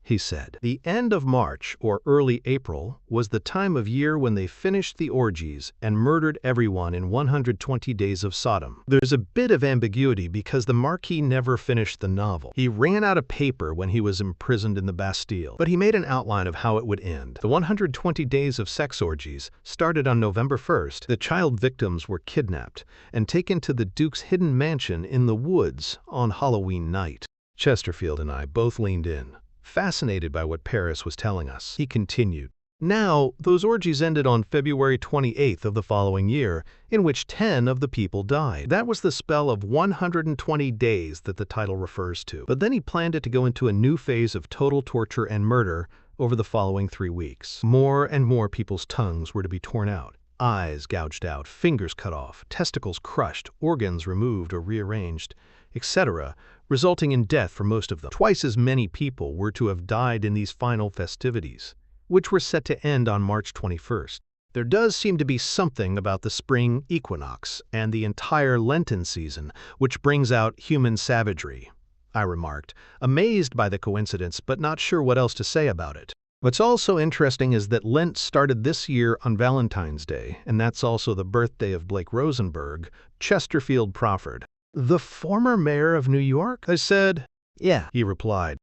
A: He said. The end of March or early April was the time of year when they finished the orgies and murdered everyone in 120 Days of Sodom. There's a bit of ambiguity because the Marquis never finished the novel. He ran out of paper when he was imprisoned in the Bastille, but he made an outline of how it would end. The 120 days of sex orgies started on November 1st. The child victims were kidnapped and taken to the Duke's hidden mansion in the woods on Halloween night. Chesterfield and I both leaned in, fascinated by what Paris was telling us. He continued. Now, those orgies ended on February 28th of the following year, in which 10 of the people died. That was the spell of 120 days that the title refers to. But then he planned it to go into a new phase of total torture and murder over the following 3 weeks. More and more people's tongues were to be torn out, eyes gouged out, fingers cut off, testicles crushed, organs removed or rearranged, etc., resulting in death for most of them. Twice as many people were to have died in these final festivities, which were set to end on March 21st. There does seem to be something about the spring equinox and the entire Lenten season which brings out human savagery, I remarked, amazed by the coincidence but not sure what else to say about it. What's also interesting is that Lent started this year on Valentine's Day, and that's also the birthday of Blake Rosenberg, Chesterfield proffered. The former mayor of New York? I said. Yeah, he replied.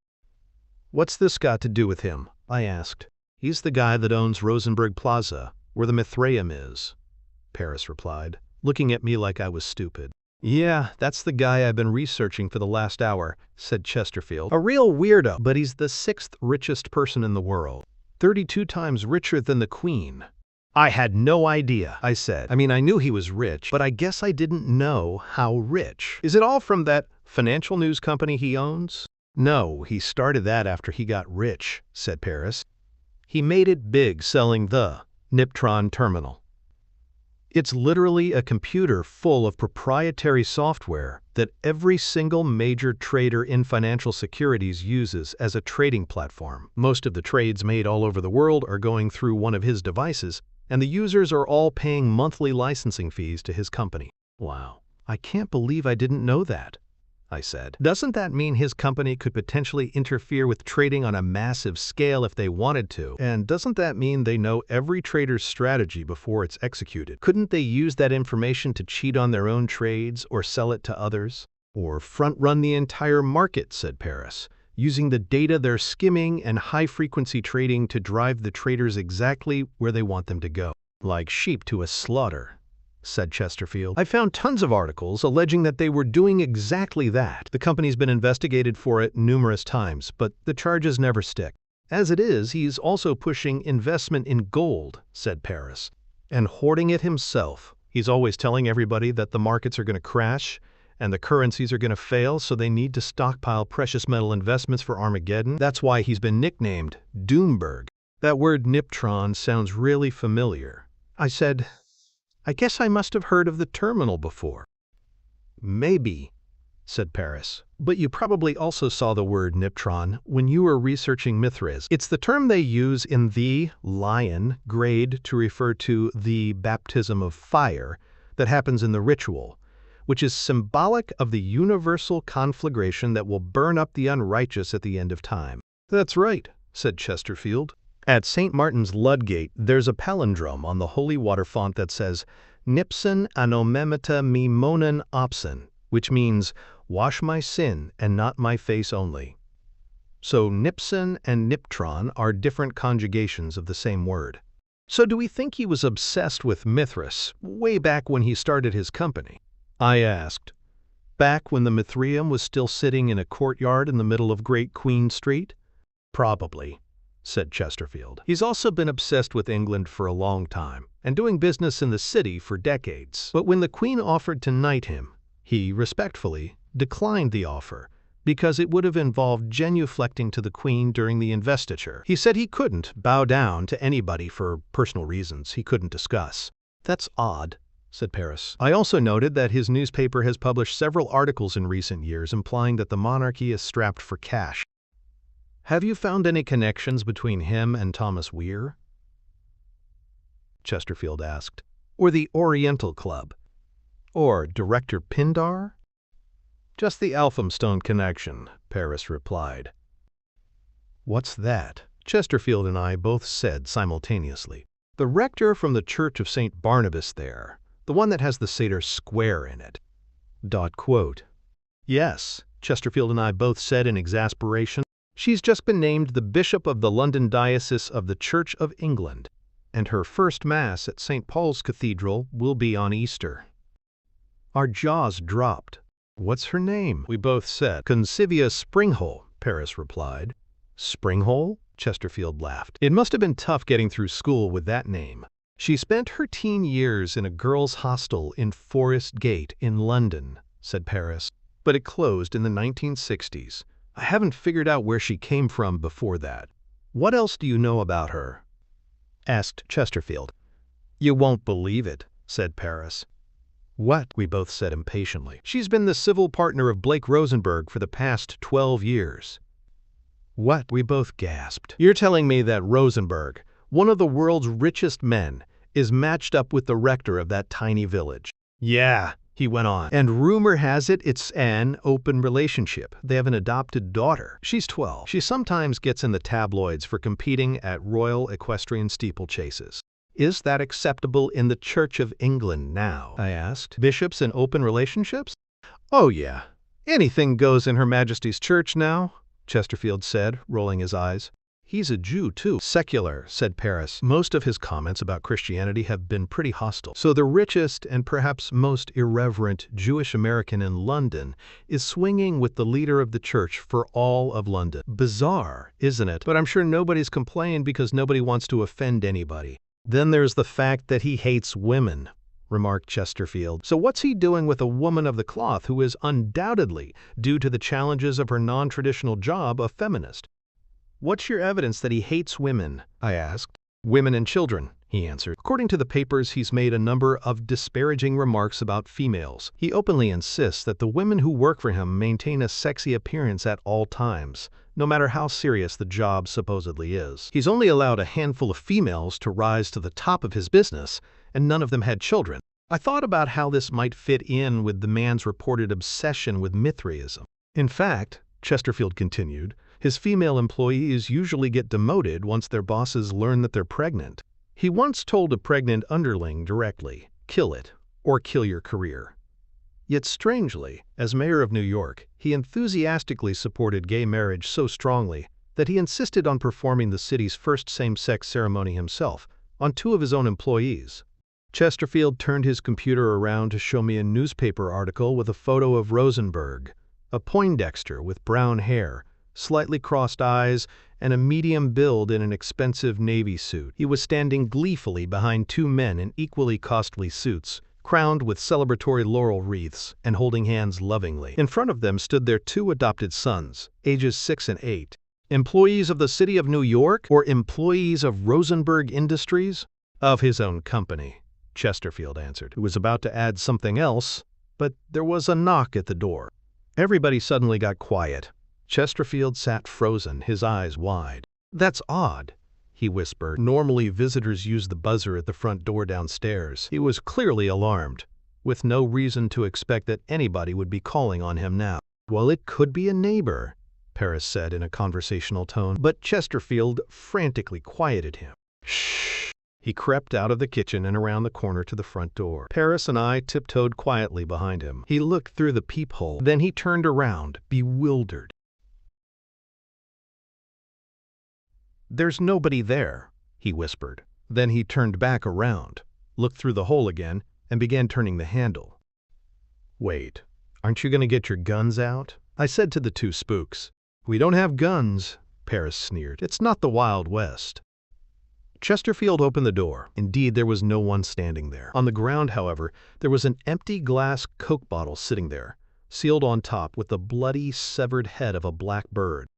A: What's this got to do with him? I asked. He's the guy that owns Rosenberg Plaza, where the Mithraeum is, Paris replied, looking at me like I was stupid. Yeah, that's the guy I've been researching for the last hour, said Chesterfield. A real weirdo, but he's the 6th richest person in the world, 32 times richer than the Queen. I had no idea, I said. I mean, I knew he was rich, but I guess I didn't know how rich. Is it all from that financial news company he owns? No, he started that after he got rich, said Paris. He made it big selling the Niptron terminal. It's literally a computer full of proprietary software that every single major trader in financial securities uses as a trading platform. Most of the trades made all over the world are going through one of his devices, and the users are all paying monthly licensing fees to his company. Wow, I can't believe I didn't know that, I said. Doesn't that mean his company could potentially interfere with trading on a massive scale if they wanted to? And doesn't that mean they know every trader's strategy before it's executed? Couldn't they use that information to cheat on their own trades or sell it to others? Or front-run the entire market, said Paris, using the data they're skimming and high-frequency trading to drive the traders exactly where they want them to go. Like sheep to a slaughter, said Chesterfield. I found tons of articles alleging that they were doing exactly that. The company's been investigated for it numerous times, but the charges never stick. As it is, he's also pushing investment in gold, said Paris, and hoarding it himself. He's always telling everybody that the markets are going to crash and the currencies are going to fail, so they need to stockpile precious metal investments for Armageddon. That's why he's been nicknamed Doomberg. That word Niptron sounds really familiar. I said, I guess I must have heard of the terminal before. Maybe, said Paris, but you probably also saw the word Niptron when you were researching Mithras. It's the term they use in the Lion grade to refer to the baptism of fire that happens in the ritual, which is symbolic of the universal conflagration that will burn up the unrighteous at the end of time. That's right, said Chesterfield. At St. Martin's Ludgate, there's a palindrome on the holy water font that says, Nipson anomemata me monen opsin, which means, wash my sin and not my face only. So Nipson and Niptron are different conjugations of the same word. So do we think he was obsessed with Mithras way back when he started his company? I asked. Back when the Mithraeum was still sitting in a courtyard in the middle of Great Queen Street? Probably, said Chesterfield. He's also been obsessed with England for a long time, and doing business in the city for decades. But when the Queen offered to knight him, he respectfully declined the offer, because it would have involved genuflecting to the Queen during the investiture. He said he couldn't bow down to anybody for personal reasons he couldn't discuss. That's odd, said Paris. I also noted that his newspaper has published several articles in recent years implying that the monarchy is strapped for cash. Have you found any connections between him and Thomas Weir? Chesterfield asked. Or the Oriental Club? Or Director Pindar? Just the Elphinstone connection, Paris replied. What's that? Chesterfield and I both said simultaneously. The rector from the Church of St. Barnabas there, the one that has the Satyr Square in it. ... Yes, Chesterfield and I both said in exasperation. She's just been named the Bishop of the London Diocese of the Church of England, and her first Mass at St. Paul's Cathedral will be on Easter. Our jaws dropped. What's her name? We both said. Concivia Springhole, Paris replied. Springhole? Chesterfield laughed. It must have been tough getting through school with that name. She spent her teen years in a girls' hostel in Forest Gate in London, said Paris, but it closed in the 1960s. I haven't figured out where she came from before that. What else do you know about her? Asked Chesterfield. You won't believe it, said Paris. What? We both said impatiently. She's been the civil partner of Blake Rosenberg for the past 12 years. What? We both gasped. You're telling me that Rosenberg, one of the world's richest men, is matched up with the rector of that tiny village? Yeah, he went on. And rumor has it it's an open relationship. They have an adopted daughter. She's 12. She sometimes gets in the tabloids for competing at Royal Equestrian steeplechases. Is that acceptable in the Church of England now? I asked. Bishops and open relationships? Oh yeah. Anything goes in Her Majesty's church now, Chesterfield said, rolling his eyes. He's a Jew, too. Secular, said Paris. Most of his comments about Christianity have been pretty hostile. So the richest and perhaps most irreverent Jewish American in London is swinging with the leader of the church for all of London. Bizarre, isn't it? But I'm sure nobody's complained because nobody wants to offend anybody. Then there's the fact that he hates women, remarked Chesterfield. So what's he doing with a woman of the cloth who is undoubtedly, due to the challenges of her non-traditional job, a feminist? What's your evidence that he hates women? I asked. Women and children, he answered. According to the papers, he's made a number of disparaging remarks about females. He openly insists that the women who work for him maintain a sexy appearance at all times, no matter how serious the job supposedly is. He's only allowed a handful of females to rise to the top of his business, and none of them had children. I thought about how this might fit in with the man's reported obsession with Mithraism. In fact, Chesterfield continued, his female employees usually get demoted once their bosses learn that they're pregnant. He once told a pregnant underling directly, kill it, or kill your career. Yet strangely, as mayor of New York, he enthusiastically supported gay marriage so strongly that he insisted on performing the city's first same-sex ceremony himself on 2 of his own employees. Chesterfield turned his computer around to show me a newspaper article with a photo of Rosenberg, a Poindexter with brown hair, slightly crossed eyes, and a medium build in an expensive navy suit. He was standing gleefully behind 2 men in equally costly suits, crowned with celebratory laurel wreaths and holding hands lovingly. In front of them stood their 2 adopted sons, ages 6 and 8. Employees of the city of New York or employees of Rosenberg Industries? Of his own company, Chesterfield answered, who was about to add something else, but there was a knock at the door. Everybody suddenly got quiet. Chesterfield sat frozen, his eyes wide. That's odd, he whispered. Normally visitors use the buzzer at the front door downstairs. He was clearly alarmed, with no reason to expect that anybody would be calling on him now. Well, it could be a neighbor, Paris said in a conversational tone, but Chesterfield frantically quieted him. Shh! He crept out of the kitchen and around the corner to the front door. Paris and I tiptoed quietly behind him. He looked through the peephole, then he turned around, bewildered. There's nobody there, he whispered. Then he turned back around, looked through the hole again, and began turning the handle. "Wait, aren't you going to get your guns out?" I said to the two spooks. "We don't have guns," Paris sneered. "It's not the Wild West." Chesterfield opened the door. Indeed, there was no one standing there. On the ground, however, there was an empty glass Coke bottle sitting there, sealed on top with the bloody, severed head of a black bird.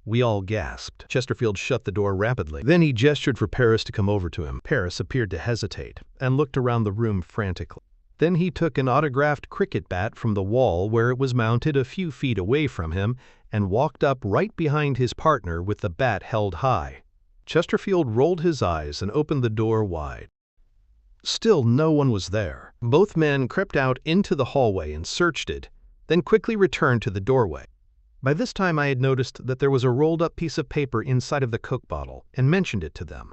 A: We all gasped. Chesterfield shut the door rapidly. Then he gestured for Paris to come over to him. Paris appeared to hesitate and looked around the room frantically. Then he took an autographed cricket bat from the wall where it was mounted a few feet away from him and walked up right behind his partner with the bat held high. Chesterfield rolled his eyes and opened the door wide. Still no one was there. Both men crept out into the hallway and searched it, then quickly returned to the doorway. By this time I had noticed that there was a rolled-up piece of paper inside of the Coke bottle and mentioned it to them.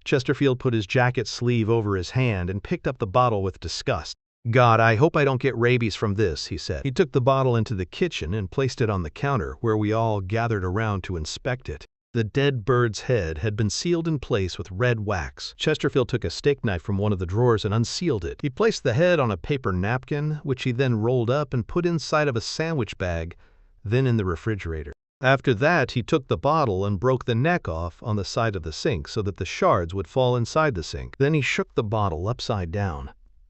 A: Chesterfield put his jacket sleeve over his hand and picked up the bottle with disgust. "God, I hope I don't get rabies from this," he said. He took the bottle into the kitchen and placed it on the counter, where we all gathered around to inspect it. The dead bird's head had been sealed in place with red wax. Chesterfield took a steak knife from one of the drawers and unsealed it. He placed the head on a paper napkin, which he then rolled up and put inside of a sandwich bag, then in the refrigerator. After that, he took the bottle and broke the neck off on the side of the sink so that the shards would fall inside the sink. Then he shook the bottle upside down,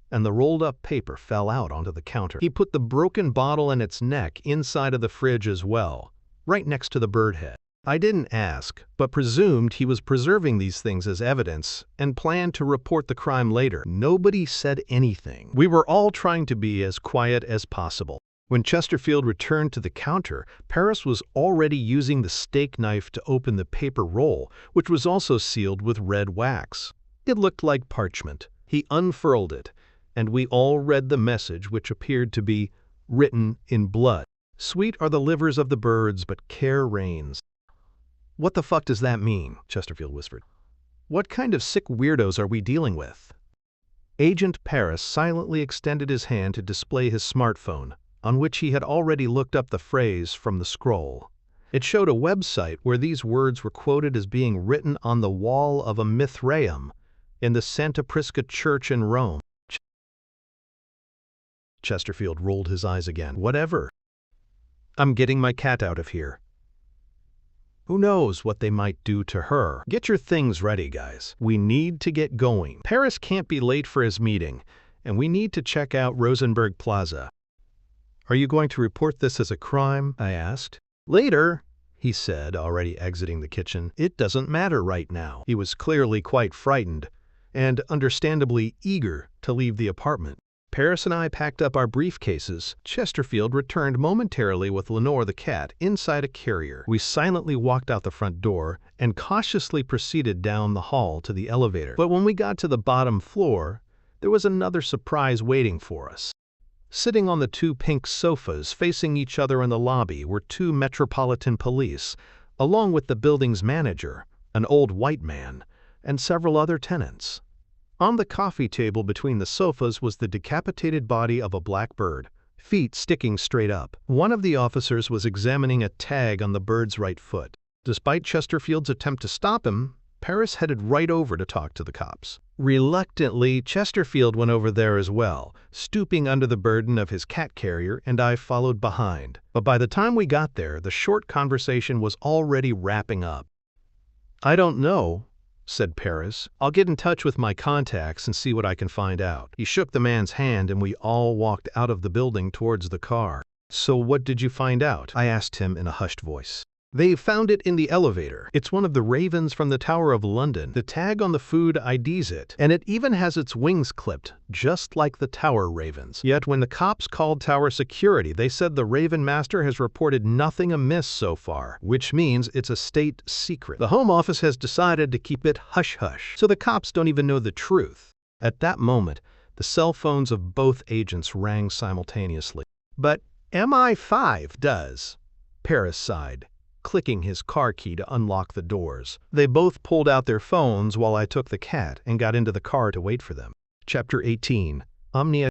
A: and the rolled-up paper fell out onto the counter. He put the broken bottle and its neck inside of the fridge as well, right next to the bird head. I didn't ask, but presumed he was preserving these things as evidence and planned to report the crime later. Nobody said anything. We were all trying to be as quiet as possible. When Chesterfield returned to the counter, Paris was already using the steak knife to open the paper roll, which was also sealed with red wax. It looked like parchment. He unfurled it, and we all read the message, which appeared to be written in blood. "Sweet are the livers of the birds, but care reigns." "What the fuck does that mean?" Chesterfield whispered. "What kind of sick weirdos are we dealing with?" Agent Paris silently extended his hand to display his smartphone, on which he had already looked up the phrase from the scroll. It showed a website where these words were quoted as being written on the wall of a Mithraeum in the Santa Prisca Church in Rome. Chesterfield rolled his eyes again. "Whatever. I'm getting my cat out of here. Who knows what they might do to her? Get your things ready, guys. We need to get going. Paris can't be late for his meeting, and we need to check out Rosenberg Plaza." "Are you going to report this as a crime?" I asked. "Later," he said, already exiting the kitchen. "It doesn't matter right now." He was clearly quite frightened and understandably eager to leave the apartment. Paris and I packed up our briefcases. Chesterfield returned momentarily with Lenore the cat inside a carrier. We silently walked out the front door and cautiously proceeded down the hall to the elevator. But when we got to the bottom floor, there was another surprise waiting for us. Sitting on the two pink sofas facing each other in the lobby were two Metropolitan Police, along with the building's manager, an old white man, and several other tenants. On the coffee table between the sofas was the decapitated body of a black bird, feet sticking straight up. One of the officers was examining a tag on the bird's right foot. Despite Chesterfield's attempt to stop him, Paris headed right over to talk to the cops. Reluctantly, Chesterfield went over there as well, stooping under the burden of his cat carrier, and I followed behind. But by the time we got there, the short conversation was already wrapping up. "I don't know," said Paris. "I'll get in touch with my contacts and see what I can find out." He shook the man's hand and we all walked out of the building towards the car. "So what did you find out?" I asked him in a hushed voice. "They found it in the elevator. It's one of the ravens from the Tower of London. The tag on the food IDs it, and it even has its wings clipped, just like the tower ravens. Yet when the cops called tower security, they said the Raven Master has reported nothing amiss so far, which means it's a state secret. The Home Office has decided to keep it hush-hush, so the cops don't even know the truth." At that moment, the cell phones of both agents rang simultaneously. "But MI5 does," Paris sighed, clicking his car key to unlock the doors. They both pulled out their phones while I took the cat and got into the car to wait for them. Chapter 18. Omnia